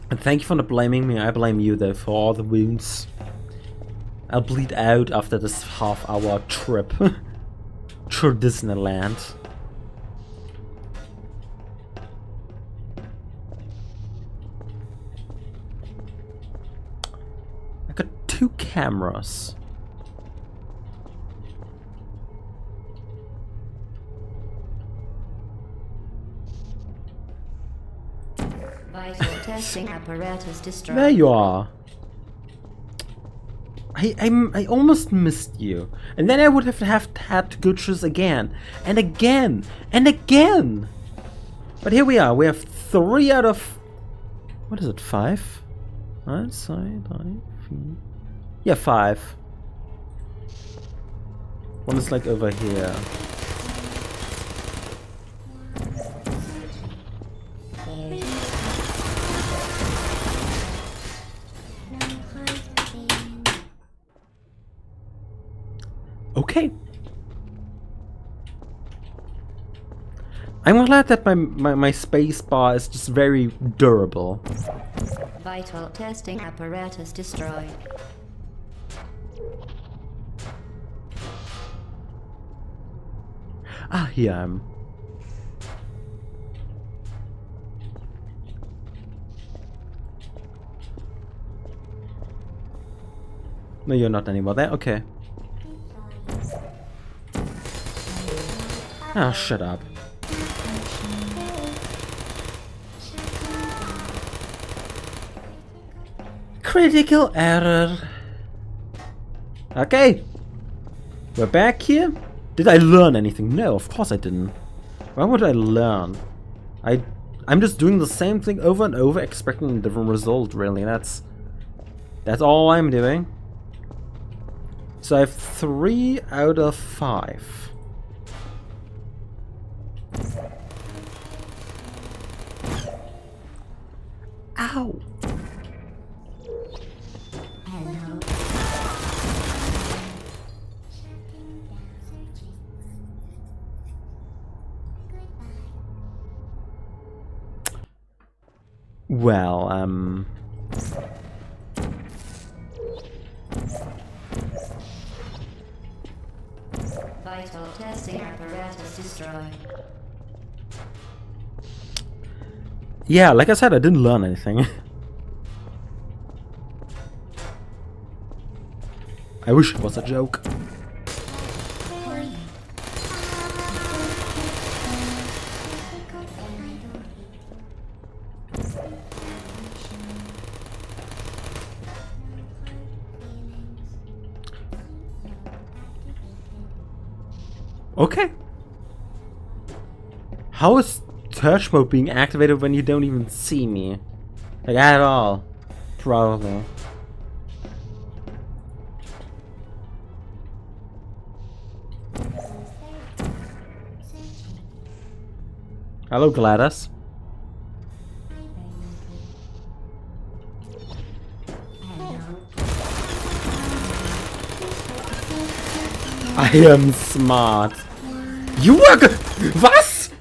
And thank you for not blaming me. I blame you though for all the wounds. I'll bleed out after this half-hour trip through Disneyland. 2 cameras. Vital testing apparatus destroyed. There you are. I almost missed you. And then I would have had to go through this again. And again. And again. But here we are. We have 3 out of... What is it? 5? Yeah, 5. One is like over here. Okay. I'm glad that my space bar is just very durable. Vital testing apparatus destroyed. Ah, here I am. No, you're not anymore there? Okay. Ah, shut up. Critical error. Okay. We're back here. Did I learn anything? No, of course I didn't. Why would I learn? I'm just doing the same thing over and over, expecting a different result, really. That's all I'm doing. So I have 3 out of 5. Ow! Hello. Well, Vital testing apparatus destroyed. yeah, like I said, I didn't learn anything. I wish it was a joke. Okay. How is search mode being activated when you don't even see me? Like, at all. Probably. Hello, Gladys. I am smart. You are Was?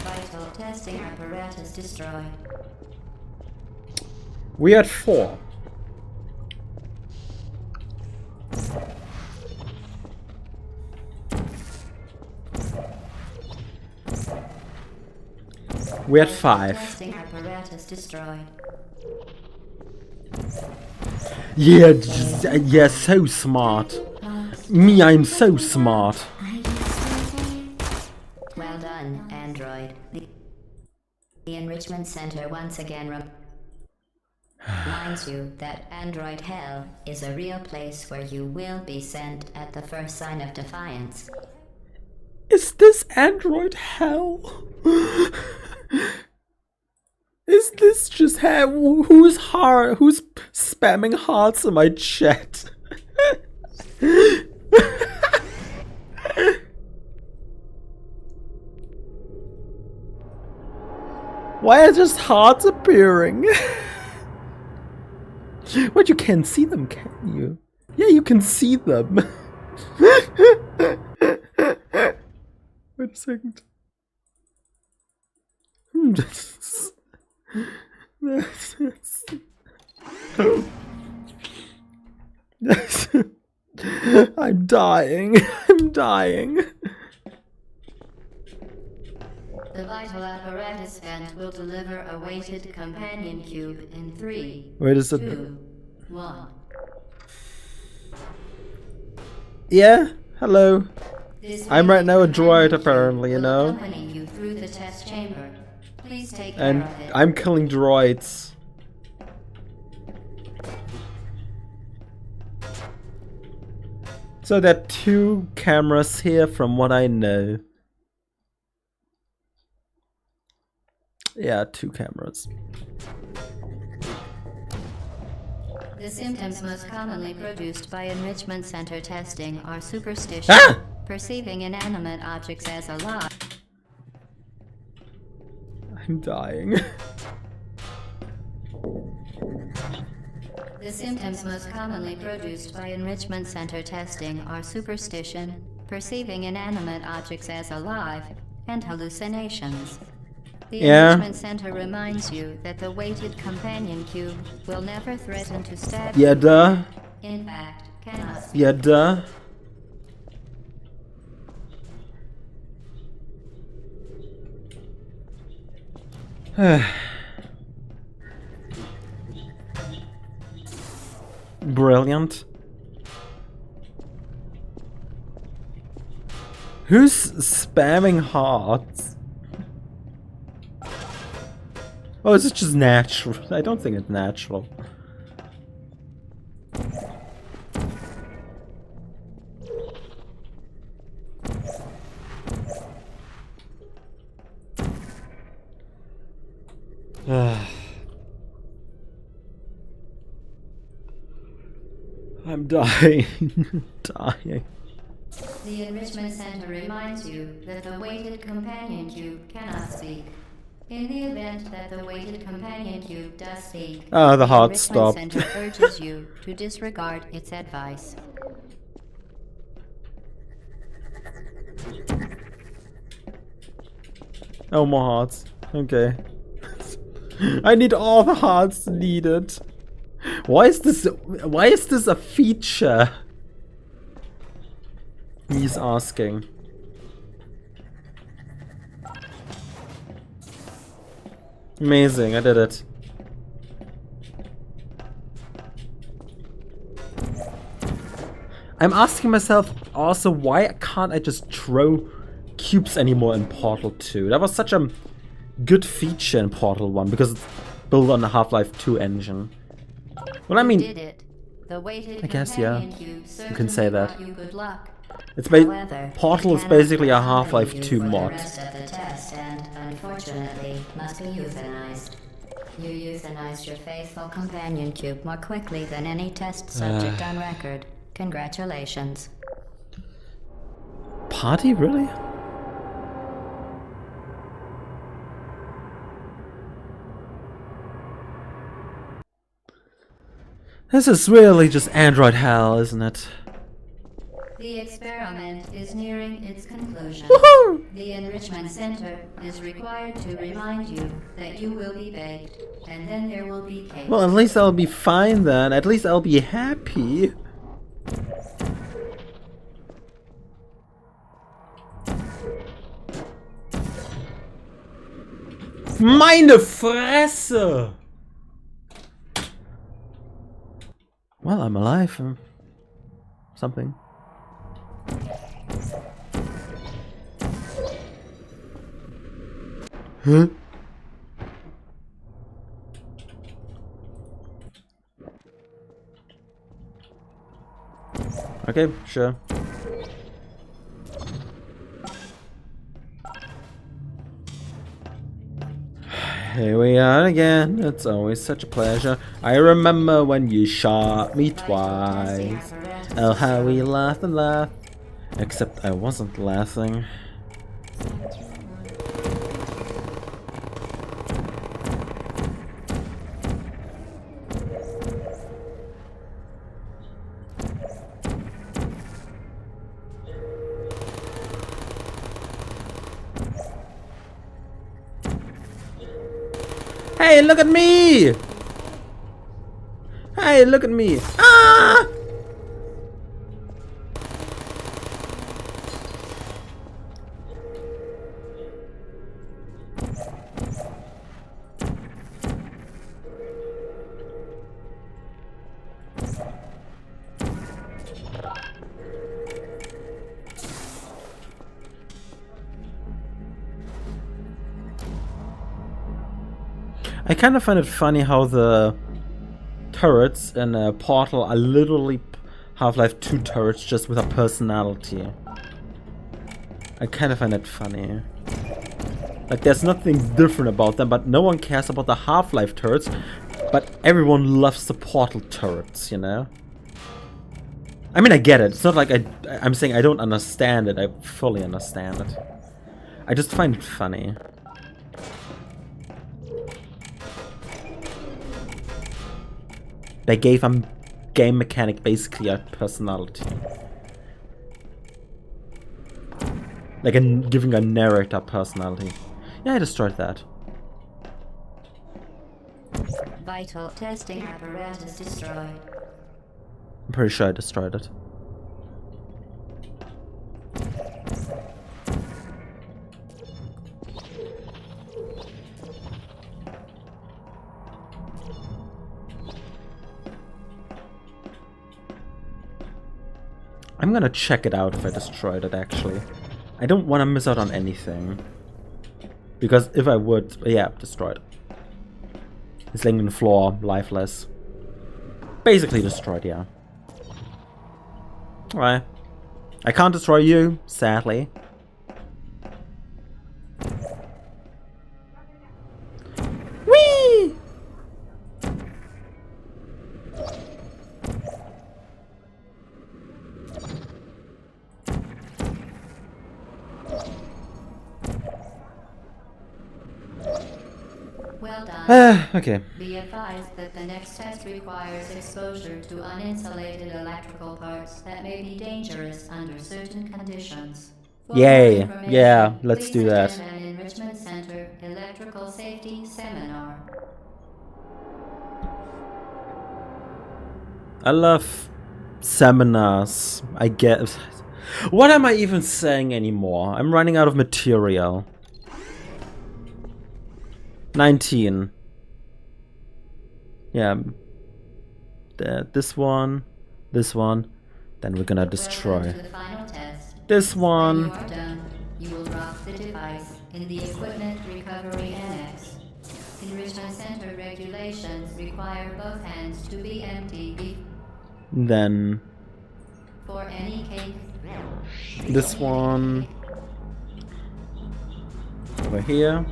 Vital testing apparatus destroyed. We had 4. We had 5. Testing apparatus destroyed. Yeah, yeah, so smart. Me, I'm so smart. Well done, android. The enrichment center once again reminds you that android hell is a real place where you will be sent at the first sign of defiance. Is this android hell? Is this just hell? Who's spamming hearts in my chat? Why are just hearts appearing? But you can't see them, can you? Yeah, you can see them. Wait a second. I'm dying. I'm dying. The vital apparatus vent will deliver a weighted companion cube in 3, Wait, is it? 2, 1. Yeah. Hello. This I'm right weighted now a companion droid, cube apparently, you will know? accompany you through the test chamber. Please take care And of it. I'm killing droids. So there are 2 cameras here from what I know. Yeah, 2 cameras. The symptoms most commonly produced by enrichment center testing are superstition, Ah! perceiving inanimate objects as alive. I'm dying. The symptoms most commonly produced by enrichment center testing are superstition, perceiving inanimate objects as alive, and hallucinations. The Yeah. enrichment center reminds you that the weighted companion cube will never threaten to stab Yeah, you. duh. In fact, cannot. Yeah, duh. Brilliant. Who's spamming hearts? Oh, is it just natural? I don't think it's natural. I'm dying. Dying. The enrichment center reminds you that the weighted companion cube cannot speak. In the event that the weighted companion cube does speak, Ah, the heart enrichment stopped. center urges you to disregard its advice. Oh, more hearts. Okay. I need all the hearts needed. Why is this a feature? He's asking. Amazing, I did it. I'm asking myself also, why can't I just throw cubes anymore in Portal 2? That was such a good feature in Portal 1 because it's built on the Half-Life 2 engine. Well, I You mean, did it. The weighted I guess, yeah. companion cube You can say certainly that. brought you good luck. it's However, Portal it is cannot basically a accompany Half-Life you 2 for mod. The rest of the test and, unfortunately, must be euthanized. You euthanized your faithful companion cube more quickly than any test subject on record. Congratulations. Party, really? This is really just Android hell, isn't it? The experiment is nearing its conclusion. Woohoo! The Enrichment Center is required to remind you that you will be baked, and then there will be cake. Well, at least I'll be fine then. At least I'll be happy. Meine Fresse! Well, I'm alive. Something. Huh? Okay, sure. Here we are again. It's always such a pleasure. I remember when you shot me twice. Oh, how we laughed and laughed. Except I wasn't laughing. Hey, look at me! Hey, look at me! Ah! I kind of find it funny how the turrets in a Portal are literally Half-Life 2 turrets just with a personality. I kind of find it funny. Like, there's nothing different about them, but no one cares about the Half-Life turrets, but everyone loves the Portal turrets, you know? I mean, I get it. It's not like I'm saying I don't understand it. I fully understand it. I just find it funny. They gave a game mechanic basically a personality. Like giving a narrator personality. Yeah, I destroyed that. Vital testing apparatus destroyed. I'm pretty sure I destroyed it. I'm gonna check it out if I destroyed it, actually. I don't want to miss out on anything. Because if I would... Yeah, destroyed. It's laying on the floor, lifeless. Basically destroyed, yeah. Alright. I can't destroy you, sadly. Whee! Well done. Okay. Be advised that the next test requires exposure to uninsulated electrical parts that may be dangerous under certain conditions. For Yay. more information, Yeah, let's please do that. attend an Enrichment Center Electrical Safety Seminar. I love seminars. I guess. What am I even saying anymore? I'm running out of material. 19. Yeah. This one. Then we're gonna destroy. Welcome to the final test. This When one. you are done, you will drop the device in the Equipment Recovery Annex. Enrichment Center regulations require both hands to be empty Then for any cake. this one. Over here.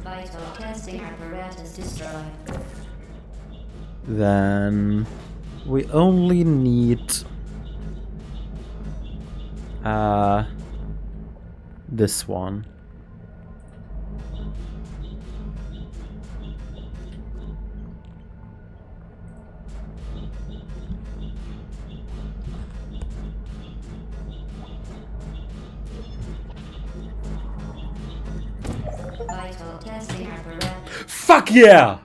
Vital testing apparatus destroyed. Then we only need this one. Vital testing apparatus. Fuck yeah!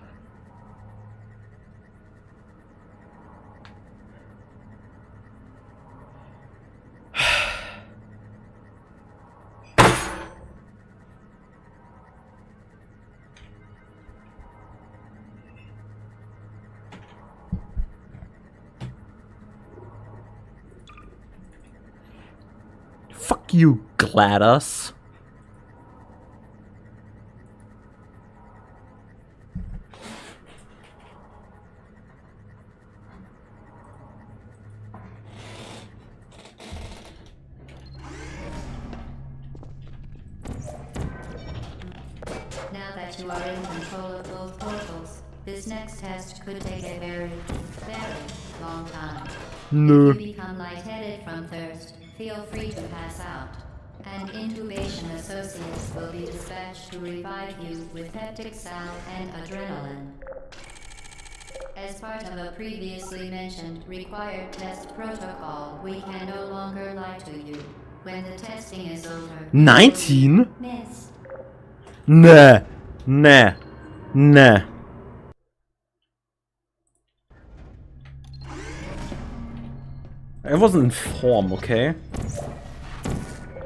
Fuck you, GLaDOS. Now that you are in control of both portals, this next test could take a very, very long time. No. If you become lightheaded from thirst, feel free to pass out. An intubation associate will be dispatched to revive you with peptic salve and adrenaline. As part of a previously mentioned required test protocol, we can no longer lie to you. When the testing is over... 19? Miss. Nah. Nah. Nah. I wasn't informed, okay?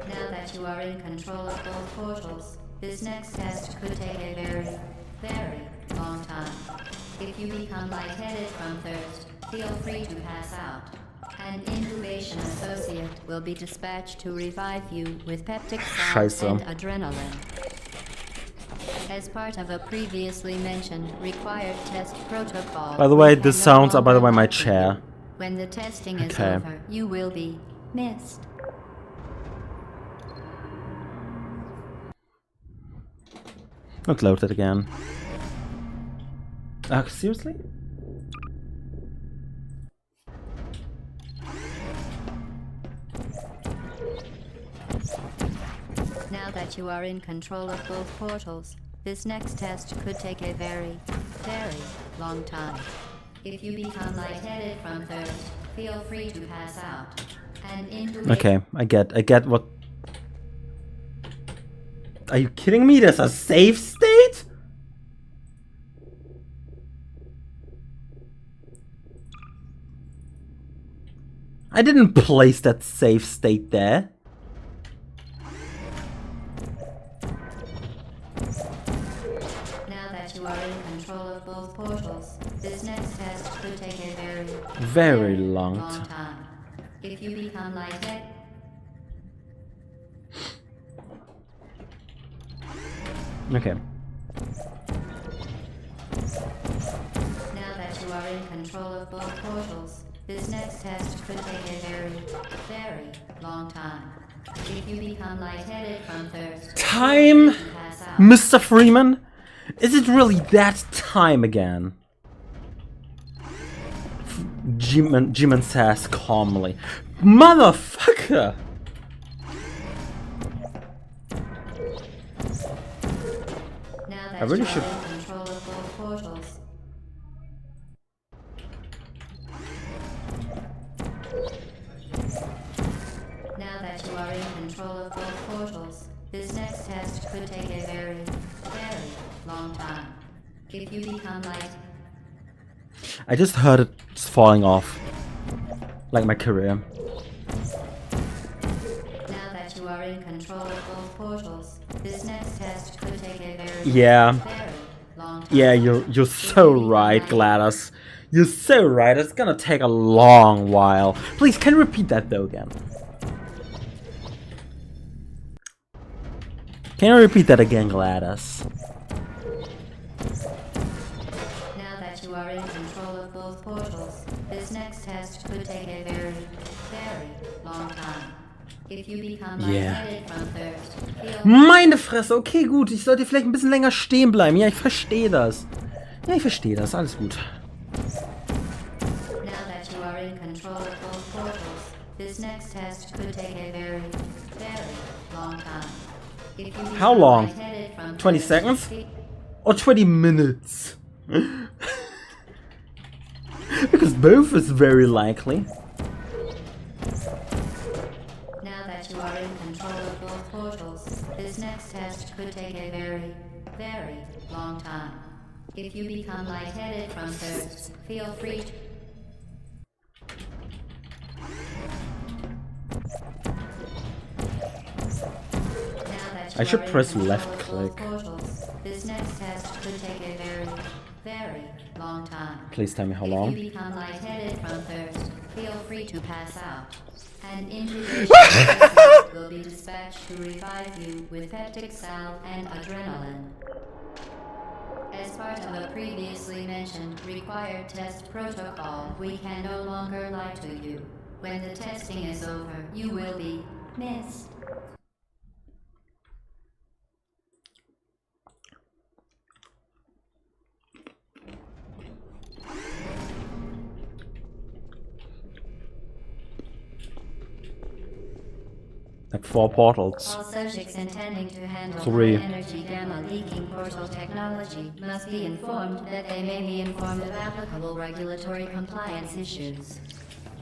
Now that you are in control of both portals, this next test could take a very, very long time. If you become lightheaded from thirst, feel free to pass out. An incubation associate will be dispatched to revive you with peptic salve Scheiße. and adrenaline. As part of a previously mentioned required test protocol. By the way, we this can sounds, no by the way, longer my lie to you. chair. When the testing is Okay. over, you will be missed. Not loaded again. Seriously? Now that you are in control of both portals, this next test could take a very, very long time. If you become lightheaded from thirst, feel free to pass out. And into Okay, I get what... Are you kidding me? There's a save state? I didn't place that save state there. Now that you are in control of both portals, this next test could take a very, Very long time. time. If you become lightheaded, Okay. now that you are in control of both portals, this next test could take a very, very long time. If you become lightheaded from thirst, Time, feel free to pass out. Mr. Freeman? Is it really that time again? Jimin says calmly. Motherfucker! Now that I really you should- are in control of both portals, now that you are in control of both portals, this next test could take a very, very long time. If you become light, I just heard it falling off. Like my career. now that you are in control of both portals, this next test could take a very, Yeah. very long time. Yeah, you're so right, Gladys. You're so right. It's gonna take a long while. Please, can you repeat that though again? Can you repeat that again, Gladys? Now that you are in control of both portals, this next test could take a very, very long time. If you become Yeah. lightheaded from thirst, feel Meine Fresse, okay, gut. Ich sollte vielleicht ein bisschen länger stehen bleiben. Ja, ich verstehe das. Ja, ich verstehe das. Alles gut. now that you are in control of both portals, this next test could take a very, very long time. If you become How long? lightheaded from 20 thirst, seconds? fe- Or 20 minutes. Because both is very likely. Now that you are in control of both portals, this next test could take a very, very long time. If you become lightheaded from thirst, feel free to... Now that you I should are in press control left of both click. portals, this next test could take a very, very long time. Please tell me how If long. you become lightheaded from thirst, feel free to pass out. An incubation will be dispatched to revive you with peptic salve and adrenaline. As part of a previously mentioned required test protocol, we can no longer lie to you. When the testing is over, you will be missed. Like 4 portals. All subjects intending to handle 3. high-energy gamma leaking portal technology must be informed that they may be informed of applicable regulatory compliance issues.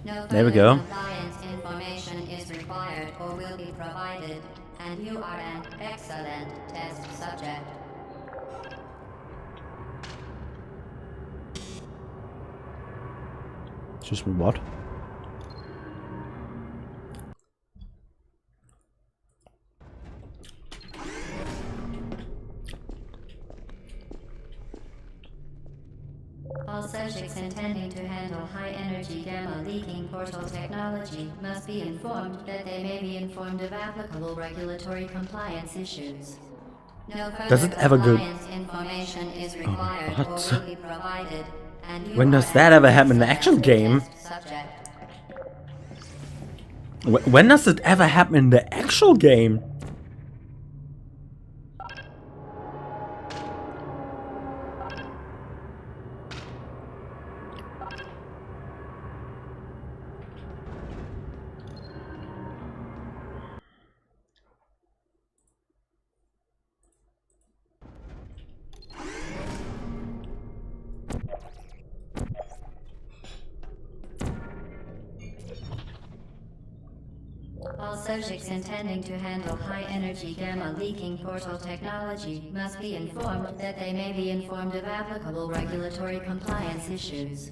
No There we further go. compliance information is required or will be provided, and you are an excellent test subject. Excuse me, what? All subjects intending to handle high-energy gamma leaking portal technology must be informed that they may be informed of applicable regulatory compliance issues. No Does further it ever go- compliance information is required or what? will be provided, and you When are does that an ever happen in the actual excellent game? test subject. When does it ever happen in the actual game? All subjects intending to handle high-energy gamma leaking portal technology must be informed that they may be informed of applicable regulatory compliance issues.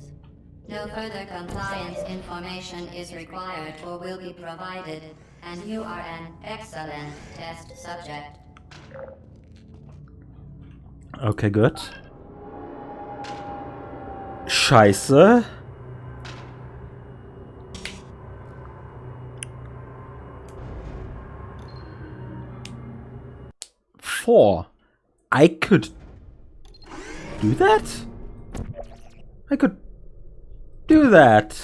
No further compliance information is required or will be provided, and you are an excellent test subject. Okay, good. Scheiße. Four. I could do that? I could do that.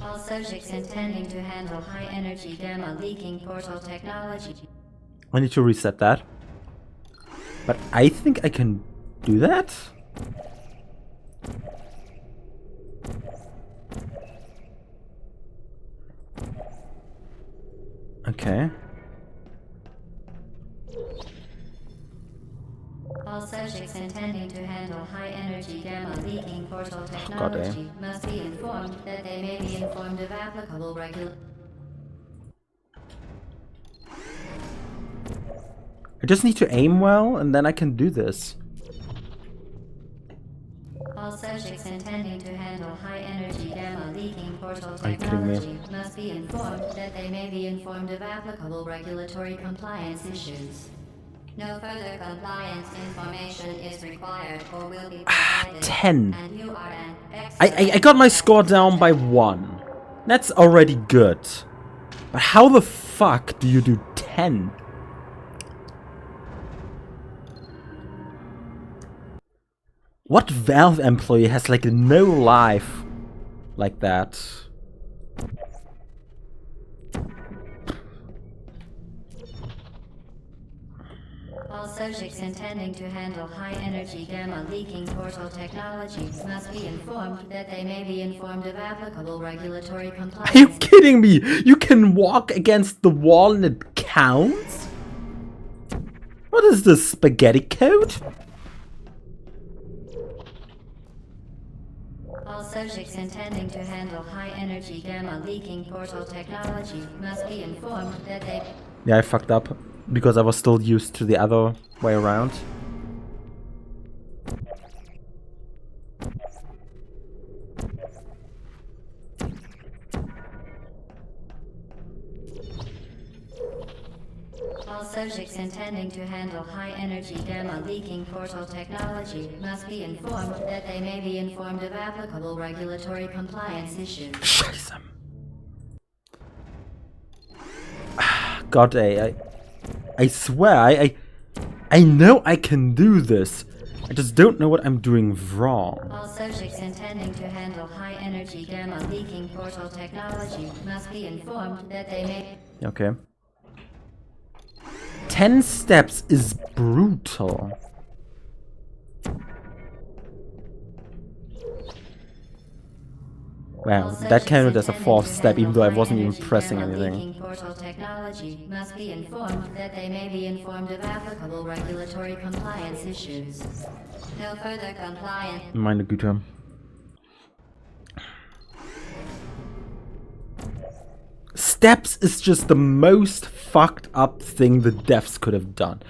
All subjects intending to handle high-energy gamma leaking portal technology. I need to reset that. But I think I can do that? Okay. All subjects intending to handle high-energy gamma leaking portal technology must be informed that they may be informed of applicable I just need to aim well and then I can do this. All subjects intending to handle high-energy gamma leaking portal Are you kidding me? technology must be informed that they may be informed of applicable regulatory compliance issues. No further compliance information is required or will be provided. 10. And you are an I got my score down by 1. That's already good. But how the fuck do you do 10? What Valve employee has like no life like that? All subjects intending to handle high-energy gamma leaking portal technology must be informed that they may be informed of applicable regulatory compliance. Are you kidding me? You can walk against the wall and it counts? What is this, spaghetti code? All subjects intending to handle high-energy gamma leaking portal technology must be informed that they... Yeah, I fucked up because I was still used to the other way around. All subjects intending to handle high-energy gamma leaking portal technology must be informed that they may be informed of applicable regulatory compliance issues. Scheiße. God, I swear, I know I can do this. I just don't know what I'm doing wrong. All subjects intending to handle high-energy gamma leaking portal technology must be informed that they may... Okay. 10 steps is brutal. Wow, that counted as a 4th step, even though I wasn't even pressing anything. Portal technology must be informed that they may be informed of applicable regulatory compliance issues. No further compliance. Meine Güte. Steps is just the most fucked up thing the devs could have done.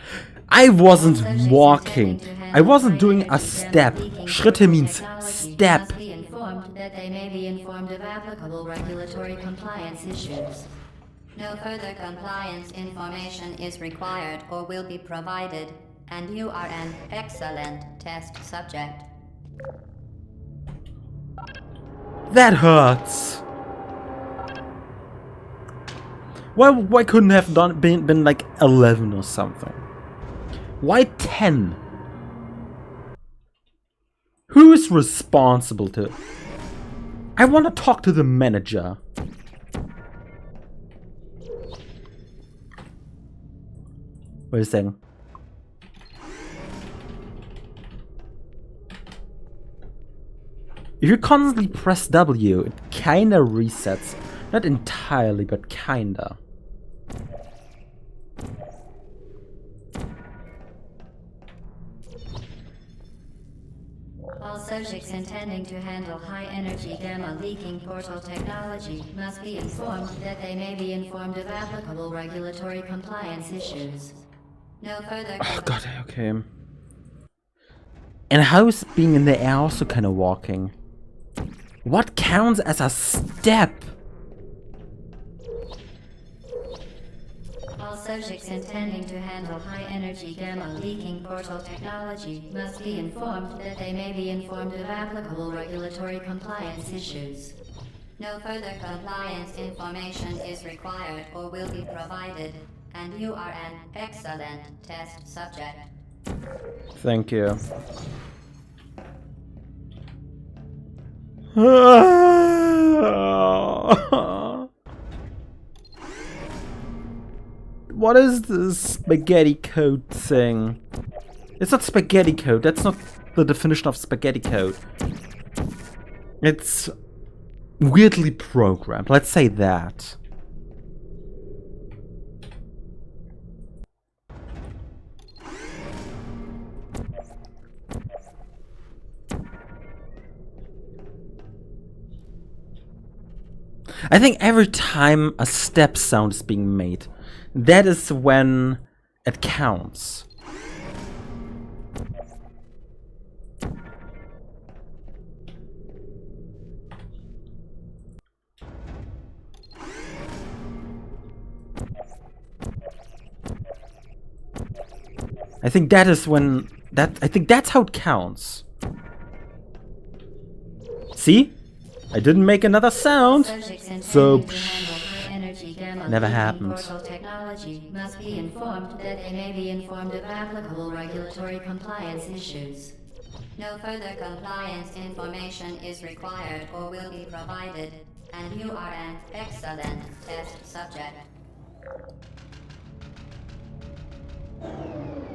I wasn't walking. I wasn't doing a step. Schritte means step. Must be informed that they may be informed of applicable regulatory compliance issues. No further compliance information is required or will be provided, and you are an excellent test subject. That hurts. Why couldn't have been like 11 or something? Why 10? Who is responsible to? I want to talk to the manager. Wait a second. If you constantly press W, it kinda resets. Not entirely, but kinda. All subjects intending to handle high-energy gamma leaking portal technology must be informed that they may be informed of applicable regulatory compliance issues. No further... Oh god, okay. And how is being in the air also kind of walking? What counts as a step? All subjects intending to handle high-energy gamma leaking portal technology must be informed that they may be informed of applicable regulatory compliance issues. No further compliance information is required or will be provided, and you are an excellent test subject. Thank you. What is this spaghetti code thing? It's not spaghetti code. That's not the definition of spaghetti code. It's weirdly programmed. Let's say that. I think every time a step sound is being made, that is when it counts. I think that is when I think that's how it counts. See? I didn't make another sound, so never happened. Technology must be informed that they may be informed of applicable regulatory compliance issues. No further compliance information is required or will be provided, and you are an excellent test subject.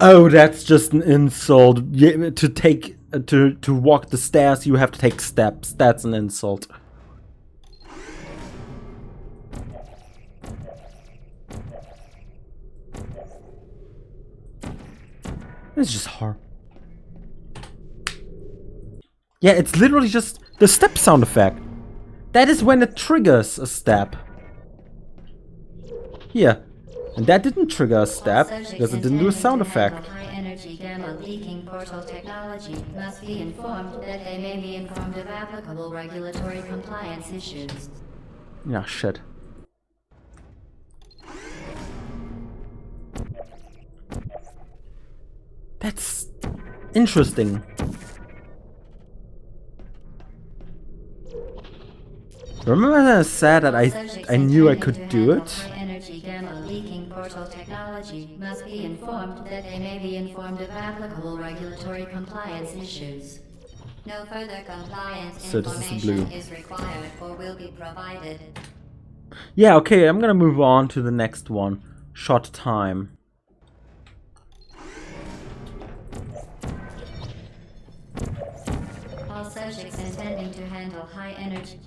Oh, that's just an insult. Yeah, to take to walk the stairs, you have to take steps. That's an insult. It's just hard. Yeah, it's literally just the step sound effect. That is when it triggers a step. Here. And that didn't trigger a step because it didn't do a sound effect. High-energy gamma leaking portal technology must be informed that they may be informed of applicable regulatory compliance issues. Yeah, shit. That's interesting. Remember when I said that I knew I could do it? High-energy gamma leaking portal technology must be informed that they may be informed of applicable regulatory compliance issues. No further compliance information is required or will be provided. Yeah, okay, I'm gonna move on to the next one. Short time. All subjects intending to handle high-energy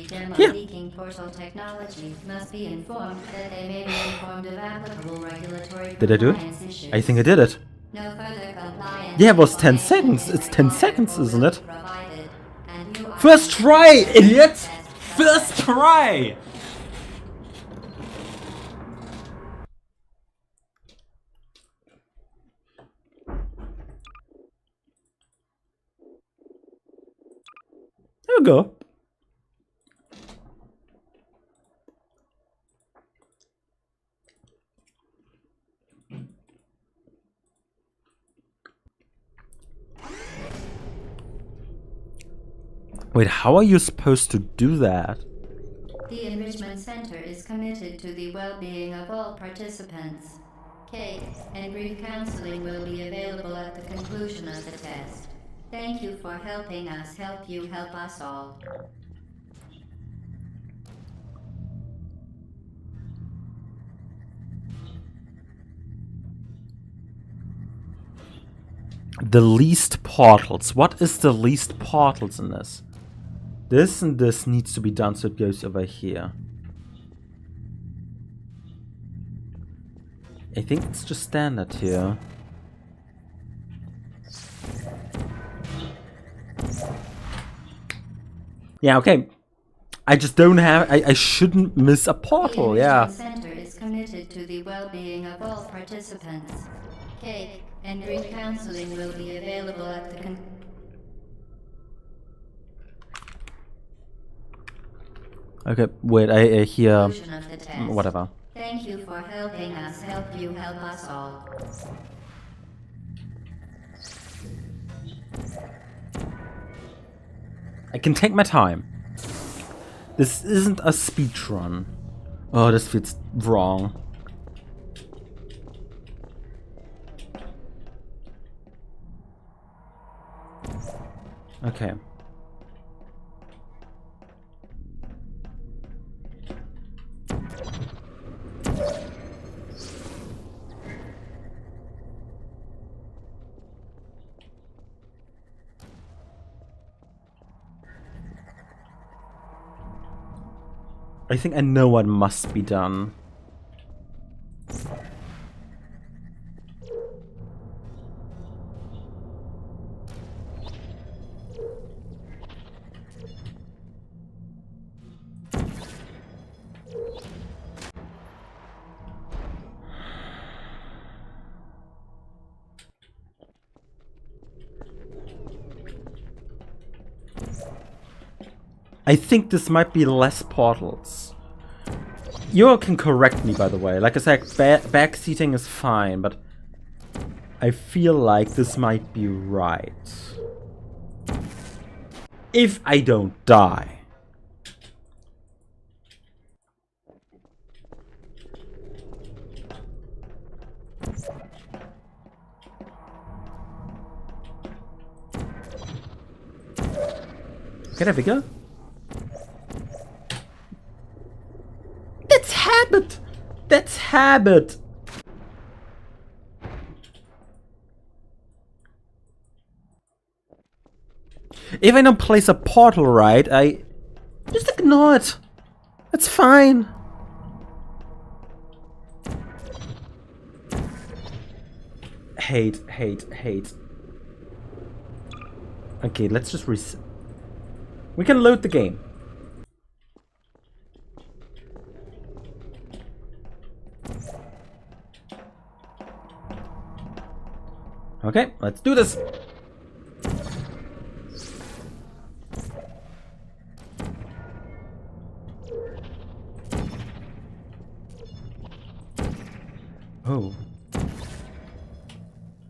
gamma leaking portal technology must be informed that they may be informed of applicable regulatory Did I do compliance it? issues. I think I did it. No further compliance. Yeah, it was 10 seconds. It's 10 seconds, isn't it? Provided, and you are First try, idiot! First try! There we go. Wait, how are you supposed to do that? The Enrichment Center is committed to the well-being of all participants. Cake and brief counseling will be available at the conclusion of the test. Thank you for helping us help you help us all. The least portals. What is the least portals in this? This and this needs to be done, so it goes over here. I think it's just standard here. Yeah, okay. I just don't have... I shouldn't miss a portal, yeah. The Center is committed to the well-being of all participants. Cake and brief counseling will be available at the Okay, wait, I hear... conclusion of the test. Whatever. Thank you for helping us help you help us all. I can take my time. This isn't a speech run. Oh, this feels wrong. Okay. I think I know what must be done. I think this might be less portals. You can correct me, by the way. Like I said, backseating is fine, but I feel like this might be right. If I don't die. Okay, there we go. That's habit! That's habit! If I don't place a portal right, I just ignore it. That's fine. Hate. Okay, let's just reset. We can load the game. Okay, let's do this. Oh.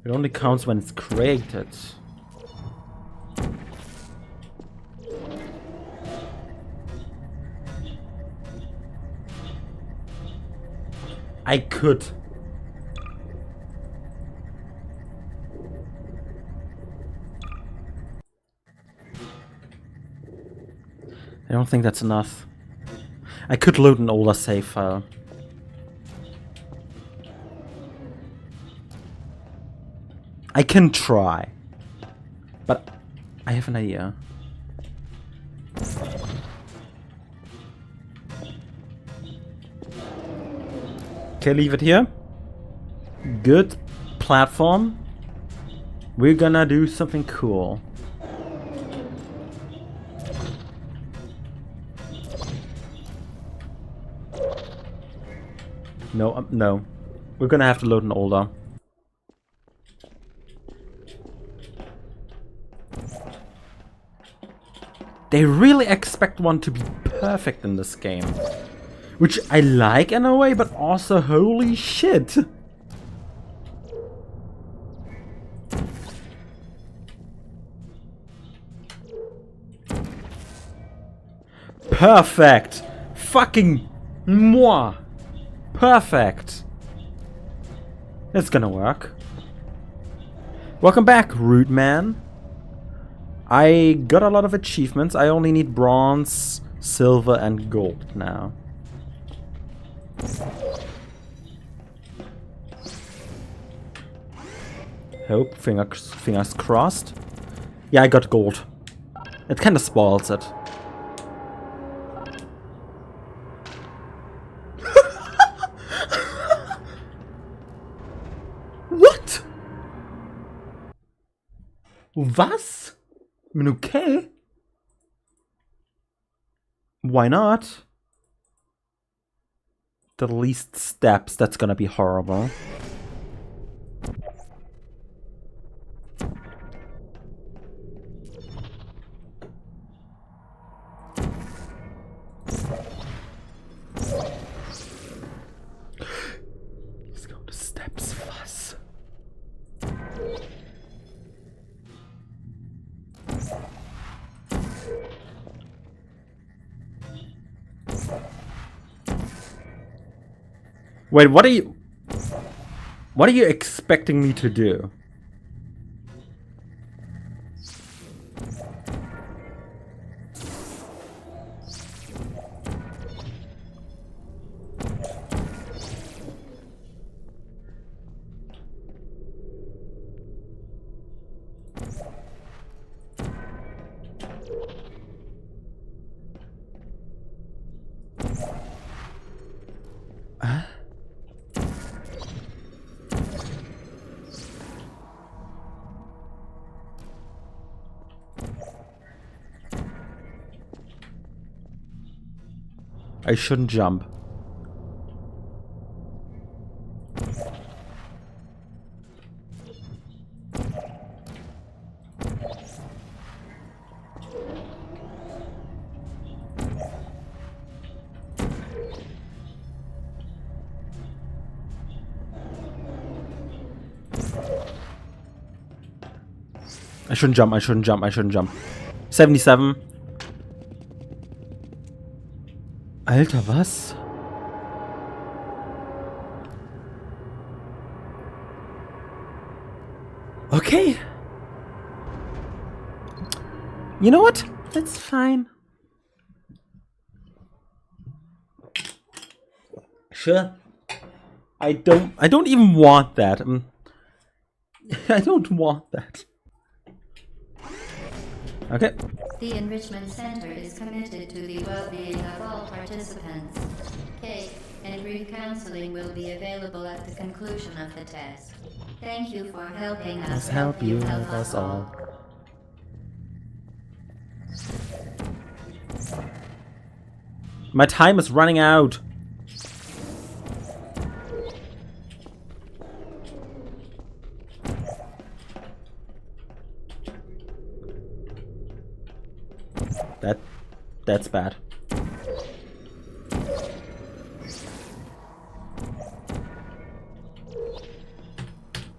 It only counts when it's created. I could. I don't think that's enough. I could load an older save file. I can try. But I have an idea. Okay, leave it here. Good platform. We're gonna do something cool. No, no. We're gonna have to load an older. They really expect one to be perfect in this game. Which I like in a way, but also holy shit. Perfect. Fucking moi. Perfect. It's gonna work. Welcome back, rude man. I got a lot of achievements. I only need bronze, silver, and gold now. Hope, fingers crossed. Yeah, I got gold. It kinda spoils it. What? Was? I mean, okay. Why not? The least steps, that's gonna be horrible. Let's go to steps fast. Wait, what are you expecting me to do? I shouldn't jump. I shouldn't jump, I shouldn't jump, I shouldn't jump. 77. Alter, was? Okay. You know what? That's fine. Sure. I don't even want that. I don't want that. Okay. The Enrichment Center is committed to the well-being of all participants. Cake and brief counseling will be available at the conclusion of the test. Thank you for helping us. Let's help you, help us all. My time is running out. That's bad.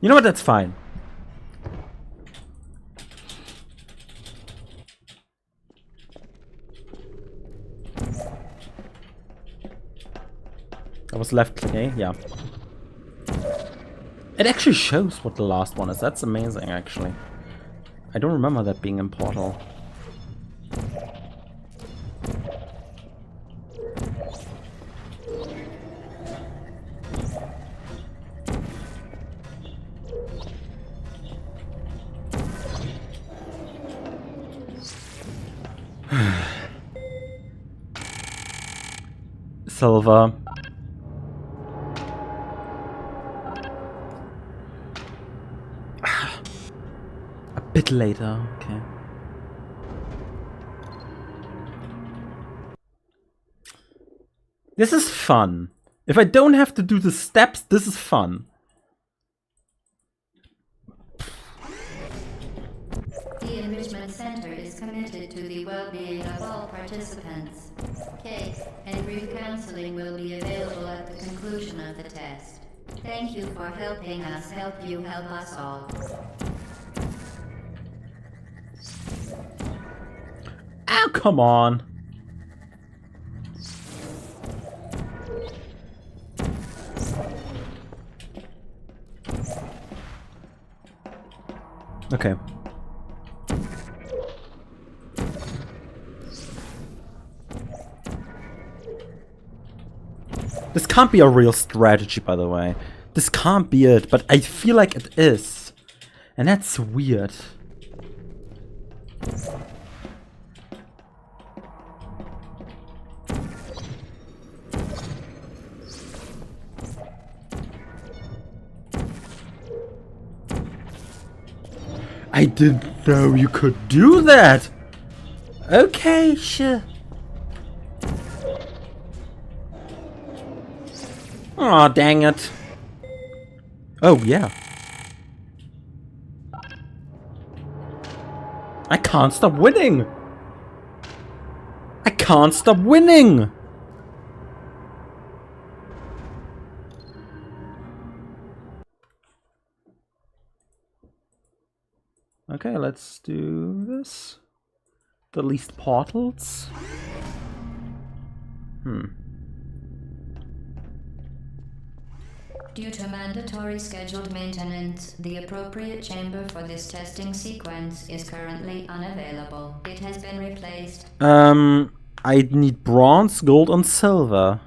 You know what? That's fine. I was left clicking, yeah. It actually shows what the last one is. That's amazing, actually. I don't remember that being in Portal. Silver. A bit later, okay. This is fun. If I don't have to do the steps, this is fun. The Enrichment Center is committed to the the well-being of all participants. Cake and brief counseling will be available at the conclusion of the test. Thank you for helping us help you help us all. Oh, come on. Okay. This can't be a real strategy, by the way. This can't be it, but I feel like it is. And that's weird. I didn't know you could do that! Okay, sure. Aw, dang it. Oh, yeah. I can't stop winning! I can't stop winning! Okay, let's do this. The least portals. Due to mandatory scheduled maintenance, the appropriate chamber for this testing sequence is currently unavailable. It has been replaced. I need bronze, gold, and silver.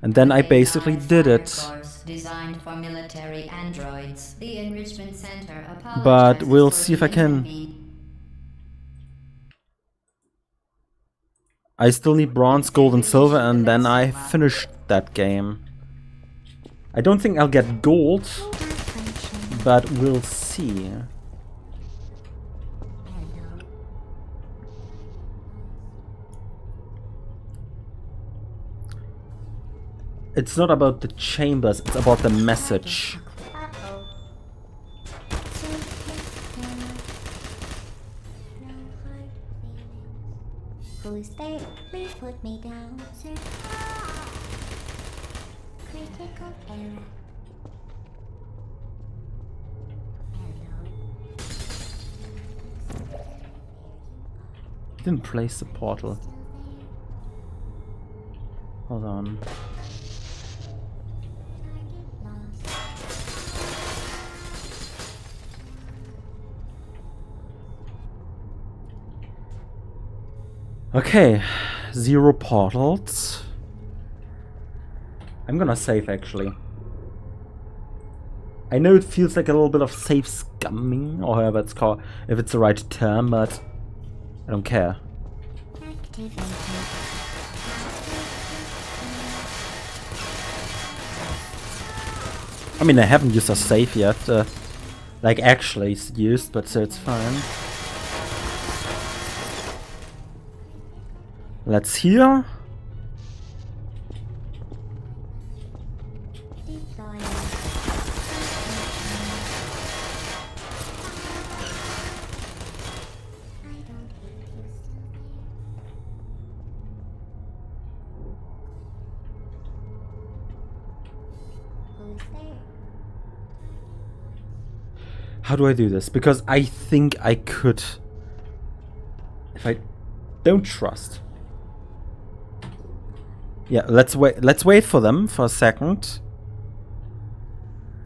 And then I basically did it. Course designed for military androids. The enrichment center apologizes But we'll for see if the I can. inconvenience. I still need bronze, gold, and silver, and then I finished that game. I don't think I'll get gold, but we'll see. It's not about the chambers, it's about the message. Who's there? Please put me down, sir. Critical error. Didn't place the portal. Hold on. Okay, 0 portals. I'm gonna save actually. I know it feels like a little bit of save scumming, or however it's called, if it's the right term, but I don't care. I mean, I haven't used a save yet, like actually it's used, but so it's fine. Let's heal. How do I do this? Because I think I could, if I don't trust. Yeah, let's wait for them for a second.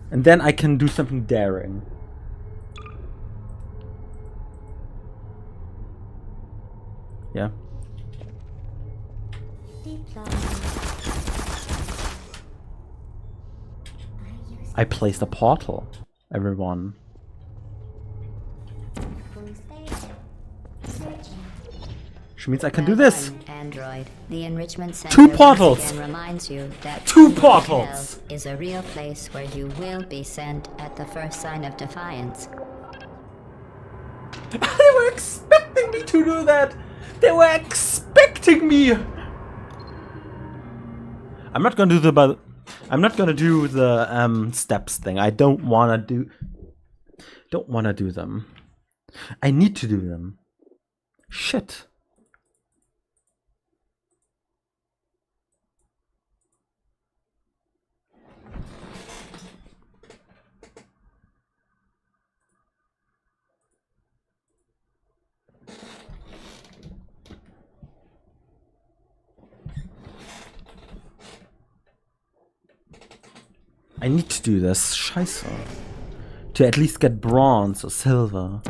And then I can do something daring. Yeah. I placed a portal, everyone. Which means I can do this. Android, the enrichment center 2 portals. once again reminds you that 2 portals. hell is a real place where you will be sent at the first sign of defiance. They were expecting me to do that. They were expecting me. I'm not gonna do the steps thing. I don't wanna do them. I need to do them. Shit. I need to do this. Scheiße. To at least get bronze or silver.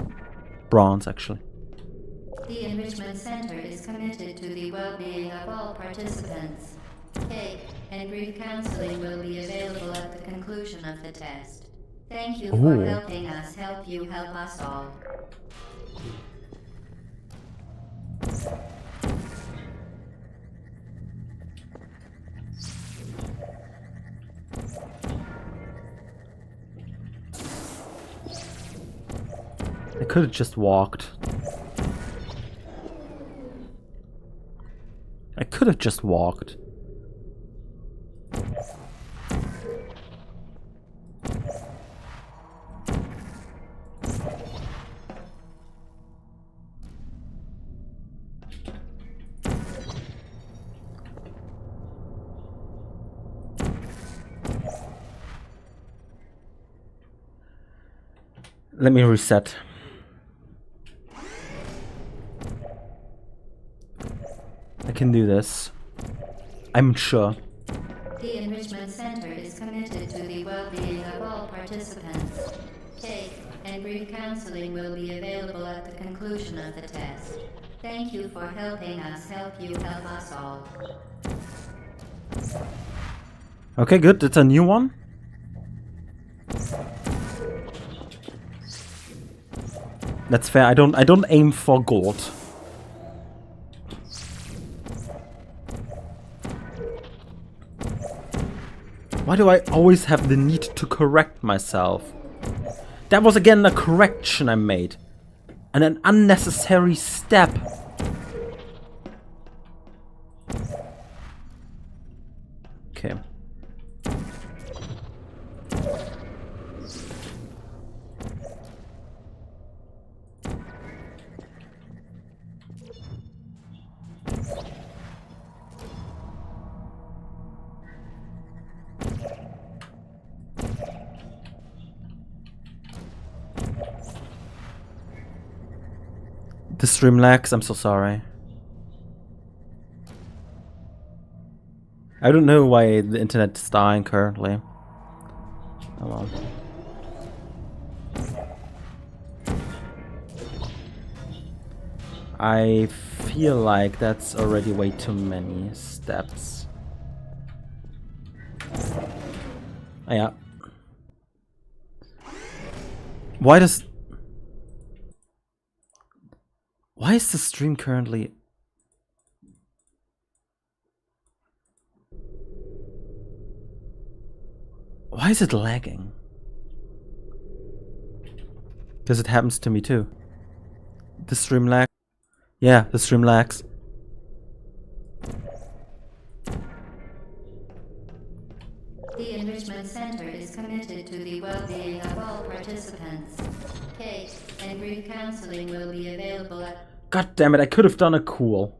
Bronze, actually. The Enrichment Center is committed to the well-being of all participants. Cake and brief counseling will be available at the conclusion of the test. Thank you for Ooh. helping us help you help us all. I could have just walked. I could have just walked. Let me reset. I can do this. I'm sure. The Enrichment Center is committed to the well-being of all participants. Cake and brief counseling will be available at the conclusion of the test. Thank you for helping us help you help us all. Okay, good. It's a new one. That's fair. I don't aim for gold. Why do I always have the need to correct myself? That was again a correction I made. And an unnecessary step. Okay. The stream lags, I'm so sorry. I don't know why the internet is dying currently. Oh well. I feel like that's already way too many steps. Oh, yeah. Why is the stream currently... Why is it lagging? Because it happens to me too. The stream lag. Yeah, the stream lags. The Enrichment Center is committed to the well-being of all participants. Cake and brief counseling will be available at... God damn it, I could have done a cool.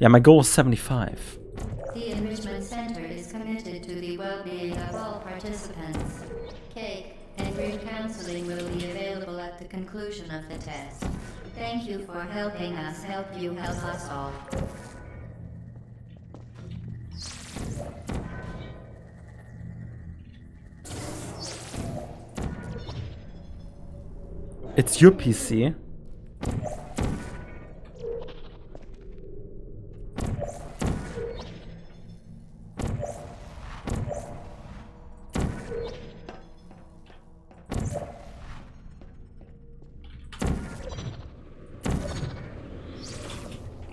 Yeah, my goal is 75. The Enrichment Center is committed to the well-being of all participants. Cake and brief counseling will be available at the conclusion of the test. Thank you for helping us help you help us all. It's your PC.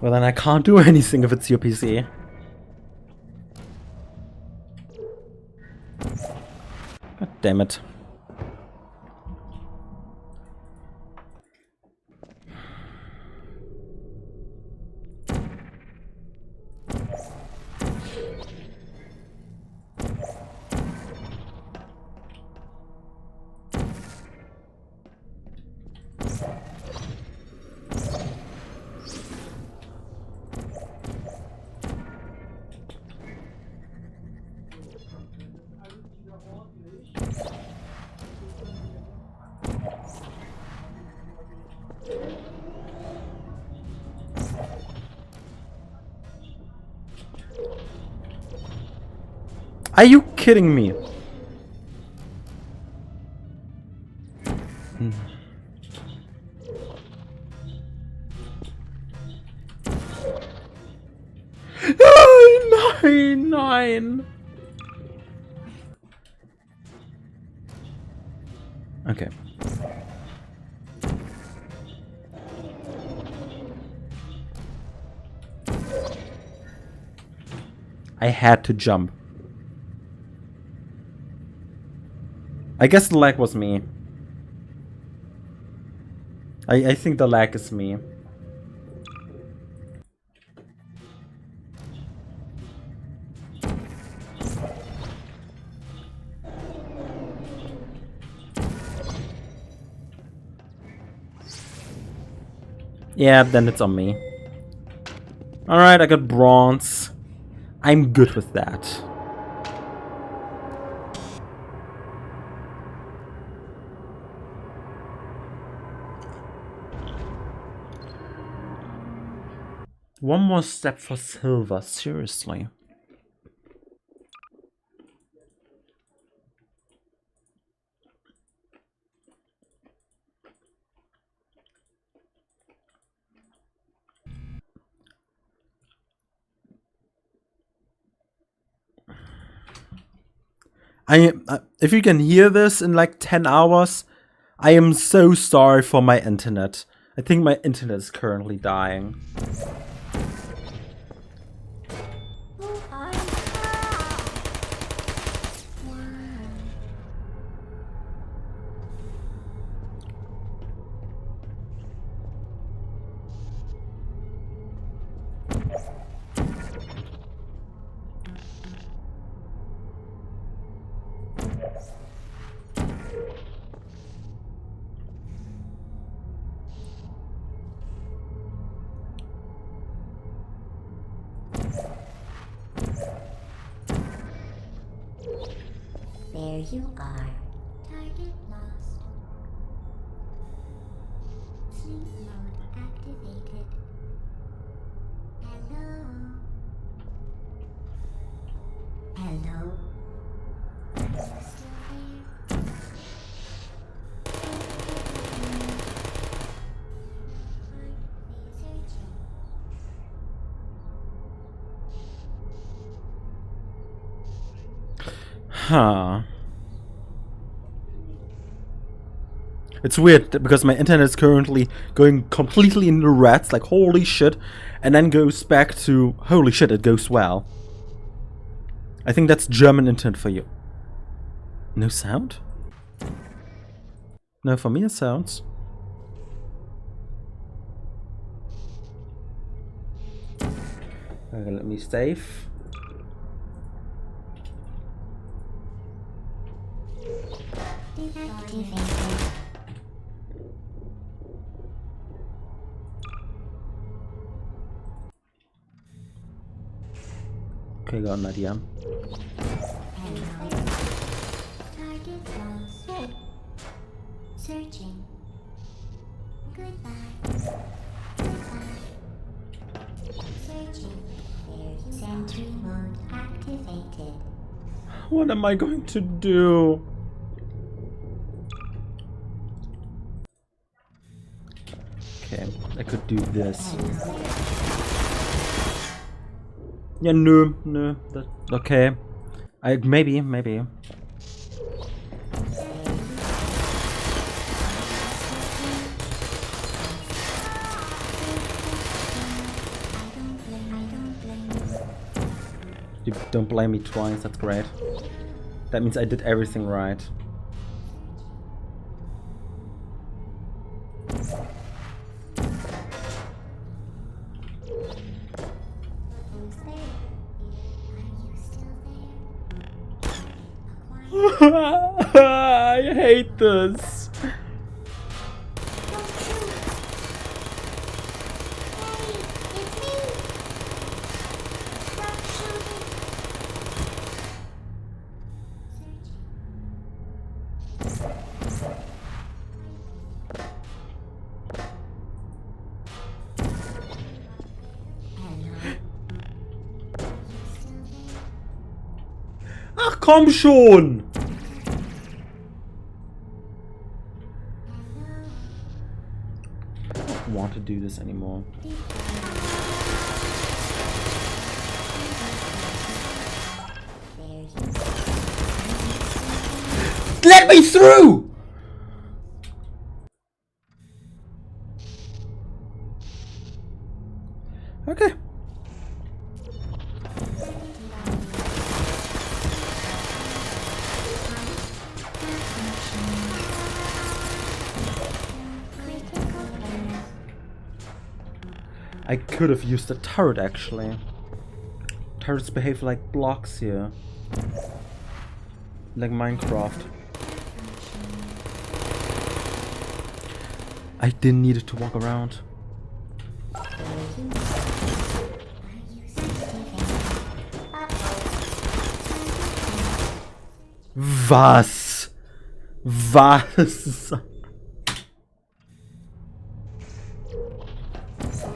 Well, then I can't do anything if it's your PC. God damn it. Are you kidding me? Nine. Okay. I had to jump. I guess the lag was me. I think the lag is me. Yeah, then it's on me. Alright, I got bronze. I'm good with that. One more step for silver, seriously. If you can hear this in like 10 hours, I am so sorry for my internet. I think my internet is currently dying. There you are. Target lost. Sleep mode activated. Hello. Hello. Are you still there? Searching. Huh. It's weird because my internet is currently going completely into reds, like holy shit, and then goes back to holy shit, it goes well. I think that's German internet for you. No sound? No, for me it sounds. Okay, let me save. Deactivated. Okay, got an idea. Hello. Target lost. Searching. Goodbye. Goodbye. Searching. There you Sentry mode activated. What am I going to do? Okay, I could do this. Yeah, no, that okay. Maybe. You don't blame me twice, that's great. That means I did everything right. Who's there? Are you still there? Acquired. I hate this. Ach komm schon! I don't want to do this anymore. Let me through! Okay. I could have used a turret actually. Turrets behave like blocks here. Like Minecraft. I didn't need it to walk around. Was? Was?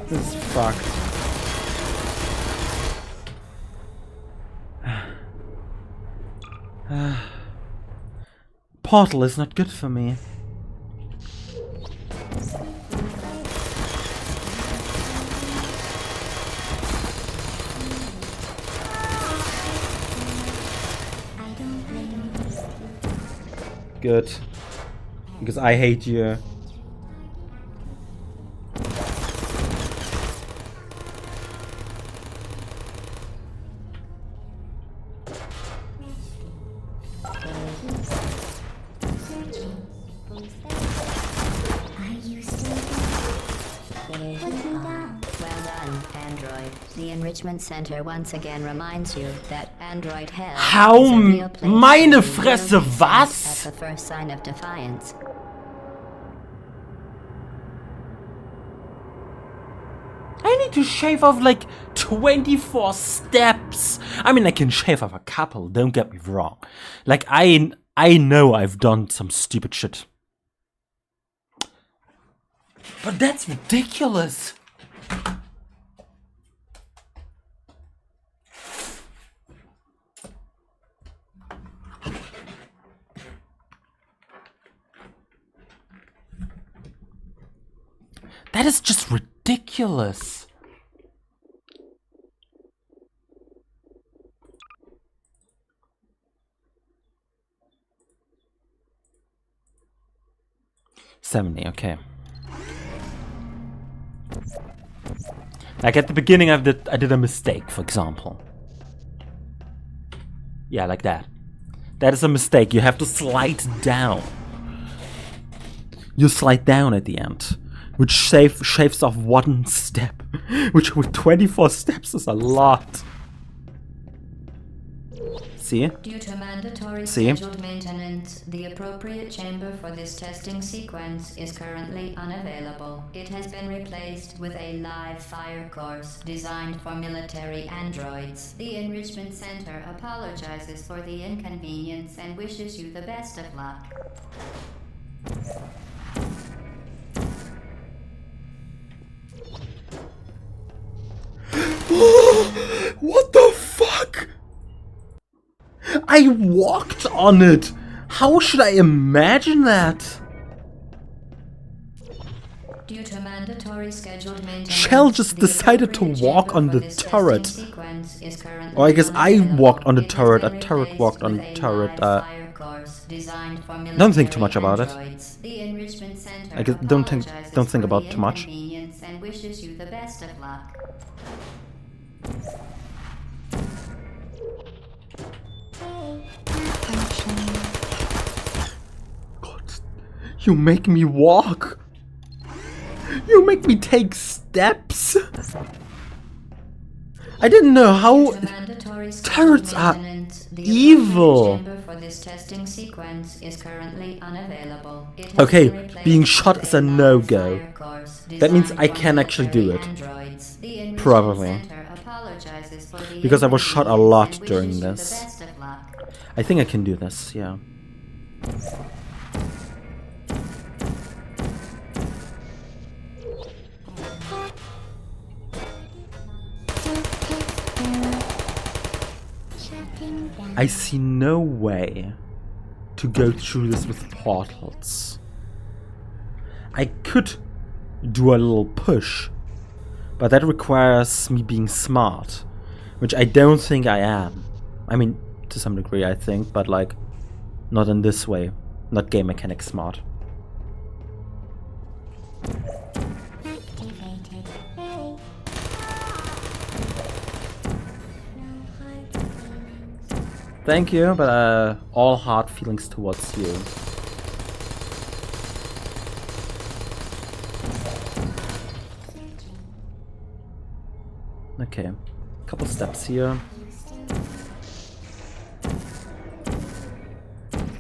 This is fucked. Portal is not good for me. Good. Because I hate you. Well done, Android. The Enrichment Center once again reminds you that Android Hell How is a real place meine where you Fresse, will be sent was? at the first sign of defiance. I need to shave off like 24 steps. I mean, I can shave off a couple, don't get me wrong. Like, I know I've done some stupid shit. But that's ridiculous. That is just ridiculous. $70, okay. Like at the beginning I did a mistake, for example. Yeah, like that. That is a mistake. You have to slide down. You slide down at the end, which shaves off one step, which with 24 steps is a lot. See? Due to mandatory See? scheduled maintenance, the appropriate chamber for this testing sequence is currently unavailable. It has been replaced with a live fire course designed for military androids. The Enrichment Center apologizes for the inconvenience and wishes you the best of luck. What the fuck? I walked on it. How should I imagine that? Due to mandatory scheduled maintenance, Shell just the decided to appropriate walk chamber on for the this turret. testing sequence is currently Or I guess I unavailable. walked on the It has turret, been a turret replaced walked on with the a turret, live fire course designed for don't think too much military about it. androids. The Enrichment Center I guess don't think apologizes for about the too much. inconvenience and wishes you the best of luck. God, you make me walk. You make me take steps. I didn't know how Due to mandatory scheduled turrets are maintenance, the evil. appropriate chamber for this testing sequence is currently unavailable. It has Okay, been replaced being with shot a is a live no-go. fire course That means designed I for can actually do military it. androids. The Enrichment Probably. Center apologizes for the Because I was shot a inconvenience lot and during wishes you the this. best of luck. I think I can do this, yeah. Shutting down. I see no way to go through this with portals. I could do a little push, but that requires me being smart, which I don't think I am. I mean, to some degree I think, but like, not in this way. Not game mechanic smart. Activated. Hey. No hard feelings. Thank you, but all hard feelings towards you. Searching. Okay, couple steps here. You still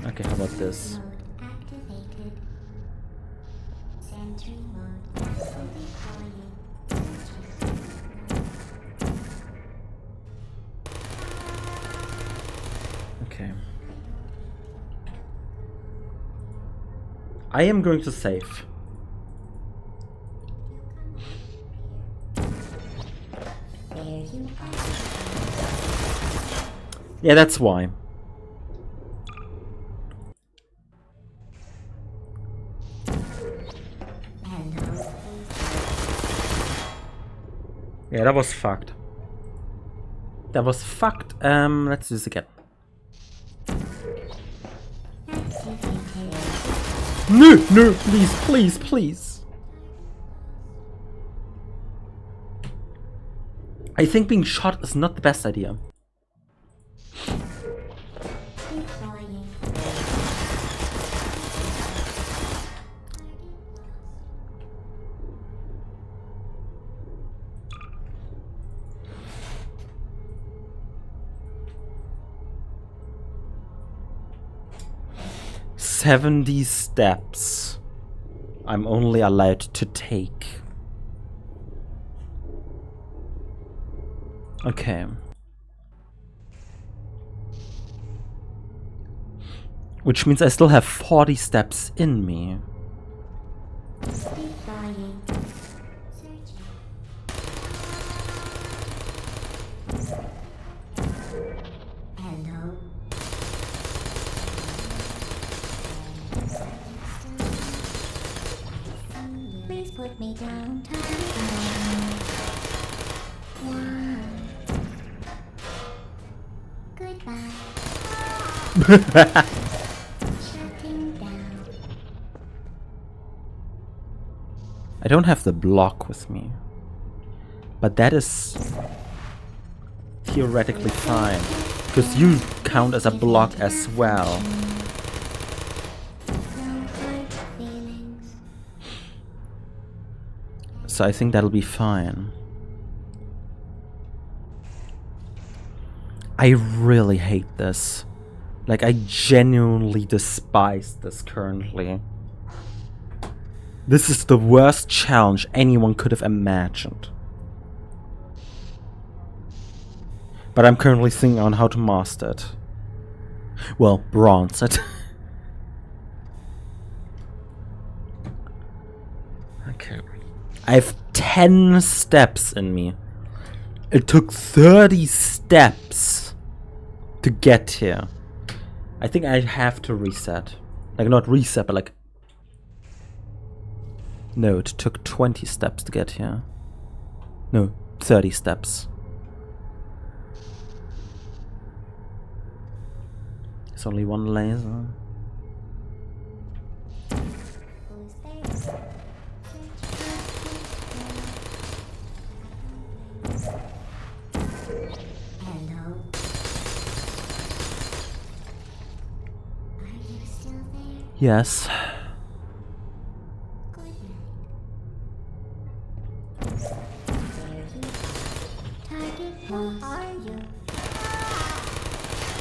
Okay, how about this? mode activated. Sentry mode active deploying. Okay. I am going to save. There you are. Yeah, that's why. Hello. Yeah, that was fucked. That was fucked. Let's do this again. Activated. No, no, please, please, please. I think being shot is not the best idea. Deploying. "70 steps I'm only allowed to take." Okay. Which means I still have 40 steps in me. Deploying. Searching. Hello. Please put me down. One. Goodbye. Shutting down. I don't have the block with me. But that is theoretically fine. Because you count as a block as well. No hard feelings. So I think that'll be fine. I really hate this. Like, I genuinely despise this currently. This is the worst challenge anyone could have imagined. But I'm currently thinking on how to master it. Well, bronze it. Okay. I have 10 steps in me. It took 30 steps to get here. I think I have to reset. Like, not reset, but like... No, it took 20 steps to get here. No, 30 steps. There's only one laser. Who's there? Hello. Are you still there? Yes. Good night. There you are. Target lost. Who are you?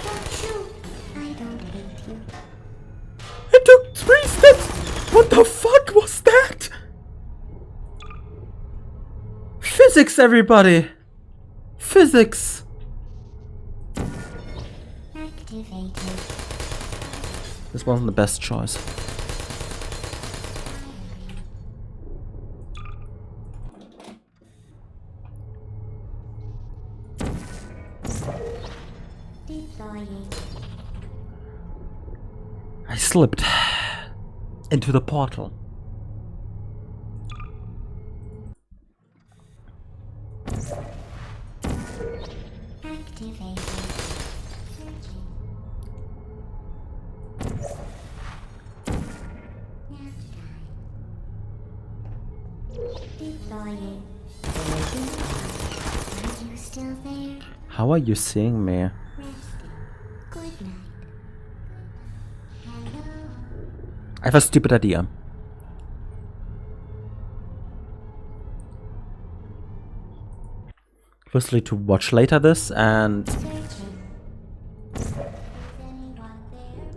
Don't shoot. I don't hate you. It took 3 steps! What the fuck was that? Physics, everybody! Physics! Activated. This wasn't the best choice. Deploying. I slipped into the portal. Activated. Searching. Nap time. Deploying. Are you still there? How are you seeing me? Resting. Good night. Hello. I have a stupid idea. Firstly, to watch later this and Searching. Is anyone there?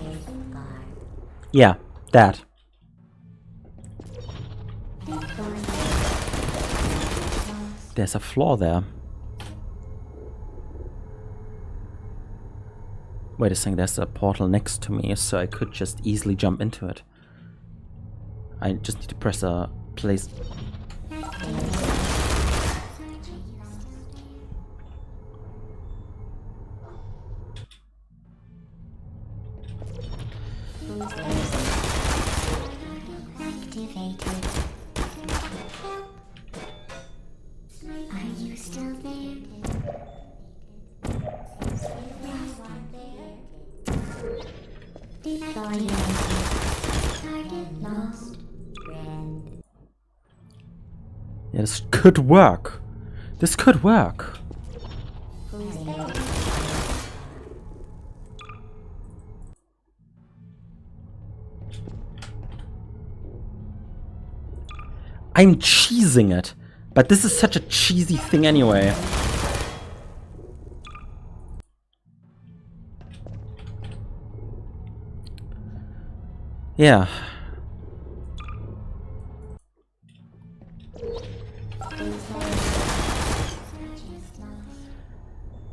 There's a guard. yeah, that. Deploying. There's a flaw there. Wait a second, there's a portal next to me, so I could just easily jump into it. I just need to press a place. Activated. Are you still there? Deploying. Target lost. Friend. Yeah, this could work. This could work. Who's there? I'm cheesing it, but this is such a cheesy thing anyway. Yeah.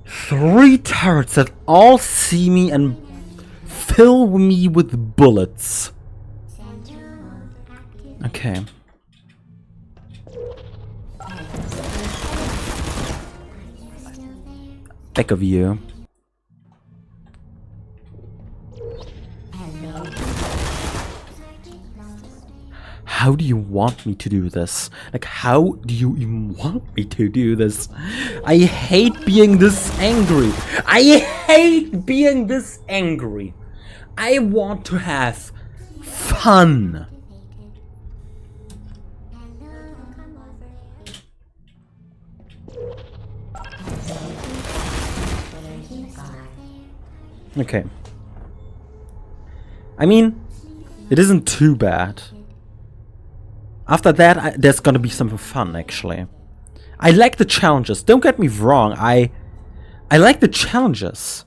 Three turrets that all see me and fill me with bullets. Okay. Back of you. How do you want me to do this? Like, how do you even want me to do this? I hate being this angry. I hate being this angry. I want to have fun. Okay. I mean, it isn't too bad. After that, there's gonna be something fun, actually. I like the challenges. Don't get me wrong. I like the challenges.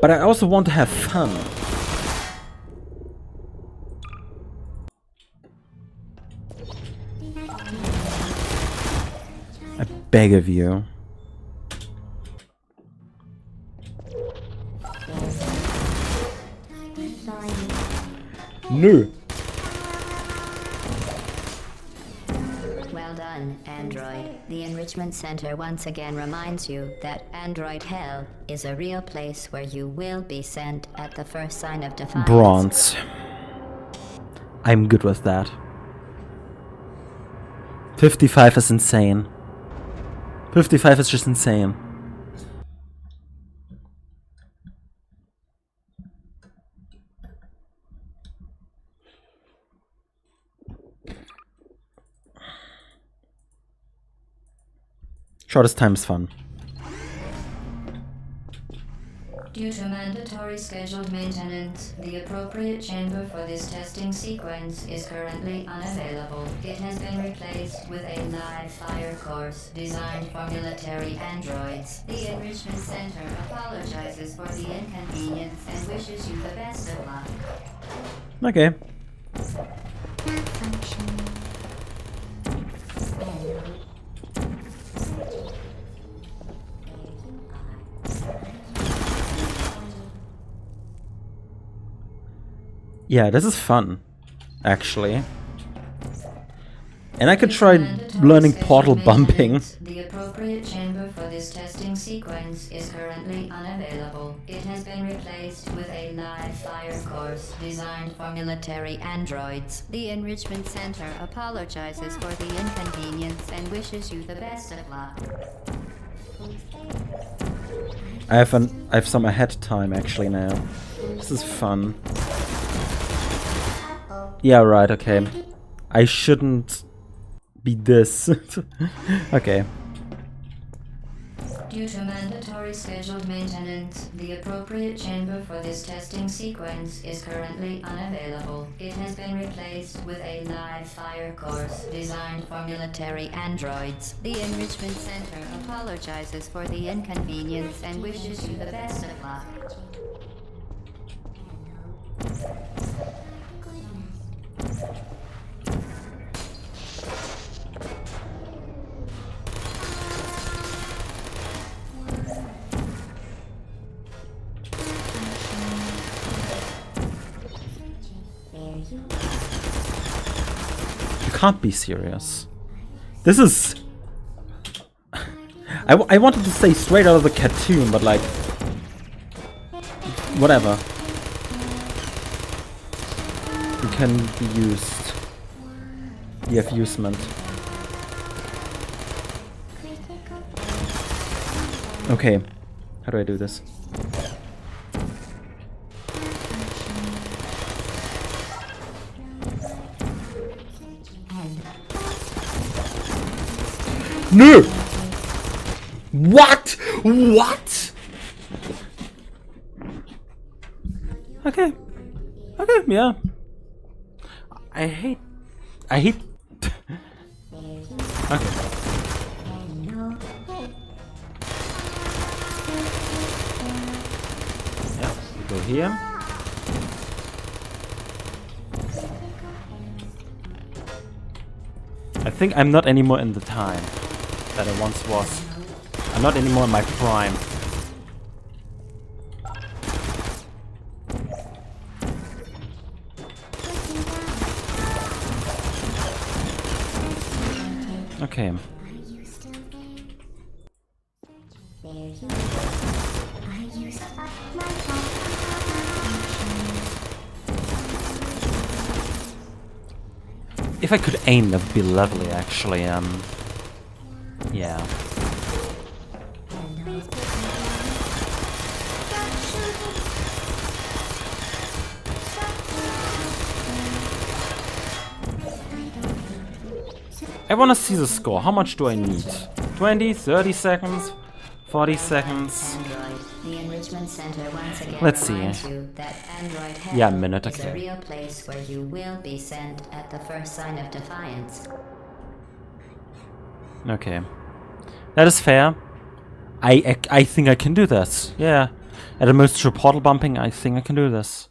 But I also want to have fun. I beg of you. No. Well done, Android. The Enrichment Center once again reminds you that Android Hell is a real place where you will be sent at the first sign of defiance. Bronze. I'm good with that. 55 is insane. 55 is just insane. Shortest time is fun. Due to mandatory scheduled maintenance, the appropriate chamber for this testing sequence is currently unavailable. It has been replaced with a live fire course designed for military androids. The Enrichment Center apologizes for the inconvenience and wishes you the best of luck. Okay. Malfunction. Hello. Yeah, this is fun, actually. And I could try learning portal bumping. The appropriate chamber for this testing sequence is currently unavailable. It has been replaced with a live fire course designed for military androids. The Enrichment Center apologizes for the inconvenience and wishes you the best of luck. I have some ahead time actually now. This is fun. Yeah, right, okay. I shouldn't be this. Okay. Due to mandatory scheduled maintenance, the appropriate chamber for this testing sequence is currently unavailable. It has been replaced with a live fire course designed for military androids. The Enrichment Center apologizes for the inconvenience and wishes you the best of luck. You can't be serious. This is... I wanted to say straight out of the cartoon, but like... Whatever. You can be used. You have usement. Okay. How do I do this? No! What? What? Okay. Okay, yeah. I hate... Okay. Yeah, we go here. I think I'm not anymore in the time that I once was. I'm not anymore in my prime. Okay. If I could aim, that would be lovely, actually. Yeah. I wanna see the score. How much do I need? 20, 30 seconds? 40 seconds? Android, the Enrichment Center once again Let's see. reminds you that Android Hell Yeah, a minute, is a okay. real place where you will be sent at the first sign of defiance. Okay. That is fair. I think I can do this. Yeah. At the most through portal bumping, I think I can do this.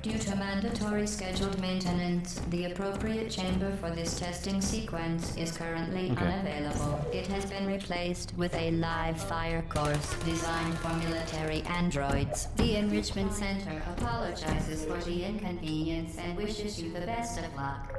Due to mandatory scheduled maintenance, the appropriate chamber for this testing sequence is currently unavailable. It has been replaced with a live fire course designed for military androids. The Enrichment Center apologizes for the inconvenience and wishes you the best of luck.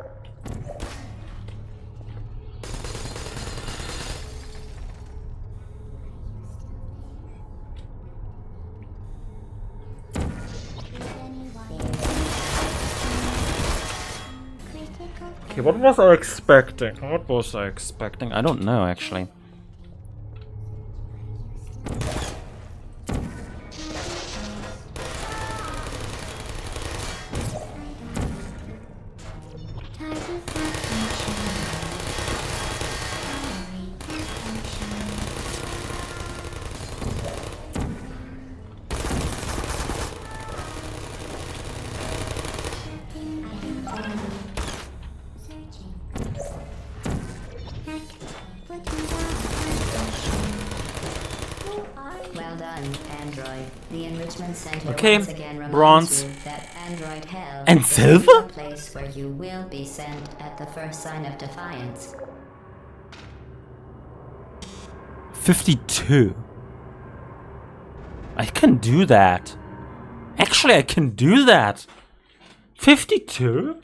Okay, what was I expecting? What was I expecting? I don't know, actually. Well done, Android. The Enrichment Center Okay, once again reminds bronze. you that Android Hell And is silver? a place where you will be sent at the first sign of defiance. 52. I can do that. Actually, I can do that. 52?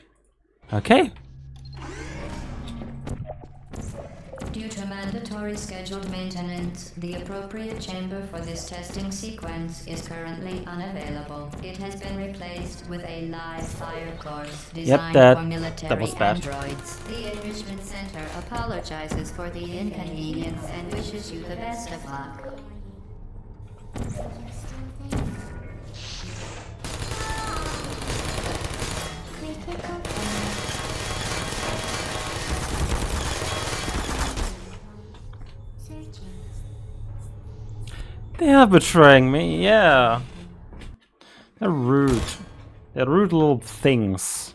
Okay. Due to mandatory scheduled maintenance, the appropriate chamber for this testing sequence is currently unavailable. It has been replaced with a live fire course designed for military was bad. androids. The Enrichment Center apologizes for the inconvenience and wishes you the best of luck. Critical searching. They are betraying me, yeah. They're rude. They're rude little things.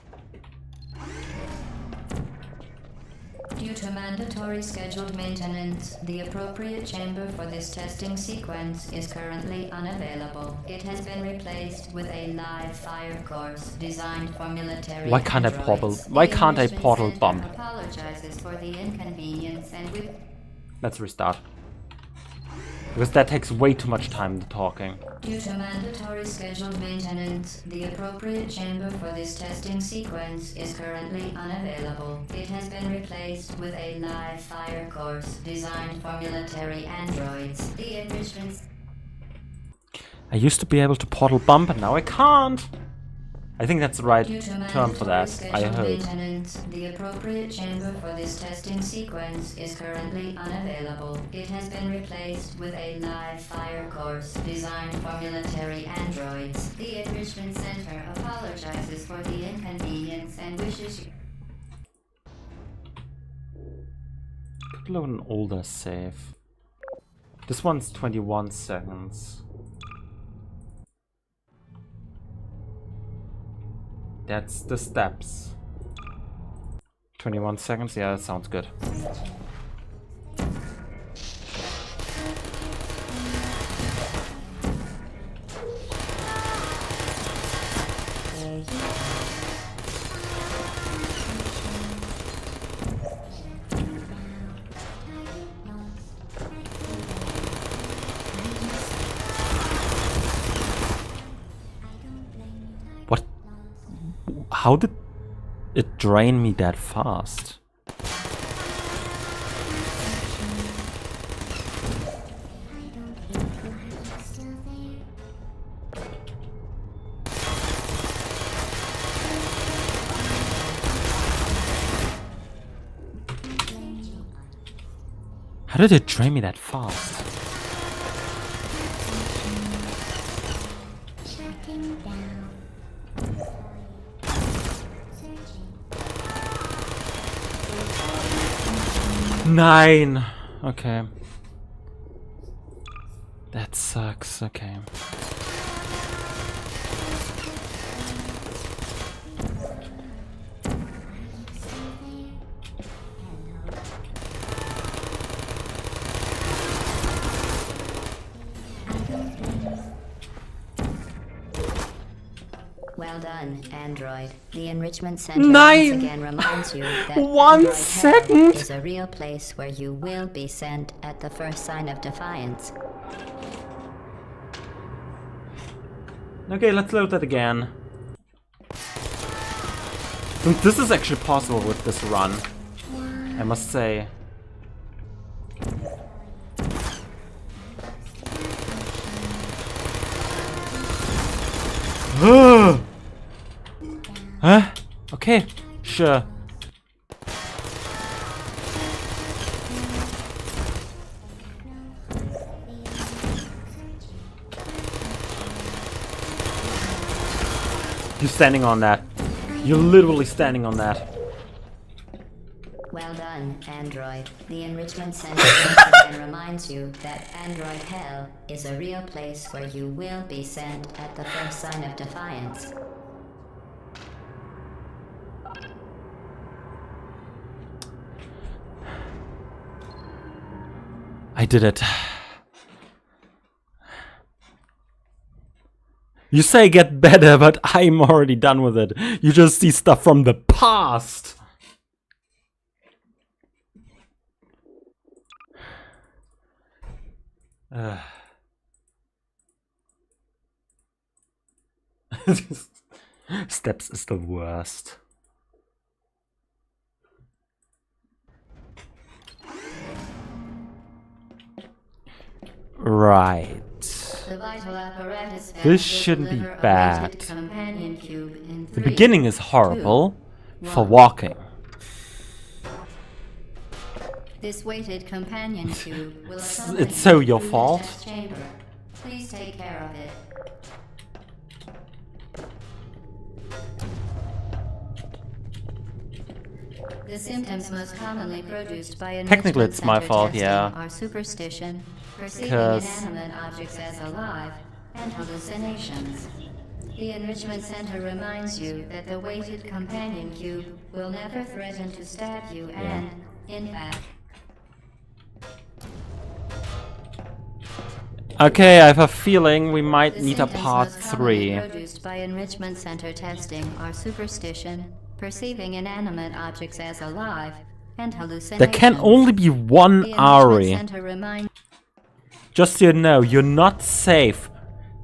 Due to mandatory scheduled maintenance, the appropriate chamber for this testing sequence is currently unavailable. It has been replaced with a live fire course designed for military Why can't I androids. portal? Why The can't I Enrichment portal Center bump? apologizes for the inconvenience and with Let's restart. Because that takes way too much time talking. Due to mandatory scheduled maintenance, the appropriate chamber for this testing sequence is currently unavailable. It has been replaced with a live fire course designed for military androids. The enrichment I used to be able to portal bump and now I can't. I think that's the right Due to term for that, mandatory I scheduled hope. maintenance, the appropriate chamber for this testing sequence is currently unavailable. It has been replaced with a live fire course designed for military androids. The Enrichment Center apologizes for the inconvenience and wishes you People have an older save. This one's 21 seconds. That's the steps. 21 seconds? Yeah, that sounds good. What? How did it drain me that fast? How did it drain me that fast? Shutting down. Searching. 9! Okay. That sucks, okay. Well done, Android. The Enrichment Center 9! once again reminds you that 1 Android second! Hell is a real place where you will be sent at the first sign of defiance. Okay, let's load that again. And this is actually possible with this run, I must say. Huh? Okay, sure. You're standing on that. You're literally standing on that. Well done, Android. The Enrichment Center once again reminds you that Android Hell is a real place where you will be sent at the first sign of defiance. I did it. You say get better, but I'm already done with it. You just see stuff from the past. Steps is the worst. Right. The vital apparatus This shouldn't be will deliver a bad. weighted companion cube in The 3, beginning is horrible 2, for 1. walking. This weighted companion cube will It's accompany so you your through fault. the test chamber. Please take care of it. The symptoms most commonly produced by Technically, enrichment it's my center fault, testing yeah. are superstition, perceiving 'Cause- inanimate objects as alive, and hallucinations. The enrichment center reminds you that the weighted companion cube will never threaten to stab you and, in fact, Okay, I have a feeling we might the need a symptoms part most commonly 3. produced by enrichment center testing are superstition, perceiving inanimate objects as alive, and hallucinations. There can only be one The enrichment Ari. center reminds Just so you know, you're not safe.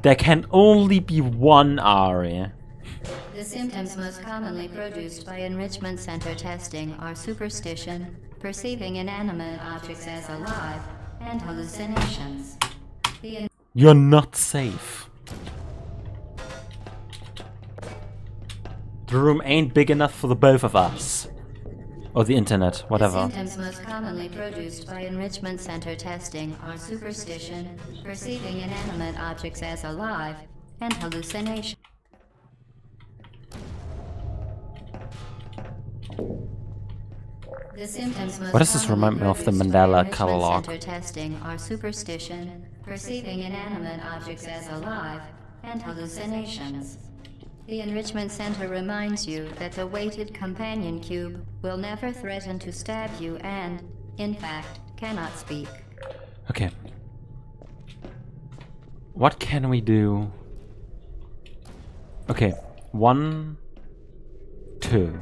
There can only be one Ari. The symptoms most commonly produced by enrichment center testing are superstition, perceiving inanimate objects as alive, and hallucinations. The You're not safe. The room ain't big enough for the both of us. Or the internet, whatever. symptoms most commonly produced by enrichment center testing are superstition, perceiving inanimate objects as alive, and hallucination. The symptoms most What does this commonly remind me of the produced by Mandela enrichment catalog? Center testing are superstition, perceiving inanimate objects as alive, and hallucinations. The enrichment center reminds you that the weighted companion cube will never threaten to stab you and, in fact, cannot speak. Okay. What can we do? Okay. 1, 2.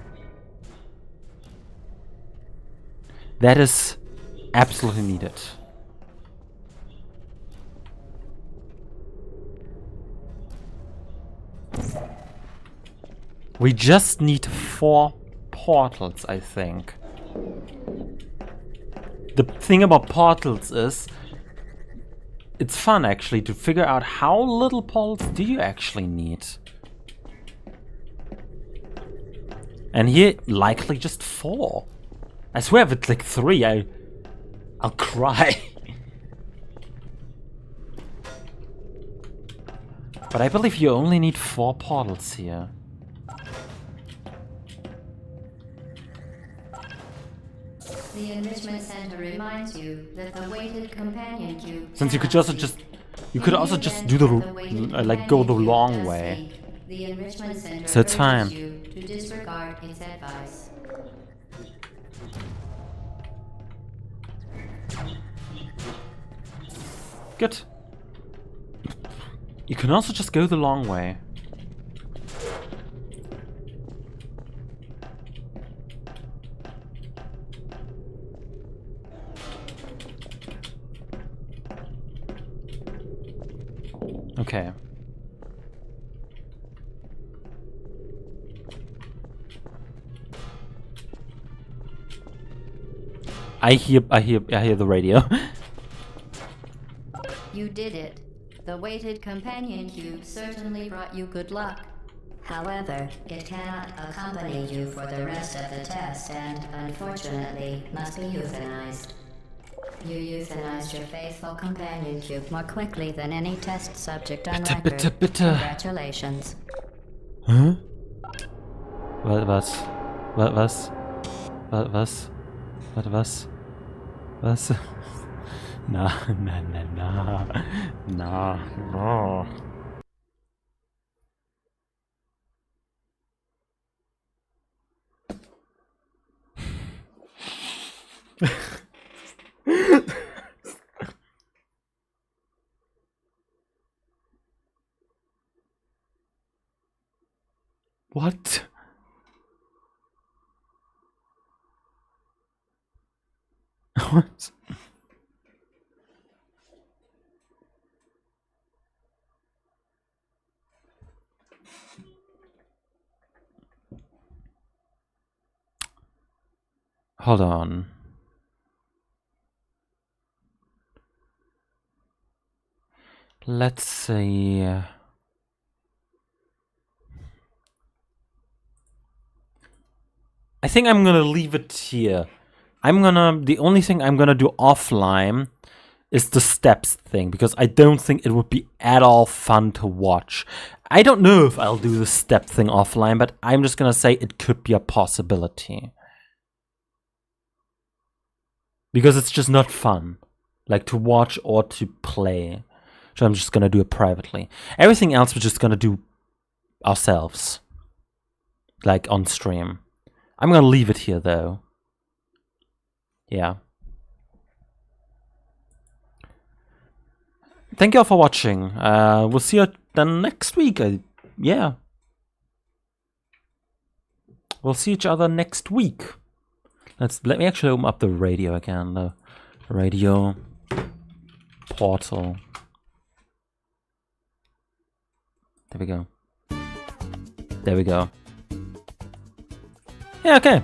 That is absolutely needed. We just need 4 portals, I think. The thing about portals is, it's fun actually to figure out how little portals do you actually need. And here, likely just 4. I swear if it's like 3, I'll cry. But I believe you only need 4 portals here. The enrichment center reminds you that the weighted companion cube. Since you could cannot just speak. you could In also the just event do the that weighted like go the companion cube long does way. speak, the enrichment center So it's urges fine. you to disregard its advice. Good. You can also just go the long way. Okay. I hear the radio. You did it. The weighted companion cube certainly brought you good luck. However, it cannot accompany you for the rest of the test and, unfortunately, must be euthanized. You euthanized your faithful companion cube more quickly than any test subject on Bitte, record. bitte, bitte. Congratulations. Huh? Was? Was? Was? Was? Was? Na, na, na, na. Na, no. What? What? Hold on. Let's see. I think I'm gonna leave it here. The only thing I'm gonna do offline is the steps thing, because I don't think it would be at all fun to watch. I don't know if I'll do the step thing offline, but I'm just gonna say it could be a possibility. Because it's just not fun, like to watch or to play. So I'm just gonna do it privately. Everything else we're just gonna do ourselves, like on stream. I'm gonna leave it here though. Yeah. Thank you all for watching. We'll see you then next week. Yeah. We'll see each other next week. Let me actually open up the radio again. The radio portal. There we go. There we go. Yeah, okay.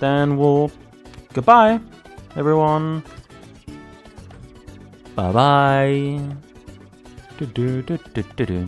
Then we'll... Goodbye, everyone. Bye-bye. Do-do-do-do-do-do.